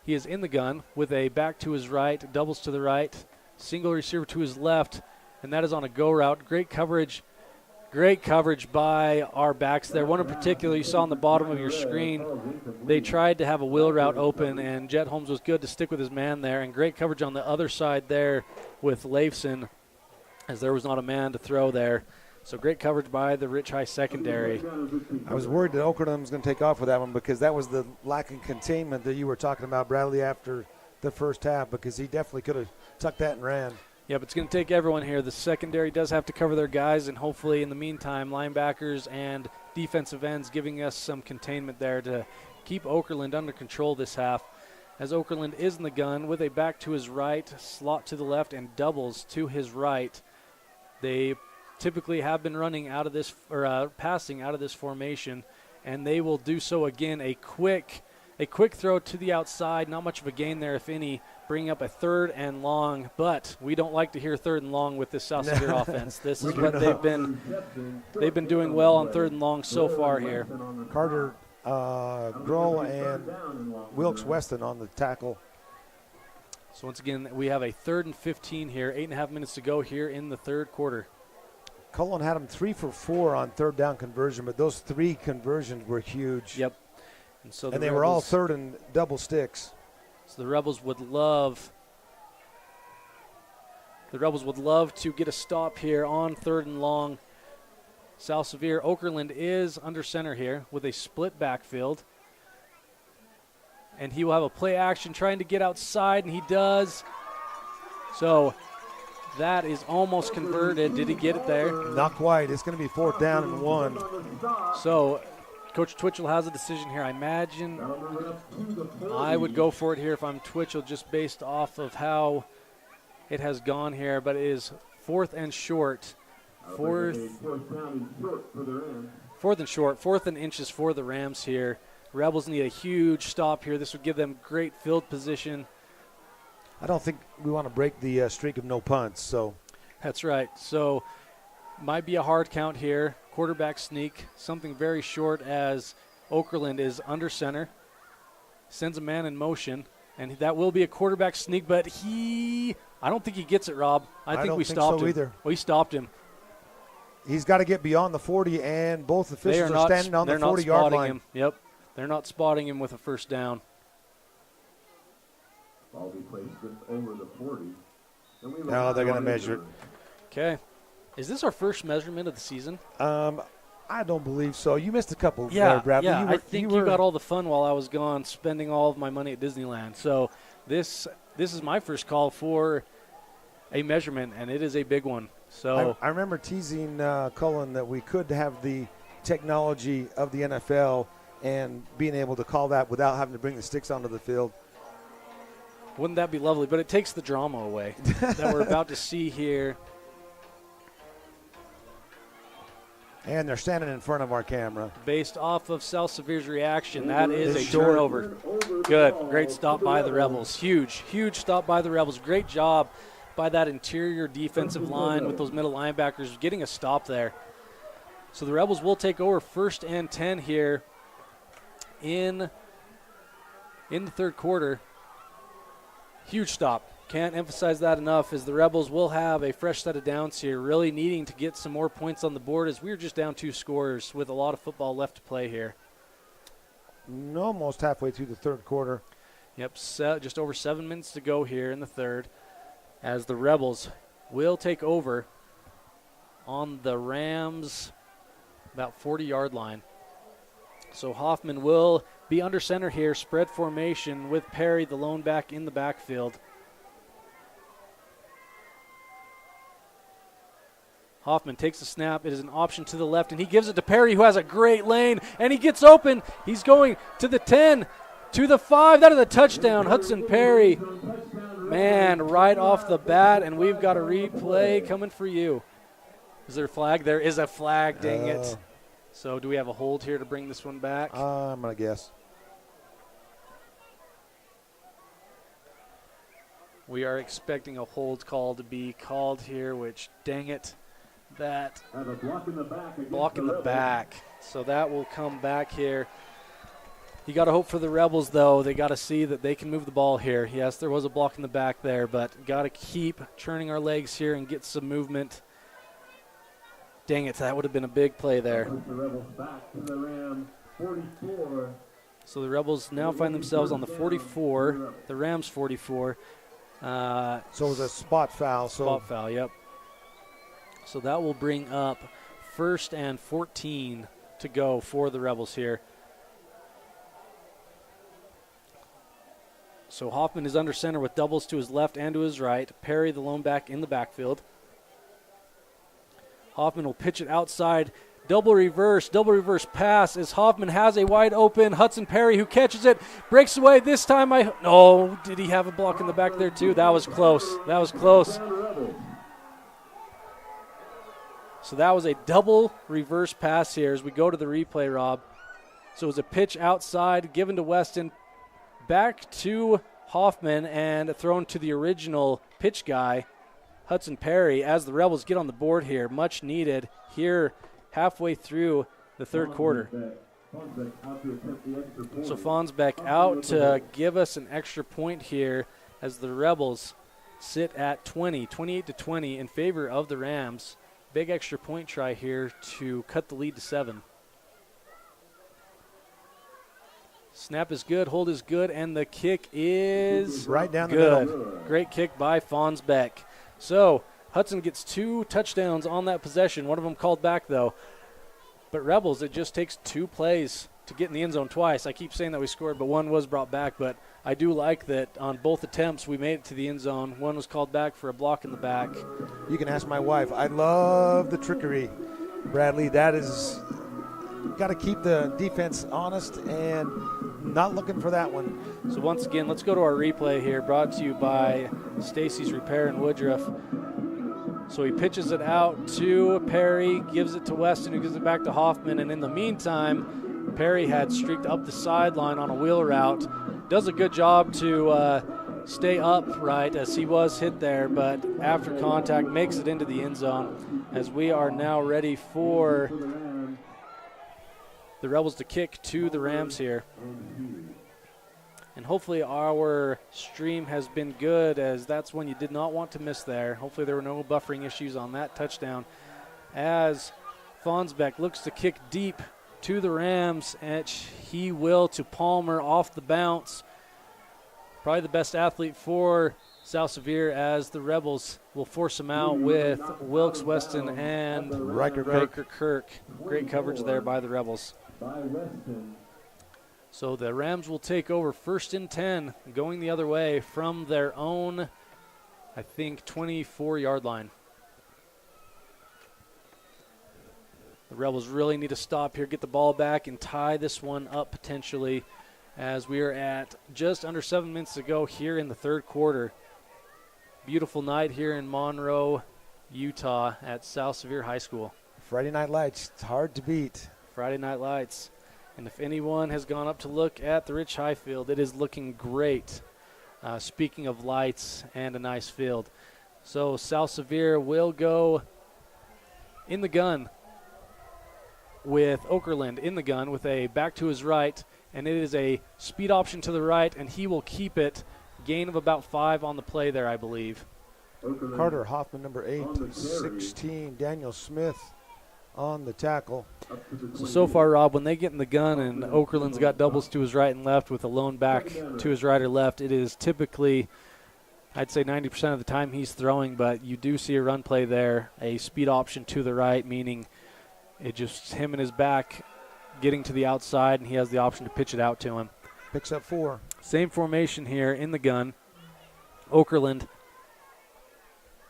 he is in the gun with a back to his right, doubles to the right, single receiver to his left, and that is on a go route. Great coverage by our backs there. One in particular you saw on the bottom of your screen. They tried to have a wheel route open, and Jet Holmes was good to stick with his man there, and great coverage on the other side there with Leifson as there was not a man to throw there. So great coverage by the Rich High secondary. I was worried that Okerlund was going to take off with that one because that was the lack of containment that you were talking about, Bradley, after the first half, because he definitely could have tucked that and ran. Yeah, but it's going to take everyone here. The secondary does have to cover their guys, and hopefully in the meantime, linebackers and defensive ends giving us some containment there to keep Okerlund under control this half. as Okerlund is in the gun with a back to his right, slot to the left, and doubles to his right. They typically have been running out of this, or passing out of this formation, and they will do so again. A quick throw to the outside, not much of a gain there, if any, bringing up a 3rd and long. But we don't like to hear 3rd and long with this South Sevier offense. This is what they've been doing well on 3rd and long so far here. Carter Grohl and Wilkes Weston on the tackle. So once again, we have a 3rd and 15 here, 8.5 minutes to go here in the third quarter. Cullen had them 3 for 4 on 3rd down conversion, but those 3 conversions were huge. Yep. And so they were all 3rd and double sticks. So the Rebels would love to get a stop here on 3rd and long. South Sevier, Okerlund is under center here with a split backfield. And he will have a play action trying to get outside, and he does. So that is almost converted. Did he get it there? Not quite. It's going to be 4th down and 1. So Coach Twitchell has a decision here. I imagine I would go for it here if I'm Twitchell, just based off of how it has gone here. But it is 4th and short. 4th and short. 4th and inches for the Rams here. Rebels need a huge stop here. This would give them great field position. I don't think we want to break the streak of no punts. So that's right. So might be a hard count here. Quarterback sneak, something very short as Okerlund is under center. Sends a man in motion, and that will be a quarterback sneak, but I don't think he gets it, Rob. I think we stopped him. Either. We stopped him. He's got to get beyond the 40, and both officials are standing on the 40-yard line. Him. Yep. They're not spotting him with a first down. Ball be placed just over the 40. No, they're going to measure it. Okay. Is this our first measurement of the season? I don't believe so. You missed a couple there, Bradley. Yeah, I think you got all the fun while I was gone spending all of my money at Disneyland. So this is my first call for a measurement, and it is a big one. So I remember teasing Cullen that we could have the technology of the NFL and being able to call that without having to bring the sticks onto the field. Wouldn't that be lovely? But it takes the drama away that we're about to see here. And they're standing in front of our camera. Based off of South Sevier's reaction, that is a turnover. Good. Great stop by the Rebels. Huge stop by the Rebels. Great job by that interior defensive line with those middle linebackers getting a stop there. So the Rebels will take over 1st and 10 here in the third quarter. Huge stop. Can't emphasize that enough, as the Rebels will have a fresh set of downs here, really needing to get some more points on the board, as we're just down 2 scores with a lot of football left to play here. Almost halfway through the third quarter. Yep, just over 7 minutes to go here in the third, as the Rebels will take over on the Rams' about 40-yard line. So Hoffman will be under center here, spread formation with Perry, the lone back, in the backfield. Hoffman takes the snap. It is an option to the left, and he gives it to Perry, who has a great lane, and he gets open. He's going to the 10, to the 5. That is a touchdown. Hudson Perry, man, right off the bat, and we've got a replay coming for you. Is there a flag? There is a flag, dang it. So do we have a hold here to bring this one back? I'm going to guess. We are expecting a hold call to be called here, which, dang it, that block in the back. So that will come back here. You got to hope for the Rebels, though. They got to see that they can move the ball here. Yes, there was a block in the back there, but got to keep churning our legs here and get some movement. Dang it, that would have been a big play there. So the Rebels now find themselves on the 44, the Rams 44. So it was a spot foul. Spot foul, yep. So that will bring up 1st and 14 to go for the Rebels here. So Hoffman is under center with doubles to his left and to his right. Perry, the lone back, in the backfield. Hoffman will pitch it outside Double reverse pass as Hoffman has a wide open Hudson Perry who catches it, breaks away. This time did he have a block in the back there too? That was close. So that was a double reverse pass here as we go to the replay, Rob. So it was a pitch outside, given to Weston, back to Hoffman, and thrown to the original pitch guy, Hudson Perry, as the Rebels get on the board here. Much needed here halfway through the third quarter. So Fonsbeck out to give us an extra point here as the Rebels sit at 28-20 in favor of the Rams. Big extra point try here to cut the lead to 7. Snap is good, hold is good, and the kick is right down the good. middle. Great kick by Fonsbeck. So Hudson gets 2 touchdowns on that possession. One of them called back, though. But Rebels, it just takes 2 plays to get in the end zone twice. I keep saying that we scored, but one was brought back. But I do like that on both attempts we made it to the end zone. One was called back for a block in the back. You can ask my wife. I love the trickery, Bradley. That is, got to keep the defense honest and not looking for that one. So once again, let's go to our replay here, brought to you by Stacy's Repair in Woodruff. So he pitches it out to Perry, gives it to Weston, who gives it back to Hoffman. And in the meantime, Perry had streaked up the sideline on a wheel route. Does a good job to stay upright as he was hit there, but after contact makes it into the end zone as we are now ready for the Rebels to kick to the Rams here. And hopefully our stream has been good, as that's one you did not want to miss there. Hopefully there were no buffering issues on that touchdown. As Fonsbeck looks to kick deep to the Rams, and he will to Palmer off the bounce. Probably the best athlete for South Sevier, as the Rebels will force him out with Wilkes, Weston, and Riker Kirk. Great coverage there by the Rebels. So the Rams will take over 1st and 10, going the other way from their own, I think, 24-yard line. The Rebels really need to stop here, get the ball back, and tie this one up potentially, as we are at just under 7 minutes to go here in the third quarter. Beautiful night here in Monroe, Utah at South Sevier High School. Friday Night Lights, it's hard to beat. Friday Night Lights. And if anyone has gone up to look at the Rich High field, it is looking great. Speaking of lights and a nice field. So South Sevier will go in the gun with Okerlund in the gun with a back to his right. And it is a speed option to the right, and he will keep it. Gain of about 5 on the play there, I believe. Carter Hoffman, number 8, 16. Daniel Smith on the tackle. So far, Rob, when they get in the gun and Okerlund's got doubles to his right and left with a lone back to his right or left, it is typically, I'd say 90% of the time he's throwing, but you do see a run play there, a speed option to the right, meaning it just him and his back getting to the outside, and he has the option to pitch it out to him. Picks up 4. Same formation here in the gun. Okerlund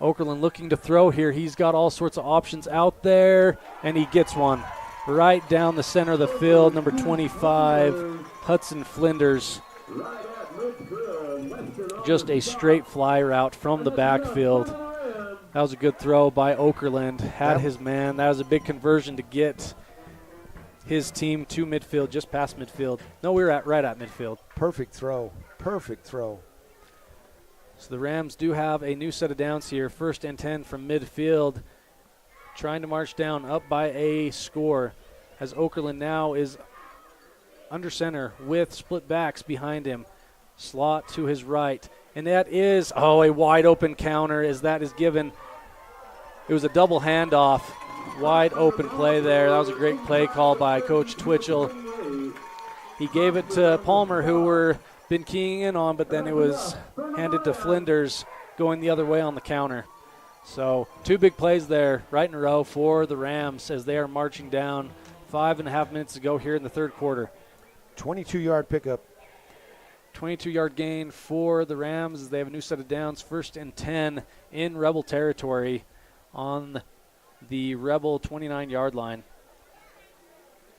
looking to throw here. He's got all sorts of options out there, and he gets one right down the center of the field. Number 25, Hudson Flinders. Just a straight fly route from the backfield. That was a good throw by Okerlund. Had his man. That was a big conversion to get his team to midfield, just past midfield. No, we were right at midfield. Perfect throw. So the Rams do have a new set of downs here. 1st and 10 from midfield. Trying to march down up by a score, as Okerlund now is under center with split backs behind him. Slot to his right. And that is, a wide open counter as that is given. It was a double handoff. Wide open play there. That was a great play call by Coach Twitchell. He gave it to Palmer, who were been keying in on, but then it was handed to Flinders going the other way on the counter. So 2 big plays there right in a row for the Rams as they are marching down. 5.5 minutes to go here in the third quarter. 22-yard pickup. 22-yard gain for the Rams as they have a new set of downs. 1st and 10 in Rebel territory on the Rebel 29-yard line.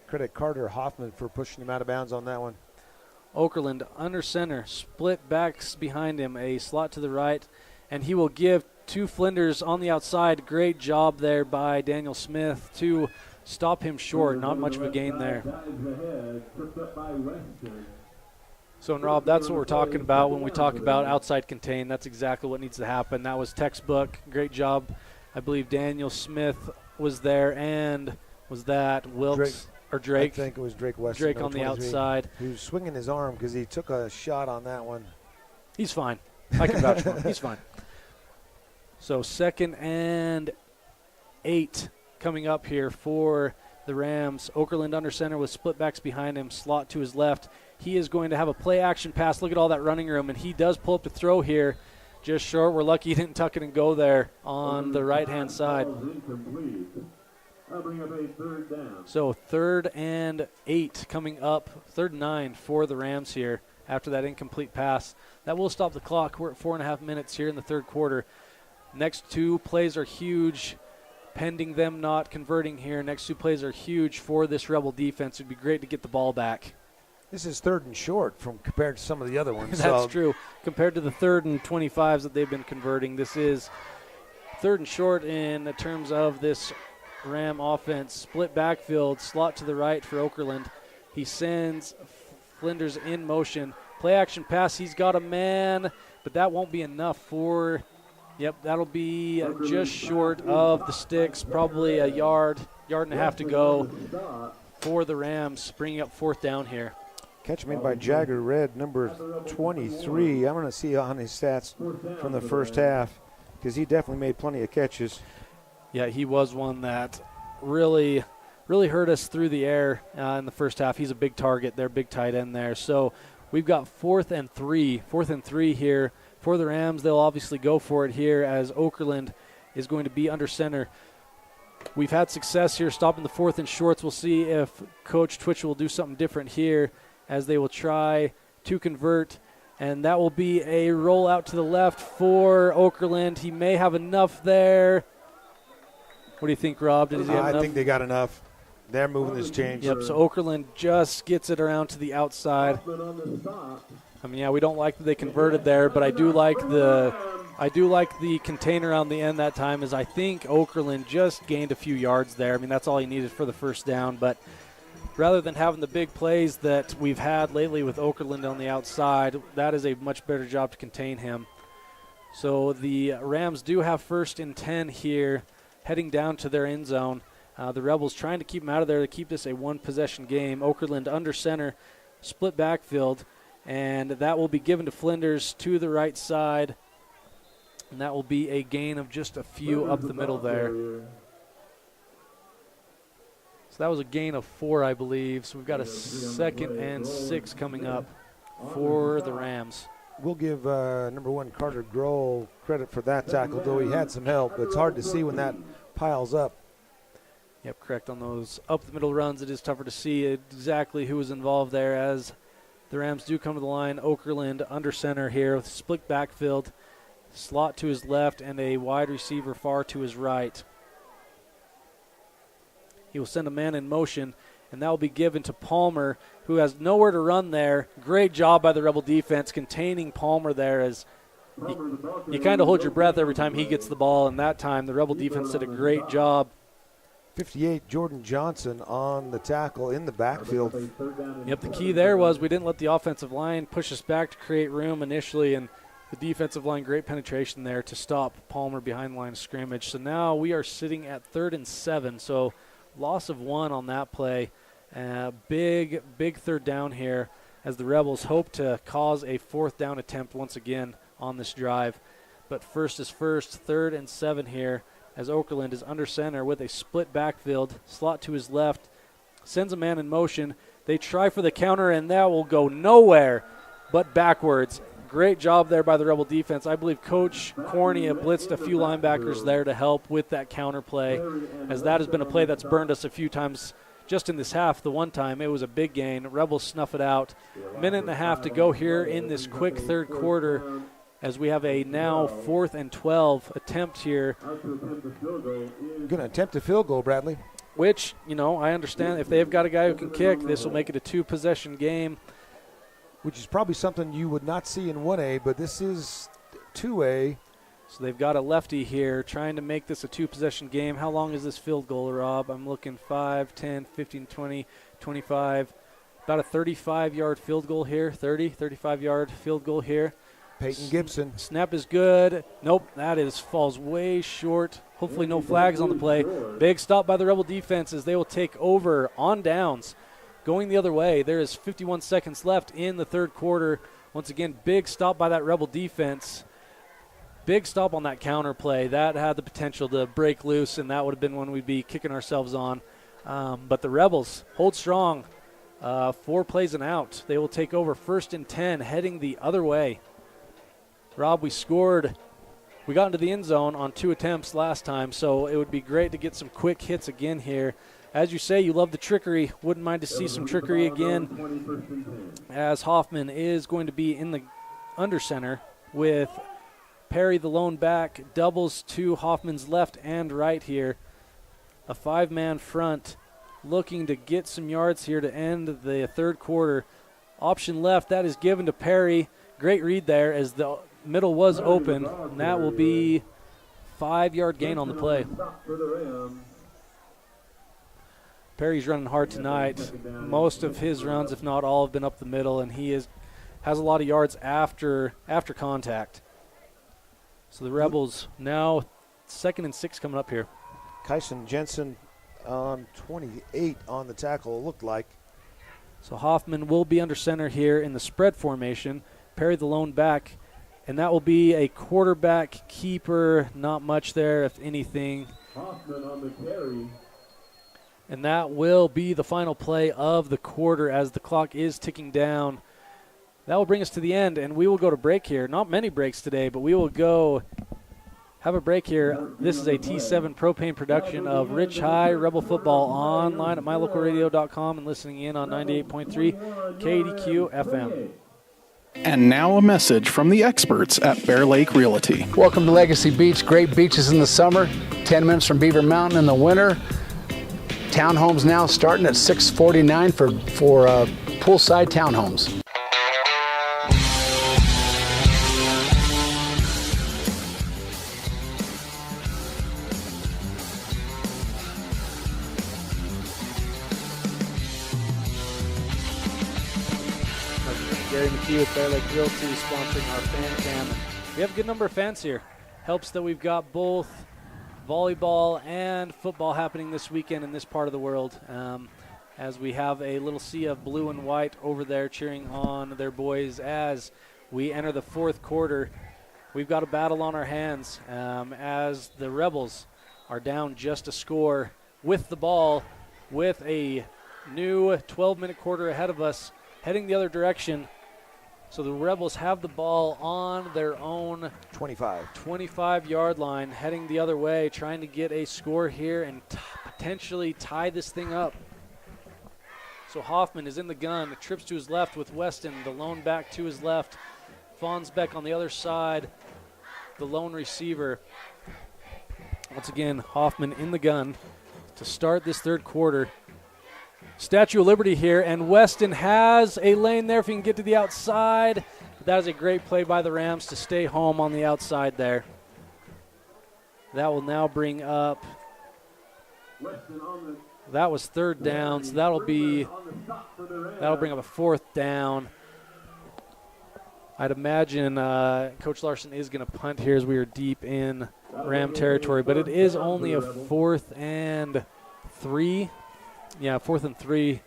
Credit Carter Hoffman for pushing him out of bounds on that one. Okerlund under center, split backs behind him, a slot to the right, and he will give to Flinders on the outside. Great job there by Daniel Smith to stop him short. Not much of a gain there. So, and Rob, that's what we're talking about when we talk about outside contain. That's exactly what needs to happen. That was textbook. Great job. I believe Daniel Smith was there, and was that Wilkes or Drake? I think it was Drake Weston. Drake on the outside. He was swinging his arm because he took a shot on that one. He's fine. I can vouch for him. He's fine. So 2nd and 8 coming up here for the Rams. Okerlund under center with split backs behind him, slot to his left. He is going to have a play action pass. Look at all that running room, and he does pull up to throw here. Just short. We're lucky he didn't tuck it and go there on the right-hand side. So 3rd and 8 coming up, 3rd and 9 for the Rams here after that incomplete pass. That will stop the clock. We're at 4.5 minutes here in the 3rd quarter. Next 2 plays are huge, pending them not converting here. Next 2 plays are huge for this Rebel defense. It would be great to get the ball back. This is 3rd and short from compared to some of the other ones. That's true. Compared to the 3rd and 25s that they've been converting, this is 3rd and short in terms of this Ram offense. Split backfield, slot to the right for Okerlund. He sends Flinders in motion. Play action pass. He's got a man, but that won't be enough for, that'll be just short of the sticks. Probably a yard and a half to go for the Rams, bringing up 4th down here. Catch made by Jagger Red, number 23. I'm going to see on his stats from the first half because he definitely made plenty of catches. Yeah, he was one that really hurt us through the air in the first half. He's a big target there, big tight end there. So we've got 4th and 3 here for the Rams. They'll obviously go for it here as Okerlund is going to be under center. We've had success here stopping the 4th and shorts. We'll see if Coach Twitchell will do something different here as they will try to convert. And that will be a roll out to the left for Okerlund. He may have enough there. What do you think, Rob? Did he have enough? I think they got enough. They're moving this change. Yep, so Okerlund just gets it around to the outside. I mean, we don't like that they converted there, but I do like the container on the end that time, as I think Okerlund just gained a few yards there. I mean, that's all he needed for the first down, but rather than having the big plays that we've had lately with Okerlund on the outside, that is a much better job to contain him. So the Rams do have 1st and 10 here, heading down to their end zone. The Rebels trying to keep them out of there to keep this a one-possession game. Okerlund under center, split backfield, and that will be given to Flinders to the right side, and that will be a gain of just a few up the middle there. So that was a gain of 4, I believe. So we've got a 2nd and 6 coming up for the Rams. We'll give number 1 Carter Grohl credit for that tackle, though he had some help. It's hard to see when that piles up. Yep, correct on those up the middle runs. It is tougher to see exactly who was involved there as the Rams do come to the line. Okerlund under center here with split backfield, slot to his left, and a wide receiver far to his right. He will send a man in motion, and that will be given to Palmer, who has nowhere to run there. Great job by the Rebel defense containing Palmer there, as you kind of hold your breath every time he gets the ball, and that time the Rebel defense did a great job. 58, Jordan Johnson on the tackle in the backfield. Yep, the key there was we didn't let the offensive line push us back to create room initially, and the defensive line, great penetration there to stop Palmer behind the line of scrimmage. So now we are sitting at 3rd and 7, so loss of 1 on that play. Big 3rd down here as the Rebels hope to cause a 4th down attempt once again on this drive. But first is first, 3rd and 7 here as Okerlund is under center with a split backfield, slot to his left, sends a man in motion. They try for the counter, and that will go nowhere but backwards. Great job there by the Rebel defense. I believe Coach Cornea blitzed a few linebackers there to help with that counter play, as that has been a play that's burned us a few times just in this half. The one time it was a big gain. Rebels snuff it out. Minute and a half to go here in this quick 3rd quarter as we have a now 4th and 12 attempt here. Going to attempt a field goal, Bradley. which, I understand if they've got a guy who can kick, this will make it a 2-possession game. Which is probably something you would not see in 1A, but this is 2A. So they've got a lefty here trying to make this a 2-possession game. How long is this field goal, Rob? I'm looking 5, 10, 15, 20, 25. About a 35-yard field goal here, 35-yard field goal here. Peyton Gibson. Snap is good. Nope, falls way short. Hopefully no flags on the play. Big stop by the Rebel defense as they will take over on downs. Going the other way, there is 51 seconds left in the third quarter. Once again, big stop by that Rebel defense. Big stop on that counter play. That had the potential to break loose, and that would have been one we'd be kicking ourselves on. But the Rebels hold strong. 4 plays and out. They will take over 1st and 10, heading the other way. Rob, we got into the end zone on 2 attempts last time, so it would be great to get some quick hits again here. As you say, you love the trickery. Wouldn't mind to see some trickery again, as Hoffman is going to be in the under center with Perry, the lone back, doubles to Hoffman's left and right here. A 5-man front looking to get some yards here to end the third quarter. Option left, that is given to Perry. Great read there as the middle was open, and that will be 5-yard gain on the play. Perry's running hard tonight. Most of his runs, if not all, have been up the middle, and he has a lot of yards after contact. So the Rebels now 2nd and 6 coming up here. Kyson Jensen on 28 on the tackle, it looked like. So Hoffman will be under center here in the spread formation. Perry the lone back, and that will be a quarterback keeper. Not much there, if anything. Hoffman on the carry. And that will be the final play of the quarter as the clock is ticking down. That will bring us to the end, and we will go to break here. Not many breaks today, but we will go have a break here. This is a T7 Propane production of Rich High Rebel Football, online at mylocalradio.com and listening in on 98.3 KDQ FM. And now a message from the experts at Bear Lake Realty. Welcome to Legacy Beach. Great beaches in the summer, 10 minutes from Beaver Mountain in the winter. Townhomes now starting at $649 for poolside townhomes. Gary McKee with Bear Lake Realty sponsoring our fan cam. We have a good number of fans here. Helps that we've got both volleyball and football happening this weekend in this part of the world, as we have a little sea of blue and white over there cheering on their boys as we enter the fourth quarter. We've got a battle on our hands as the Rebels are down just a score with the ball, with a new 12-minute quarter ahead of us, heading the other direction. So the Rebels have the ball on their own 25-yard line, heading the other way, trying to get a score here and potentially tie this thing up. So Hoffman is in the gun, trips to his left with Weston, the lone back to his left. Fonsbeck on the other side, the lone receiver. Once again, Hoffman in the gun to start this third quarter. Statue of Liberty here, and Weston has a lane there if he can get to the outside. That is a great play by the Rams to stay home on the outside there. That will now bring up, that was third down, so that'll bring up a fourth down. I'd imagine Coach Larson is going to punt here as we are deep in Ram territory, but it is only a 4th and 3. Yeah, 4th and 3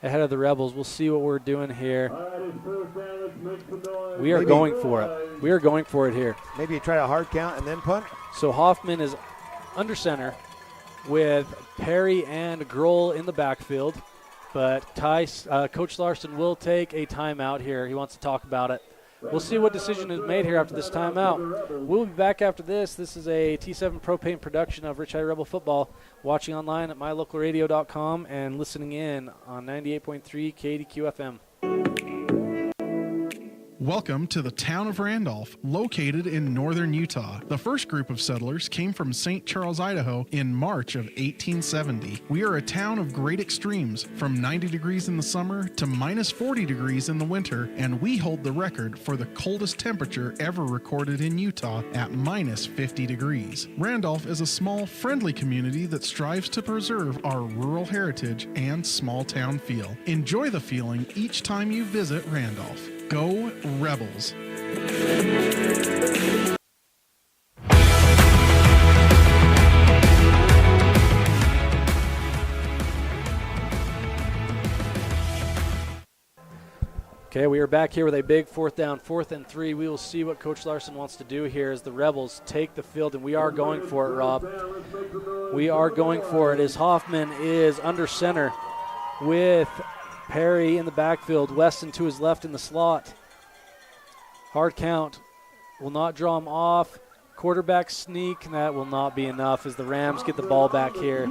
ahead of the Rebels. We'll see what we're doing here. We are going for it. We are going for it here. Maybe you try a hard count and then punt? So Hoffman is under center with Perry and Grohl in the backfield. But Coach Larson will take a timeout here. He wants to talk about it. We'll see what decision is made here after this timeout. We'll be back after this. This is a T7 Propane production of Rich High Rebel Football. Watching online at mylocalradio.com and listening in on 98.3 KDQ FM. Welcome to the town of Randolph, located in northern Utah. The first group of settlers came from St. Charles, Idaho in March of 1870. We are a town of great extremes, from 90 degrees in the summer to minus 40 degrees in the winter, and we hold the record for the coldest temperature ever recorded in Utah at minus 50 degrees. Randolph is a small, friendly community that strives to preserve our rural heritage and small town feel. Enjoy the feeling each time you visit Randolph. Go Rebels! Okay, we are back here with a big 4th down, 4th and 3. We will see what Coach Larson wants to do here as the Rebels take the field, and we are going for it, Rob. We are going for it as Hoffman is under center with Perry in the backfield, Weston to his left in the slot. Hard count will not draw him off. Quarterback sneak, that will not be enough as the Rams get the ball back here.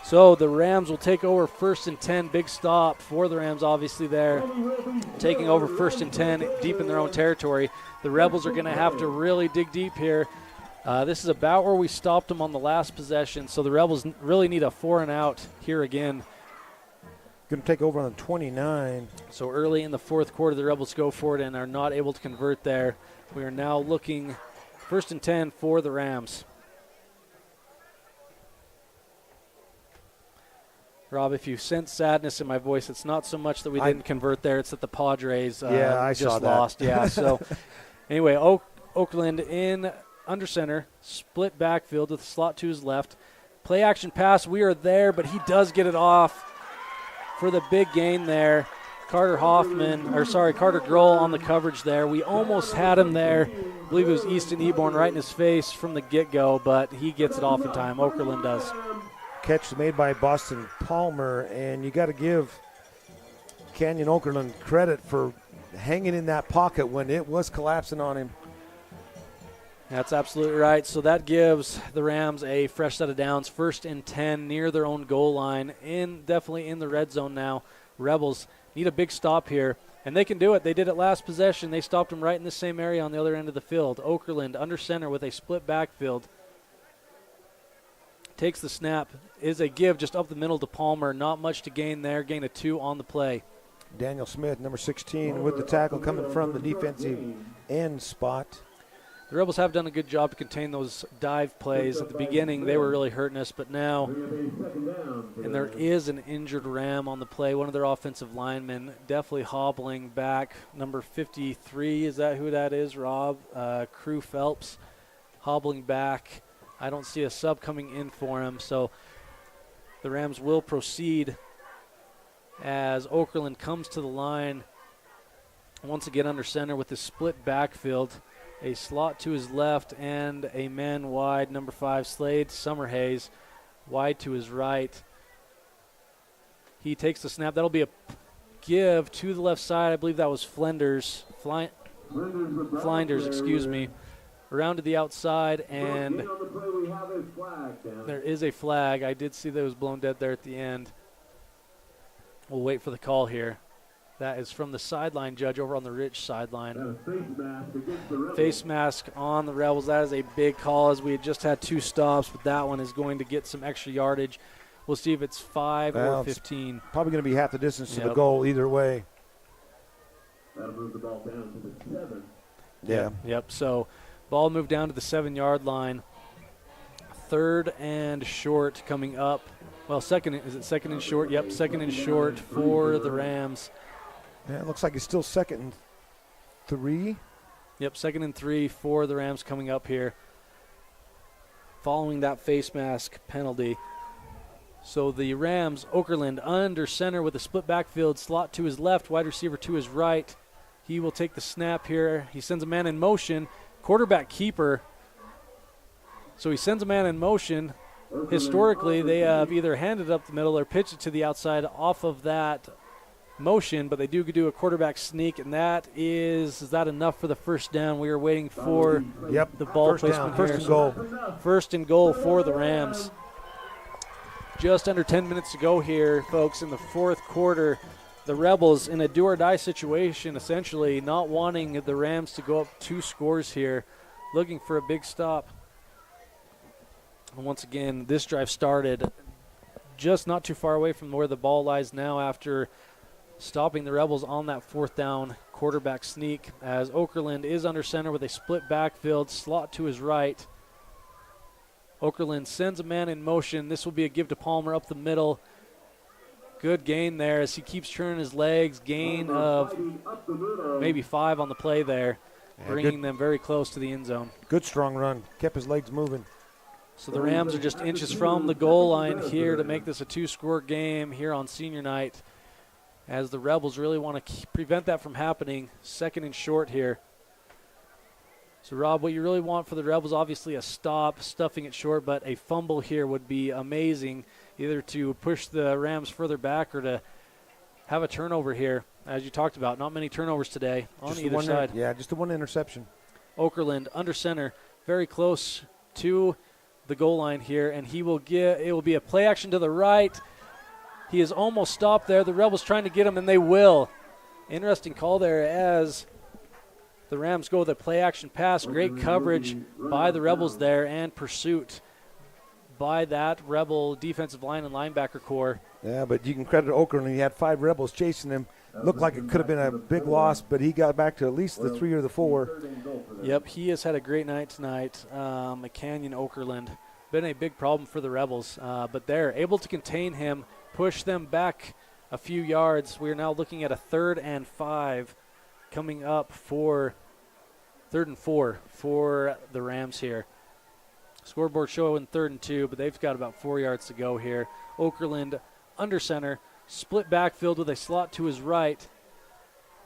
So the Rams will take over 1st and 10. Big stop for the Rams, obviously, there. Taking over 1st and 10 deep in their own territory. The Rebels are going to have to really dig deep here. This is about where we stopped them on the last possession, so the Rebels really need a 4 and out here again. Going to take over on 29. So early in the 4th quarter, the Rebels go for it and are not able to convert there. We are now looking 1st and 10 for the Rams. Rob, if you sense sadness in my voice, it's not so much that we didn't convert there, it's that the Padres I just saw that. lost. Yeah, so anyway, Oakland in under center, split backfield with the slot to his left. Play action pass, we are there, but he does get it off for the big gain there. Carter Grohl on the coverage there. We almost had him there. I believe it was Easton Eborn right in his face from the get-go, but he gets it off in time. Okerlund does. Catch made by Boston Palmer, and you got to give Canyon Okerlund credit for hanging in that pocket when it was collapsing on him. That's absolutely right. So that gives the Rams a fresh set of downs. 1st and 10 near their own goal line, definitely in the red zone now. Rebels need a big stop here, and they can do it. They did it last possession. They stopped them right in the same area on the other end of the field. Okerlund under center with a split backfield. Takes the snap, is a give just up the middle to Palmer. Not much to gain there. Gain of 2 on the play. Daniel Smith, number 16, with the tackle coming from the defensive end spot. The Rebels have done a good job to contain those dive plays. At the beginning, they were really hurting us, but now, and there is an injured Ram on the play. One of their offensive linemen definitely hobbling back. Number 53, is that who that is, Rob? Crew Phelps hobbling back. I don't see a sub coming in for him, so the Rams will proceed as Okerlund comes to the line once again under center with the split backfield. A slot to his left and a man wide, number 5, Slade Summerhays, wide to his right. He takes the snap. That'll be a give to the left side. I believe that was Flinders, excuse me. Around to the outside, and there is a flag. I did see that it was blown dead there at the end. We'll wait for the call here. That is from the sideline judge over on the Rich sideline. Face mask on the Rebels. That is a big call, as we had just had 2 stops, but that one is going to get some extra yardage. We'll see if it's 5 or 15. Probably going to be half the distance to the goal either way. That'll move the ball down to the 7. Yeah. Yep, so ball moved down to the 7-yard line. 3rd and short coming up. Well, second and short? Yep, 2nd and short for the Rams. Yeah, it looks like it's still 2nd and 3. Yep, 2nd and 3 for the Rams coming up here. Following that face mask penalty. So the Rams, Okerlund under center with a split backfield, slot to his left, wide receiver to his right. He will take the snap here. He sends a man in motion. Quarterback keeper. So he sends a man in motion. Historically, they have either handed it up the middle or pitched it to the outside off of that motion, but they do a quarterback sneak, and that is that enough for the 1st down? We are waiting for the ball placement. First and goal. 1st and goal for the Rams. Just under 10 minutes to go here, folks, in the 4th quarter. the Rebels in a do-or-die situation, essentially not wanting the Rams to go up 2 scores here, looking for a big stop. And once again, this drive started just not too far away from where the ball lies now after stopping the Rebels on that 4th down quarterback sneak, as Okerlund is under center with a split backfield, slot to his right. Okerlund sends a man in motion. This will be a give to Palmer up the middle. Good gain there as he keeps turning his legs. Gain of maybe 5 on the play there, bringing them very close to the end zone. Good strong run. Kept his legs moving. So the Rams are just inches from the goal line here to make this a 2-score game here on senior night, as the Rebels really want to prevent that from happening. 2nd and short here. So, Rob, what you really want for the Rebels, obviously a stop, stuffing it short, but a fumble here would be amazing, either to push the Rams further back or to have a turnover here. As you talked about, not many turnovers today on either side. Yeah, just the one interception. Okerlund under center, very close to the goal line here, and it will be a play action to the right. He is almost stopped there. The Rebels trying to get him, and they will. Interesting call there as the Rams go with a play action pass. Great coverage by the Rebels there, and pursuit by that Rebel defensive line and linebacker core. Yeah, but you can credit Okerlund. He had 5 Rebels chasing him. Looked like it could have been a big loss, but he got back to at least the 3 or the 4. Yep, he has had a great night tonight. McCanyon Okerlund. Been a big problem for the Rebels, but they're able to contain him, push them back a few yards. We are now looking at a 3rd and 5 coming up for 3rd and 4 for the Rams here. Scoreboard showing 3rd and 2, but they've got about 4 yards to go here. Okerlund under center, split backfield with a slot to his right.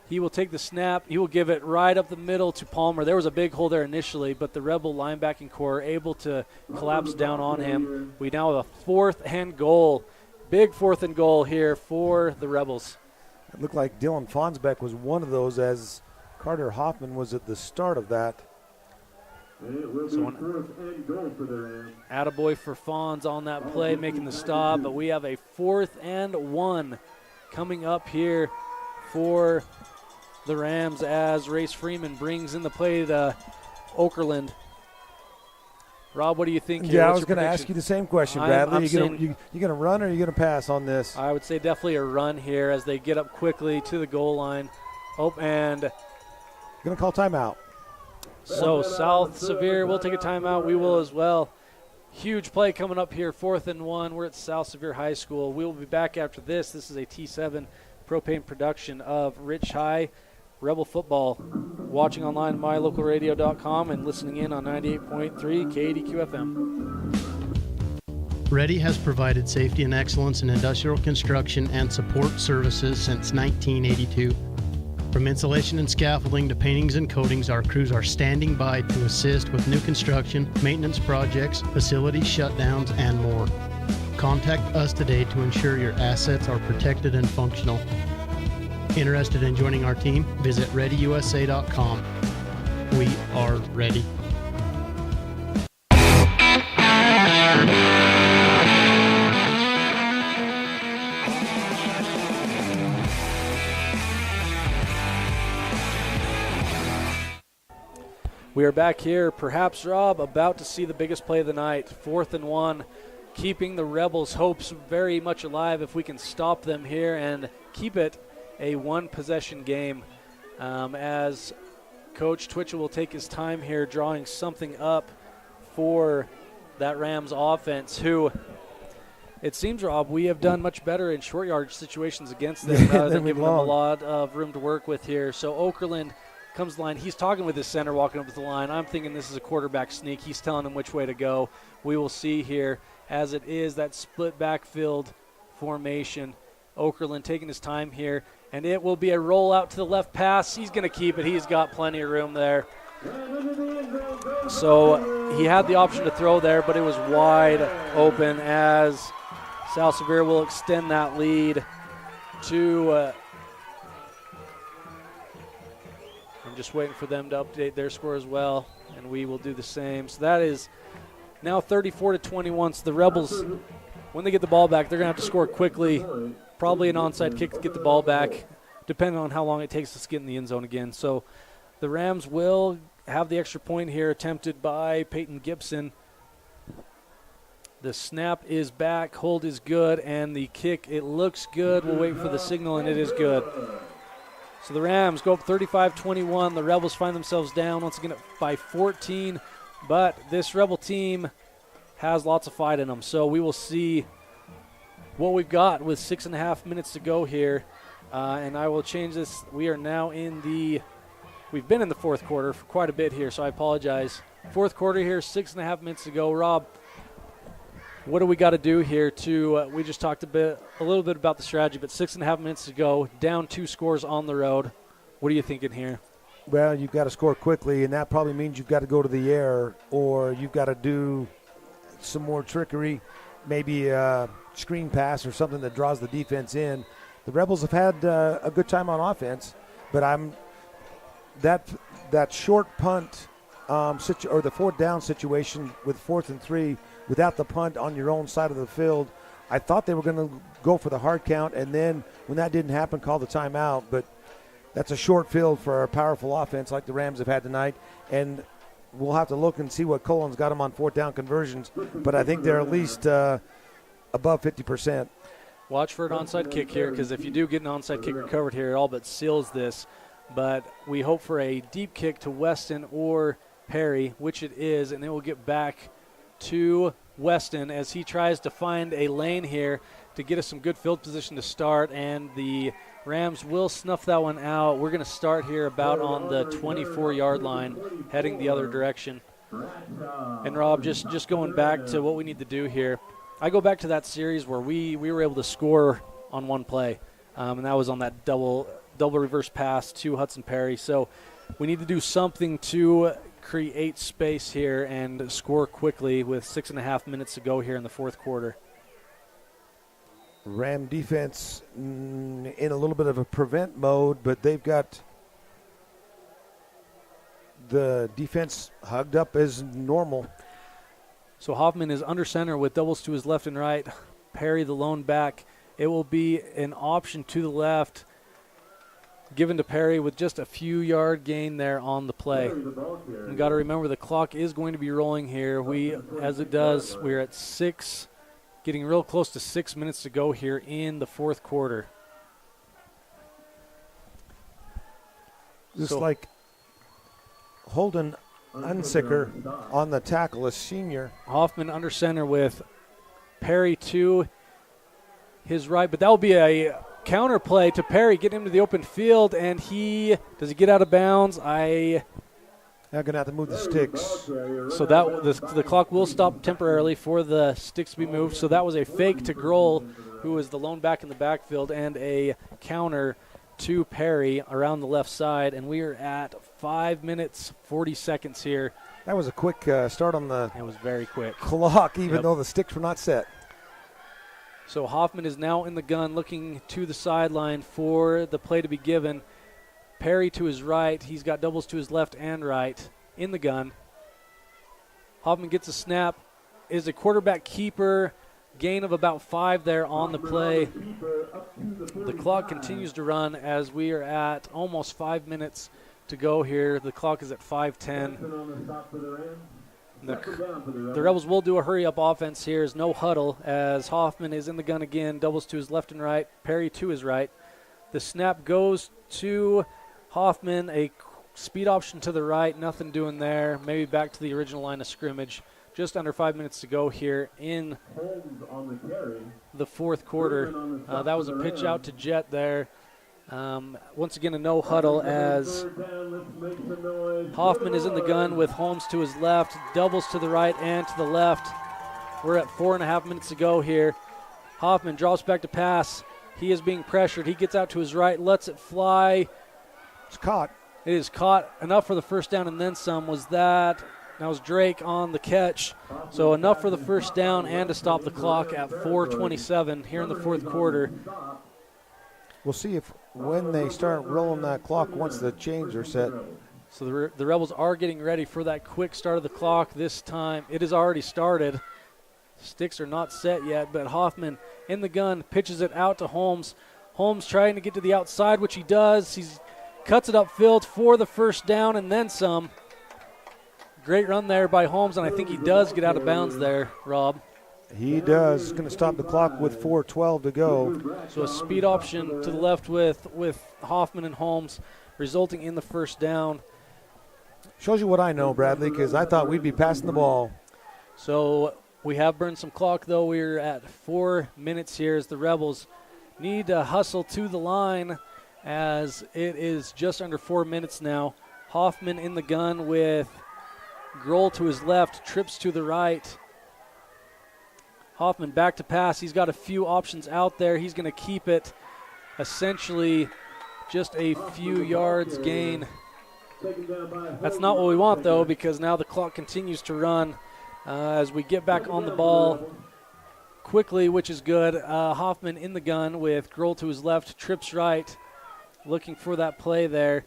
He will take the snap. He will give it right up the middle to Palmer. There was a big hole there initially, but the Rebel linebacking core able to collapse down on him. We now have a 4th and goal. Big 4th and goal here for the Rebels. It looked like Dylan Fonsbeck was one of those, as Carter Hoffman was at the start of that. It will be 1st and goal for the Rams. Attaboy for Fonz on that play, making the stop, but we have a 4th and 1 coming up here for the Rams as Race Freeman brings in the play to Okerlund. Rob, what do you think here? Yeah, What's I was going to ask you the same question, Bradley. You going to run or are you going to pass on this? I would say definitely a run here as they get up quickly to the goal line. Oh, and going to call timeout. So South Sevier will take a timeout. We will as well. Huge play coming up here, 4th and 1. We're at South Sevier High School. We will be back after this. This is a T7 propane production of Rich High Rebel Football. Watching online at mylocalradio.com and listening in on 98.3 KDQ FM. Ready has provided safety and excellence in industrial construction and support services since 1982. From insulation and scaffolding to paintings and coatings, our crews are standing by to assist with new construction, maintenance projects, facility shutdowns, and more. Contact us today to ensure your assets are protected and functional. Interested in joining our team? Visit ReadyUSA.com. We are ready. We are back here, perhaps, Rob, about to see the biggest play of the night. 4th and 1, keeping the Rebels' hopes very much alive if we can stop them here and keep it a 1-possession game, as Coach Twitchell will take his time here drawing something up for that Rams offense, who it seems, Rob, we have done much better in short yardage situations against them rather than giving them a lot of room to work with here. So Okerlund comes the line. He's talking with his center walking up to the line. I'm thinking this is a quarterback sneak. He's telling him which way to go. We will see here as it is that split backfield formation. Okerlund taking his time here, and it will be a rollout to the left pass. He's going to keep it. He's got plenty of room there. So he had the option to throw there, but it was wide open as South Sevier will extend that lead to I'm just waiting for them to update their score as well, and we will do the same. So that is now 34-21. So the Rebels, when they get the ball back, they're going to have to score quickly probably an onside kick to get the ball back, depending on how long it takes us to get in the end zone again. So the Rams will have the extra point here, attempted by Peyton Gibson. The snap is back, hold is good, and the kick, it looks good. We'll wait for the signal, and it is good. So the Rams go up 35-21. The Rebels find themselves down once again by 14, but this Rebel team has lots of fight in them. So we will see what we've got with 6.5 minutes to go here, and I will change this. We are now we've been in the fourth quarter for quite a bit here, so I apologize. Fourth quarter here, 6.5 minutes to go. Rob, what do we got to do here we just talked a little bit about the strategy, but 6.5 minutes to go, down 2 scores on the road. What are you thinking here? Well, you've got to score quickly, and that probably means you've got to go to the air, or you've got to do some more trickery, maybe a screen pass or something that draws the defense in. The Rebels have had a good time on offense, but that short punt or the fourth down situation with 4th and 3 without the punt on your own side of the field, I thought they were going to go for the hard count, and then when that didn't happen, call the timeout. But that's a short field for a powerful offense like the Rams have had tonight, and we'll have to look and see what Cullen's got them on 4th down conversions, but I think they're at least above 50%. Watch for an onside kick here, because if you do get an onside kick recovered here, it all but seals this. But we hope for a deep kick to Weston or Perry, which it is, and then we'll get back to Weston as he tries to find a lane here to get us some good field position to start, and the Rams will snuff that one out. We're going to start here about on the 24-yard line, heading the other direction. And Rob, just going back to what we need to do here, I go back to that series where we were able to score on one play, and that was on that double reverse pass to Hudson Perry. So we need to do something to create space here and score quickly with 6.5 minutes to go here in the fourth quarter. Ram defense in a little bit of a prevent mode, but they've got the defense hugged up as normal. So Hoffman is under center with doubles to his left and right. Perry the lone back. It will be an option to the left, given to Perry with just a few yard gain there on the play. We've got to remember the clock is going to be rolling here. As it does, we're at 6, getting real close to 6 minutes to go here in the fourth quarter. Just like Holden Unsicker on the tackle, a senior. Hoffman under center with Perry to his right, but that will be a counter play to Perry, get him to the open field, and does he get out of bounds? I'm going to have to move the sticks. So the clock will stop temporarily for the sticks to be moved. So that was a fake to Grohl, who was the lone back in the backfield, and a counter to Perry around the left side, and we are at 5 minutes, 40 seconds here. That was a quick start on the It was very quick. Clock, even though the sticks were not set. So Hoffman is now in the gun looking to the sideline for the play to be given. Perry to his right. He's got doubles to his left and right in the gun. Hoffman gets a snap. Is a quarterback keeper. Gain of about 5 there on the play. The clock continues to run as we are at almost 5 minutes to go here. The clock is at 5:10. The Rebels will do a hurry-up offense here. Is no huddle as Hoffman is in the gun again. Doubles to his left and right. Perry to his right. The snap goes to Hoffman. A speed option to the right. Nothing doing there. Maybe back to the original line of scrimmage. Just under 5 minutes to go here in the fourth quarter. That was a pitch out to Jet there. Once again, a no huddle as Hoffman is in the gun with Holmes to his left, doubles to the right and to the left. We're at 4.5 minutes to go here. Hoffman drops back to pass. He is being pressured. He gets out to his right, lets it fly. It's caught. It is caught. Enough for the first down and then some. That was Drake on the catch. So enough for the first down and to stop the clock at 4:27 here in the fourth quarter. We'll see if when they start rolling that clock once the chains are set. So the Rebels are getting ready for that quick start of the clock this time. It has already started. Sticks are not set yet, but Hoffman in the gun pitches it out to Holmes. Holmes trying to get to the outside, which he does. He cuts it upfield for the first down and then some. Great run there by Holmes, and I think he does get out of bounds there, Rob. He does. It's going to stop the clock with 4:12 to go. So a speed option to the left with Hoffman and Holmes, resulting in the first down. Shows you what I know, Bradley, because I thought we'd be passing the ball. So we have burned some clock, though. We're at 4 minutes here as the Rebels need to hustle to the line as it is just under 4 minutes now. Hoffman in the gun with Grohl to his left, trips to the right. Hoffman back to pass. He's got a few options out there. He's going to keep it essentially just a few yards gain. That's not what we want, though, because now the clock continues to run as we get back on the ball quickly, which is good. Hoffman in the gun with Grohl to his left, trips right, looking for that play there.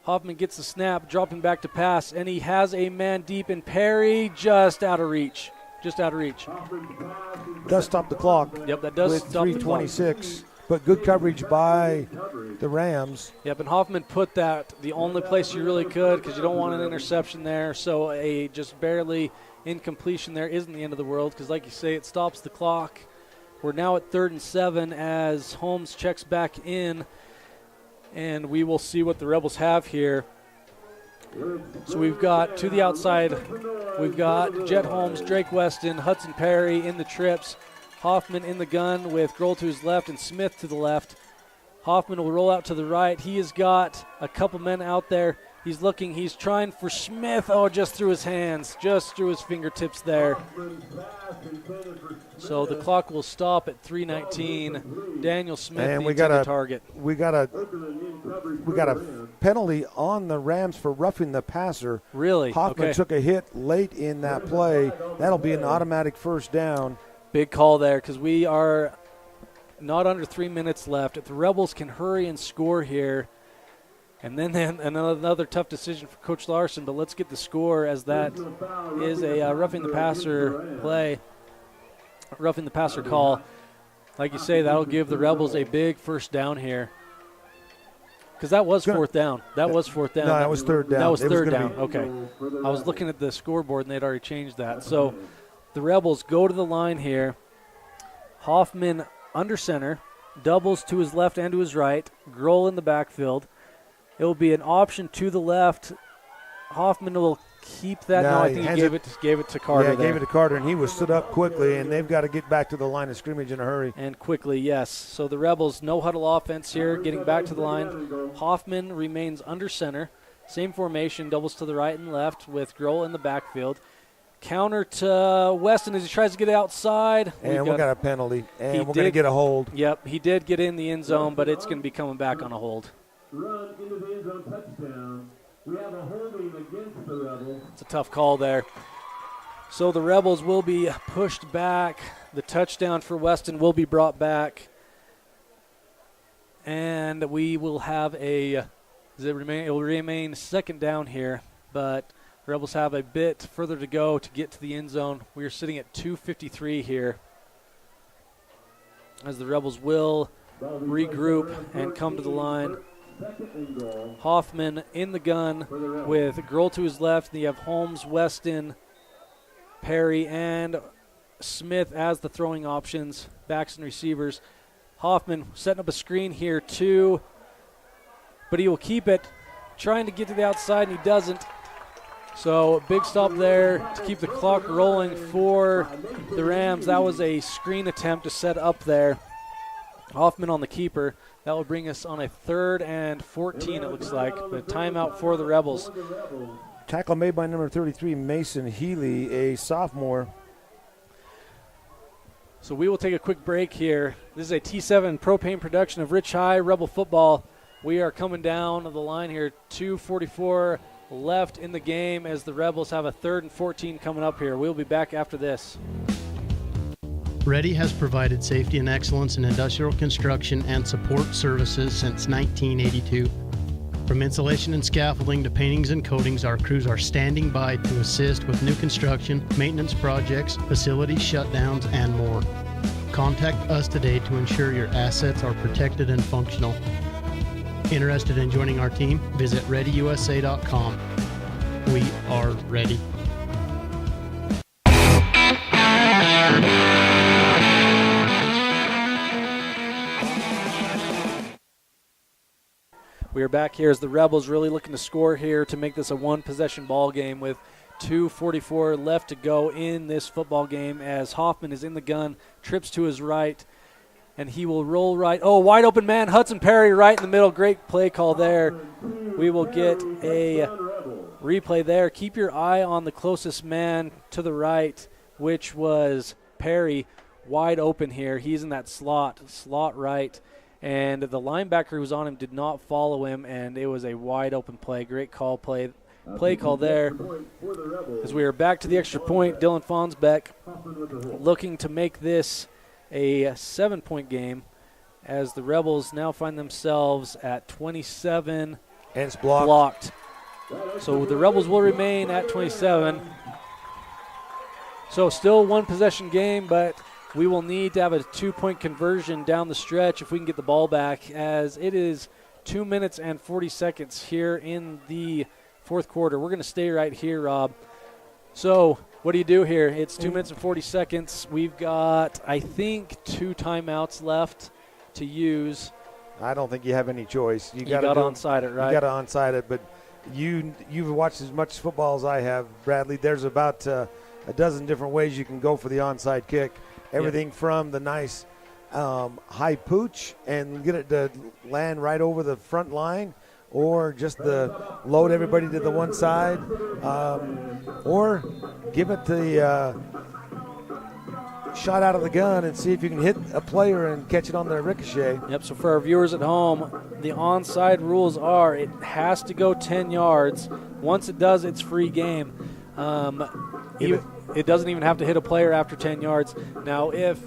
Hoffman gets the snap, dropping back to pass, and he has a man deep in Perry, just out of reach. Just out of reach. Does stop the clock. Yep, that does with stop the clock. 3:26, but good coverage by the Rams. Yep, and Hoffman put that the only place you really could because you don't want an interception there. So a just barely incompletion there isn't the end of the world because, like you say, it stops the clock. We're now at 3rd and 7 as Holmes checks back in, and we will see what the Rebels have here. So we've got to the outside, we've got Jet Holmes, Drake Weston, Hudson Perry in the trips, Hoffman in the gun with Grohl to his left and Smith to the left. Hoffman will roll out to the right. He has got a couple men out there. He's looking, he's trying for Smith. Oh, just through his hands, just through his fingertips there. So the clock will stop at 3:19. Daniel Smith, and the we got intended target. We got a penalty on the Rams for roughing the passer. Really? Hoffman Okay. took a hit late in that play. That'll be an automatic first down. Big call there because we are not under 3 minutes left. If the Rebels can hurry and score here, and then another tough decision for Coach Larson, but let's get the score as that is a roughing the passer play, roughing the passer call. Like you say, that'll give the Rebels a big first down here. Because that was fourth down. That was fourth down. No, that was third down. That was It was third gonna down. be- Okay. I was looking at the scoreboard, and they'd already changed that. So the Rebels go to the line here. Hoffman under center, doubles to his left and to his right. Grohl in the backfield. It will be an option to the left. Hoffman will keep that. No, I think he gave it to Carter. Yeah, there. gave it to Carter, and he was stood up quickly, and they've got to get back to the line of scrimmage in a hurry. And quickly, yes. So the Rebels, no huddle offense here, getting back to the line. Hoffman remains under center. Same formation, doubles to the right and left with Grohl in the backfield. Counter to Weston as he tries to get outside. And we got a penalty, and we're going to get a hold. Yep, he did get in the end zone, but it's going to be coming back on a hold. Run into the end zone touchdown. We have a holding against the Rebels. It's a tough call there. So the Rebels will be pushed back. The touchdown for Weston will be brought back. And we will have it will remain second down here, but the Rebels have a bit further to go to get to the end zone. We are sitting at 2:53 here as the Rebels will regroup and come to the line. Hoffman in the gun with Grohl to his left. Then you have Holmes, Weston, Perry, and Smith as the throwing options, backs and receivers. Hoffman setting up a screen here too, but he will keep it, trying to get to the outside, and he doesn't. So big stop there to keep the clock rolling for the Rams. That was a screen attempt to set up there. Hoffman on the keeper. That will bring us on a 3rd and 14, it looks like. But timeout for the Rebels. Tackle made by number 33, Mason Healy, a sophomore. So we will take a quick break here. This is a T7 propane production of Rich High Rebel Football. We are coming down the line here. 2:44 left in the game as the Rebels have a 3rd and 14 coming up here. We'll be back after this. Ready has provided safety and excellence in industrial construction and support services since 1982. From insulation and scaffolding to paintings and coatings, our crews are standing by to assist with new construction, maintenance projects, facility shutdowns, and more. Contact us today to ensure your assets are protected and functional. Interested in joining our team? Visit ReadyUSA.com. We are ready. We are back here as the Rebels really looking to score here to make this a one-possession ball game with 2:44 left to go in this football game as Hoffman is in the gun, trips to his right, and he will roll right. Oh, wide open man, Hudson Perry right in the middle. Great play call there. We will get a replay there. Keep your eye on the closest man to the right, which was Perry, wide open here. He's in that slot right. And the linebacker who was on him did not follow him, and it was a wide open play. Great play call there. As we are back to the extra point, Dylan Fonsbeck looking to make this a 7-point game as the Rebels now find themselves at 27. And it's blocked. So the Rebels will remain at 27. So still one possession game, but we will need to have a 2-point conversion down the stretch if we can get the ball back, as it is 2 minutes and 40 seconds here in the fourth quarter. We're going to stay right here, Rob. So what do you do here? It's 2 minutes and 40 seconds. We've got, I think, 2 timeouts left to use. I don't think you have any choice. You got to onside it, right? You got to onside it, but you've watched as much football as I have, Bradley. There's about a dozen different ways you can go for the onside kick. Everything from the nice high pooch and get it to land right over the front line, or just the load everybody to the one side, or give it the shot out of the gun and see if you can hit a player and catch it on the ricochet. Yep, so for our viewers at home, the onside rules are it has to go 10 yards. Once it does, it's free game. It doesn't even have to hit a player after 10 yards. Now, if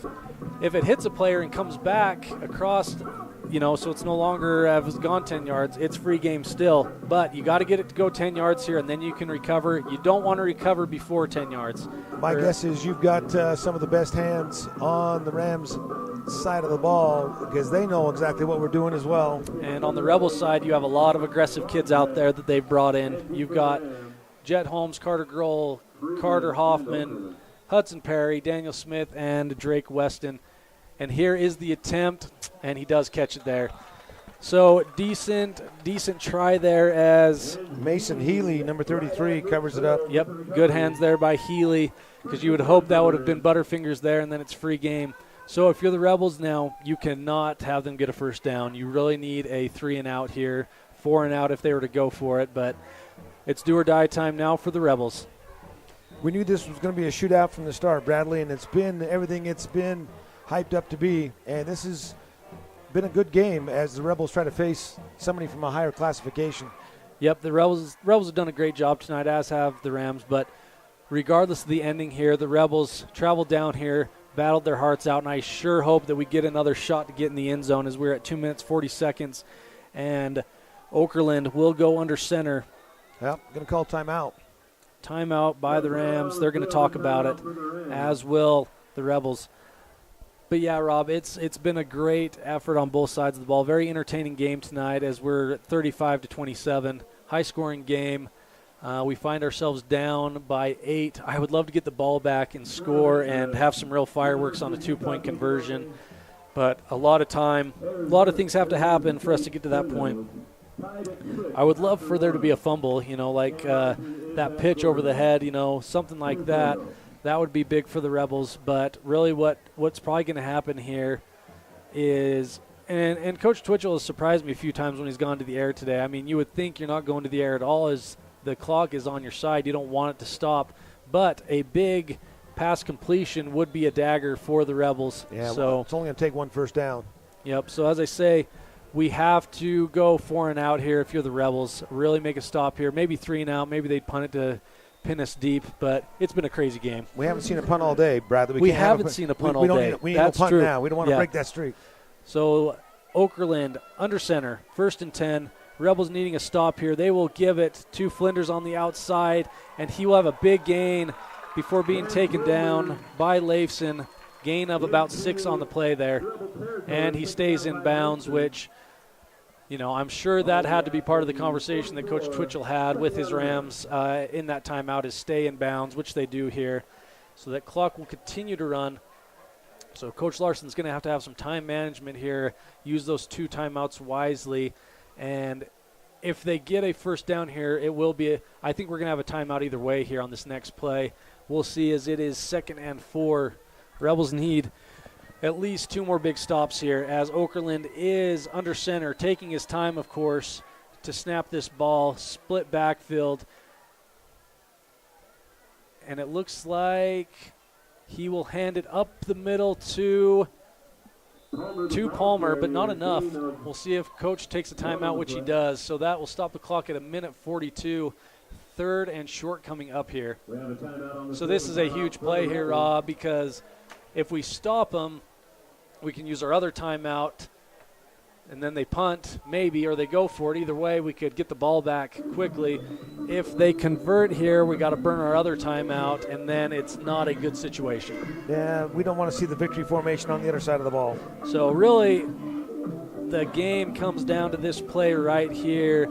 it hits a player and comes back across, so it's no longer has gone 10 yards, it's free game still. But you got to get it to go 10 yards here, and then you can recover. You don't want to recover before 10 yards. My guess is you've got some of the best hands on the Rams side of the ball because they know exactly what we're doing as well. And on the Rebels side, you have a lot of aggressive kids out there that they've brought in. You've got Jet Holmes, Carter Grohl, Carter Hoffman, Hudson Perry, Daniel Smith, and Drake Weston. And here is the attempt, and he does catch it there. So decent try there as Mason Healy, number 33, covers it up. Yep, good hands there by Healy because you would hope that would have been Butterfingers there, and then it's free game. So if you're the Rebels now, you cannot have them get a first down. You really need a 3-and-out here, 4-and-out if they were to go for it, but it's do-or-die time now for the Rebels. We knew this was going to be a shootout from the start, Bradley, and it's been everything it's been hyped up to be. And this has been a good game as the Rebels try to face somebody from a higher classification. Yep, the Rebels have done a great job tonight, as have the Rams. But regardless of the ending here, the Rebels traveled down here, battled their hearts out, and I sure hope that we get another shot to get in the end zone as we're at 2 minutes, 40 seconds. And Okerlund will go under center. Yep, going to call timeout. Timeout by the Rams. They're going to talk about it, as will the Rebels. But, yeah, Rob, it's been a great effort on both sides of the ball. Very entertaining game tonight as we're 35-27. High-scoring game. We find ourselves down by 8. I would love to get the ball back and score and have some real fireworks on a 2-point conversion. But a lot of things have to happen for us to get to that point. I would love for there to be a fumble, like that pitch over the head, something like that. That would be big for the Rebels. But really what's probably going to happen here is, and Coach Twitchell has surprised me a few times when he's gone to the air today. I mean, you would think you're not going to the air at all as the clock is on your side. You don't want it to stop. But a big pass completion would be a dagger for the Rebels. Yeah, so well, it's only going to take one first down. Yep, so as I say, we have to go 4-and-out here if you're the Rebels. Really make a stop here. Maybe 3-and-out. Maybe they'd punt it to pin us deep, but it's been a crazy game. We haven't seen a punt all day, Bradley. We haven't seen a punt all day. We need no punt true. now. We don't want to break that streak. So Okerlund under center, 1st and 10 Rebels needing a stop here. They will give it to Flinders on the outside, and he will have a big gain before being taken down by Leifson. Gain of about 6 on the play there, and he stays in bounds, which, you know, I'm sure that had to be part of the conversation that Coach Twitchell had with his Rams in that timeout, is stay in bounds, which they do here. So that clock will continue to run. So Coach Larson's going to have some time management here, use those 2 timeouts wisely, and if they get a first down here, it will be I think we're going to have a timeout either way here on this next play. We'll see, as it is 2nd and 4. Rebels need at least 2 more big stops here, as Okerlund is under center, taking his time, of course, to snap this ball. Split backfield. And it looks like he will hand it up the middle to Palmer, but not enough. We'll see if Coach takes a timeout, which he does. So that will stop the clock at 1:42. 3rd and short coming up here. So this is a huge play here, Rob, because if we stop them, we can use our other timeout, and then they punt, maybe, or they go for it. Either way, we could get the ball back quickly. If they convert here, we got to burn our other timeout, and then it's not a good situation. Yeah, we don't want to see the victory formation on the other side of the ball. So really, the game comes down to this play right here.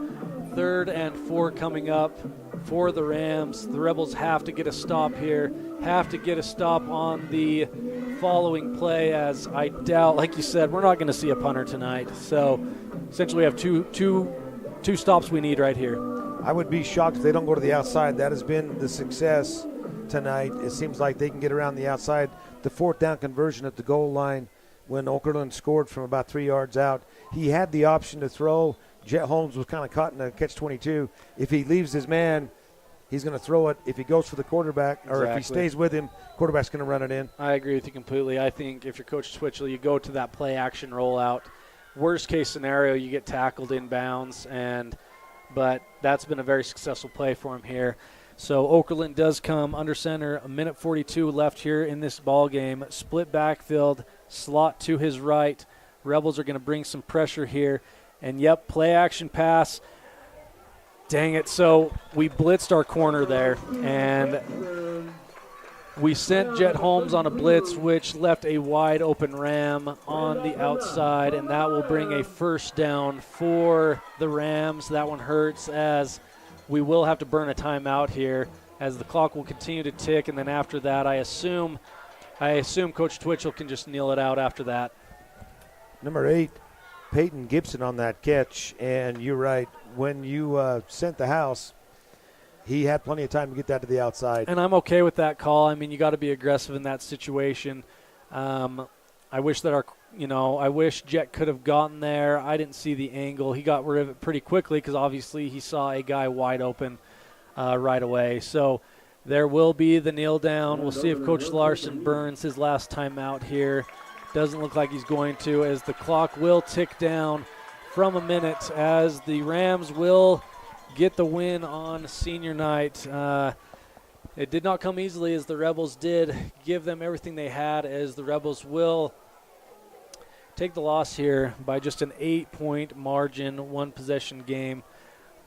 3rd and 4 coming up for the Rams. The Rebels have to get a stop here, have to get a stop on the following play, as I doubt, like you said, we're not going to see a punter tonight. So essentially we have two stops we need right here. I would be shocked if they don't go to the outside. That has been the success tonight. It seems like they can get around the outside. The 4th down conversion at the goal line when Okerlund scored from about 3 yards out, he had the option to throw. Jet Holmes was kind of caught in a catch-22. If he leaves his man, he's going to throw it. If he goes for the quarterback, or if he stays with him, quarterback's going to run it in. I agree with you completely. I think if you're Coach Twitchell, you go to that play-action rollout. Worst case scenario, you get tackled in bounds, but that's been a very successful play for him here. So Okerlund does come under center. 1:42 left here in this ball game. Split backfield, slot to his right. Rebels are going to bring some pressure here. And, yep, play-action pass. Dang it. So we blitzed our corner there, and we sent Jet Holmes on a blitz, which left a wide-open Ram on the outside, and that will bring a first down for the Rams. That one hurts, as we will have to burn a timeout here, as the clock will continue to tick, and then after that I assume Coach Twitchell can just kneel it out after that. Number 8. Peyton Gibson on that catch, and you're right. When you sent the house, he had plenty of time to get that to the outside. And I'm okay with that call. I mean, you got to be aggressive in that situation. I wish Jet could have gotten there. I didn't see the angle. He got rid of it pretty quickly because obviously he saw a guy wide open right away. So there will be the kneel down. We'll see if Coach Larson burns his last time out here. Doesn't look like he's going to, as the clock will tick down from a minute, as the Rams will get the win on senior night. It did not come easily, as the Rebels did give them everything they had, as the Rebels will take the loss here by just an 8-point margin, 1-possession game.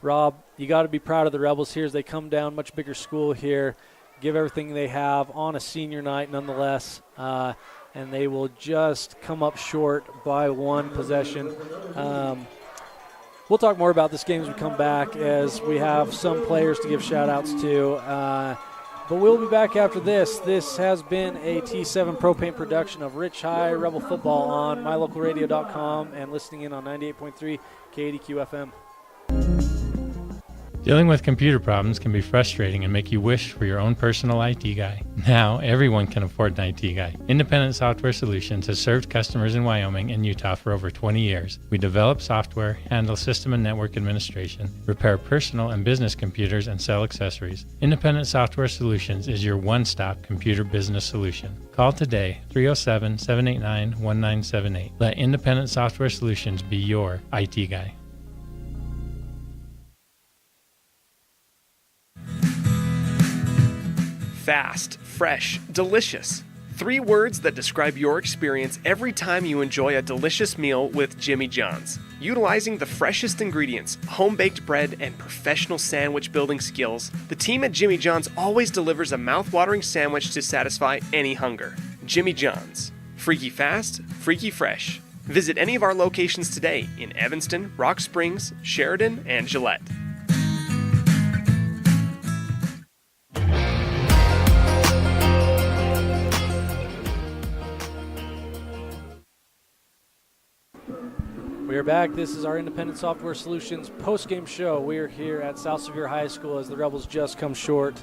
Rob, you got to be proud of the Rebels here as they come down, much bigger school here, give everything they have on a senior night nonetheless. And they will just come up short by 1 possession. We'll talk more about this game as we come back, as we have some players to give shout-outs to. But we'll be back after this. This has been a T7 Pro Paint production of Rich High Rebel Football on mylocalradio.com and listening in on 98.3 KADQ FM. Dealing with computer problems can be frustrating and make you wish for your own personal IT guy. Now, everyone can afford an IT guy. Independent Software Solutions has served customers in Wyoming and Utah for over 20 years. We develop software, handle system and network administration, repair personal and business computers, and sell accessories. Independent Software Solutions is your one-stop computer business solution. Call today, 307-789-1978. Let Independent Software Solutions be your IT guy. Fast, fresh, delicious. 3 words that describe your experience every time you enjoy a delicious meal with Jimmy John's. Utilizing the freshest ingredients, home-baked bread, and professional sandwich building skills, the team at Jimmy John's always delivers a mouth-watering sandwich to satisfy any hunger. Jimmy John's. Freaky fast, freaky fresh. Visit any of our locations today in Evanston, Rock Springs, Sheridan, and Gillette. We are back. This is our Independent Software Solutions post-game show. We are here at South Sevier High School as the Rebels just come short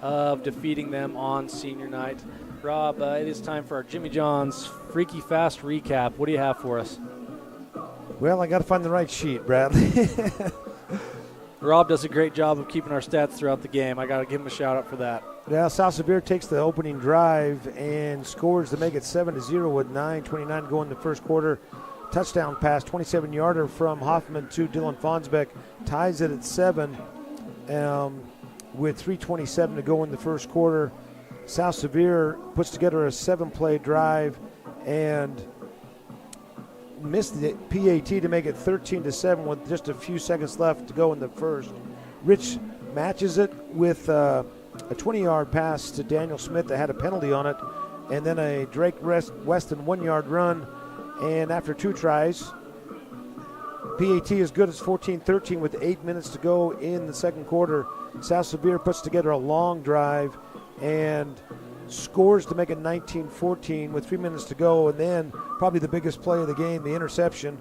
of defeating them on senior night. Rob, it is time for our Jimmy John's Freaky Fast recap. What do you have for us? Well, I got to find the right sheet, Bradley. Rob does a great job of keeping our stats throughout the game. I got to give him a shout-out for that. Now, South Sevier takes the opening drive and scores to make it 7-0 with 9:29 to go in the first quarter. Touchdown pass, 27-yarder from Hoffman to Dylan Fonsbeck, ties it at 7 with 3:27 to go in the first quarter. South Sevier puts together a 7-play drive and missed the PAT to make it 13-7 with just a few seconds left to go in the first. Rich matches it with a 20-yard pass to Daniel Smith that had a penalty on it, and then a Drake Weston 1-yard run. And after 2 tries, PAT is good as 14-13 with 8 minutes to go in the second quarter. South Sevier puts together a long drive and scores to make it 19-14 with 3 minutes to go. And then probably the biggest play of the game, the interception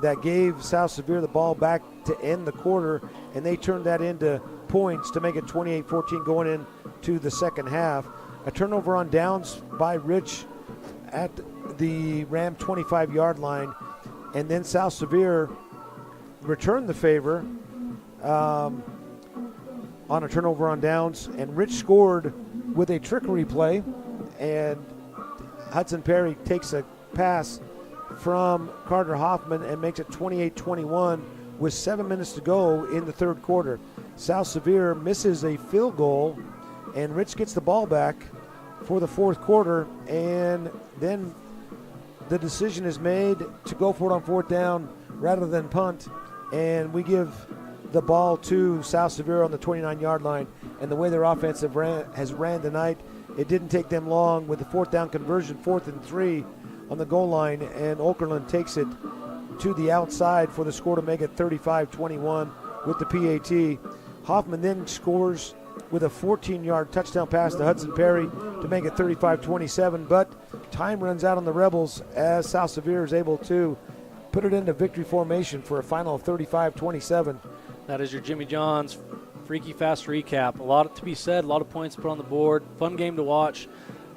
that gave South Sevier the ball back to end the quarter. And they turned that into points to make it 28-14 going into the second half. A turnover on downs by Rich at the Ram 25-yard line, and then South Sevier returned the favor on a turnover on downs, and Rich scored with a trickery play, and Hudson Perry takes a pass from Carter Hoffman and makes it 28-21 with 7 minutes to go in the third quarter. South Sevier misses a field goal, and Rich gets the ball back for the fourth quarter, and then the decision is made to go for it on fourth down rather than punt, and we give the ball to South Sevier on the 29-yard line. And the way their offense has ran tonight, it didn't take them long with the fourth down conversion, 4th and 3 on the goal line, and Okerlund takes it to the outside for the score to make it 35-21 with the PAT. Hoffman then scores with a 14-yard touchdown pass to Hudson Perry to make it 35-27, but time runs out on the Rebels as South Sevier is able to put it into victory formation for a final of 35-27. That is your Jimmy John's Freaky Fast recap. A lot to be said, a lot of points put on the board. Fun game to watch.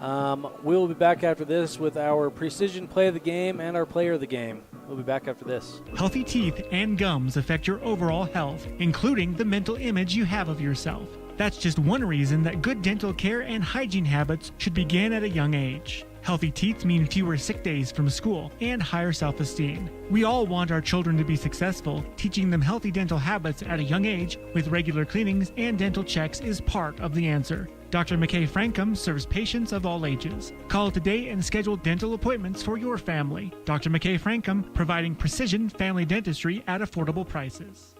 We'll be back after this with our precision play of the game and our player of the game. We'll be back after this. Healthy teeth and gums affect your overall health, including the mental image you have of yourself. That's just one reason that good dental care and hygiene habits should begin at a young age. Healthy teeth mean fewer sick days from school and higher self-esteem. We all want our children to be successful. Teaching them healthy dental habits at a young age with regular cleanings and dental checks is part of the answer. Dr. McKay Frankum serves patients of all ages. Call today and schedule dental appointments for your family. Dr. McKay Frankum, providing precision family dentistry at affordable prices.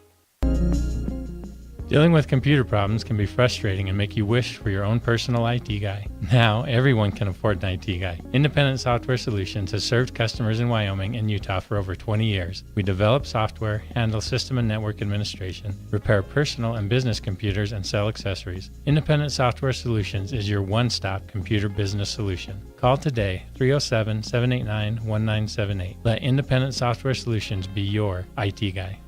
Dealing with computer problems can be frustrating and make you wish for your own personal IT guy. Now, everyone can afford an IT guy. Independent Software Solutions has served customers in Wyoming and Utah for over 20 years. We develop software, handle system and network administration, repair personal and business computers, and sell accessories. Independent Software Solutions is your one-stop computer business solution. Call today, 307-789-1978. Let Independent Software Solutions be your IT guy.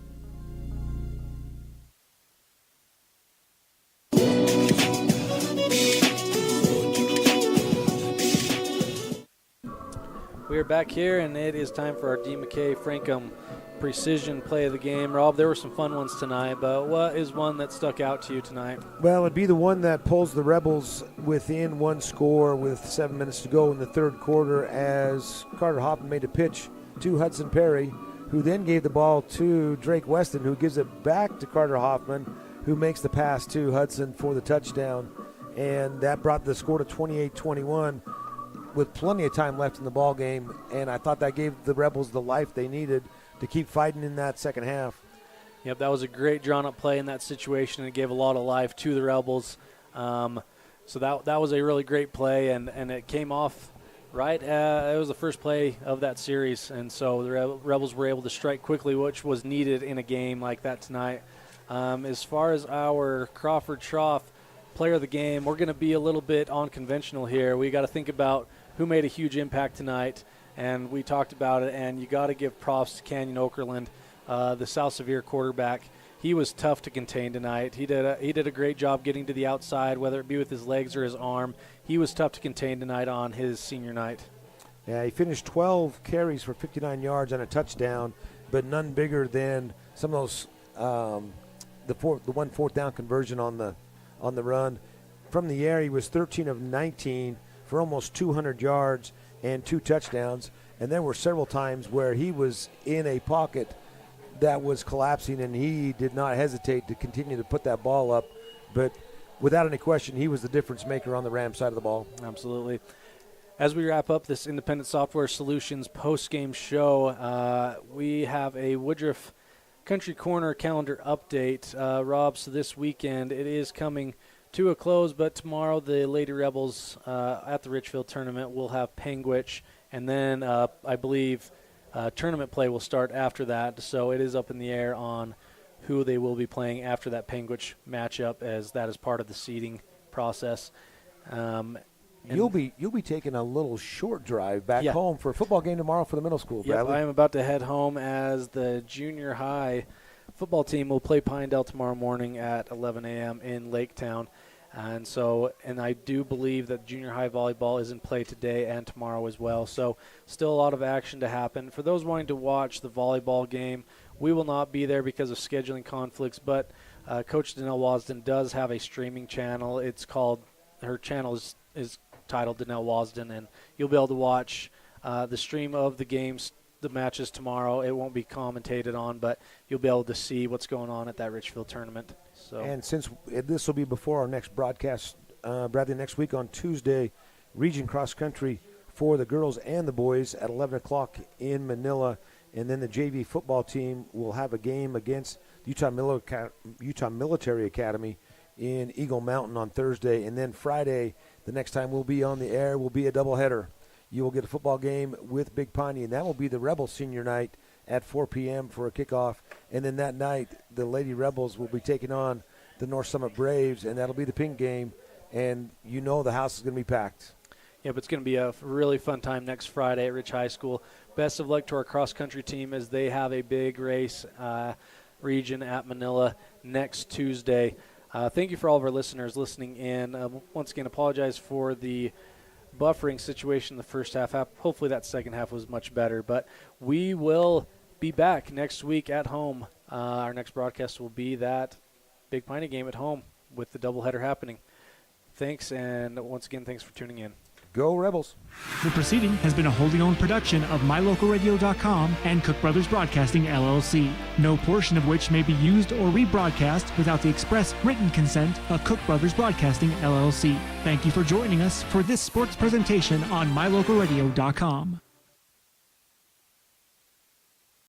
We are back here, and it is time for our D. McKay Frankum precision play of the game. Rob, there were some fun ones tonight, but what is one that stuck out to you tonight? Well, it'd be the one that pulls the Rebels within one score with 7 minutes to go in the third quarter as Carter Hoffman made a pitch to Hudson Perry, who then gave the ball to Drake Weston, who gives it back to Carter Hoffman, who makes the pass to Hudson for the touchdown. And that brought the score to 28-21. with plenty of time left in the ball game, and I thought that gave the Rebels the life they needed to keep fighting in that second half. Yep, that was a great drawn-up play in that situation, and it gave a lot of life to the Rebels. So that was a really great play, and it came off right. It was the first play of that series, and so the Rebels were able to strike quickly, which was needed in a game like that tonight. As far as our Crawford Trough player of the game, we're going to be a little bit unconventional here. We got to think about who made a huge impact tonight, and we talked about it, and you got to give props to Canyon Okerlund, the South Sevier quarterback. He was tough to contain tonight. He did a great job getting to the outside, whether it be with his legs or his arm. He was tough to contain tonight on his senior night. Yeah, he finished 12 carries for 59 yards and a touchdown, but none bigger than some of those the one fourth down conversion on the run. From the air, he was 13 of 19 for almost 200 yards and 2 touchdowns. And there were several times where he was in a pocket that was collapsing, and he did not hesitate to continue to put that ball up. But without any question, he was the difference maker on the Rams side of the ball. Absolutely. As we wrap up this Independent Software Solutions post-game show, we have a Woodruff Country Corner calendar update. Rob, so this weekend it is coming to a close, but tomorrow the Lady Rebels at the Richfield tournament will have Panguitch, and then I believe tournament play will start after that, so it is up in the air on who they will be playing after that Panguitch matchup, as that is part of the seeding process. You'll be taking a little short drive back home for a football game tomorrow for the middle school, Bradley. I am about to head home as the junior high football team will play Pinedale tomorrow morning at 11 a.m. in Laketown. And I do believe that junior high volleyball is in play today and tomorrow as well. So still a lot of action to happen. For those wanting to watch the volleyball game, we will not be there because of scheduling conflicts, but Coach Danelle Wasden does have a streaming channel. It's called, her channel is titled Danelle Wasden, and you'll be able to watch the stream of the games, the matches tomorrow. It won't be commentated on, but you'll be able to see what's going on at that Richfield tournament. So, and since this will be before our next broadcast, Bradley, next week on Tuesday, Region Cross Country for the girls and the boys at 11 o'clock in Manila. And then the JV football team will have a game against Utah Military Academy in Eagle Mountain on Thursday. And then Friday, the next time we'll be on the air, will be a doubleheader. You will get a football game with Big Piney, and that will be the Rebels senior night at 4 p.m. for a kickoff. And then that night, the Lady Rebels will be taking on the North Summit Braves, and that'll be the pink game. And you know the house is going to be packed. Yeah, but it's going to be a really fun time next Friday at Rich High School. Best of luck to our cross-country team as they have a big race region at Manila next Tuesday. Thank you for all of our listeners listening in. Once again, apologize for the buffering situation in the first half. Hopefully that second half was much better. But we will be back next week at home. Our next broadcast will be that Big Piney game at home with the doubleheader happening. Thanks, and once again, thanks for tuning in. Go Rebels. The proceeding has been a wholly owned production of MyLocalRadio.com and Cook Brothers Broadcasting, LLC. No portion of which may be used or rebroadcast without the express written consent of Cook Brothers Broadcasting, LLC. Thank you for joining us for this sports presentation on MyLocalRadio.com.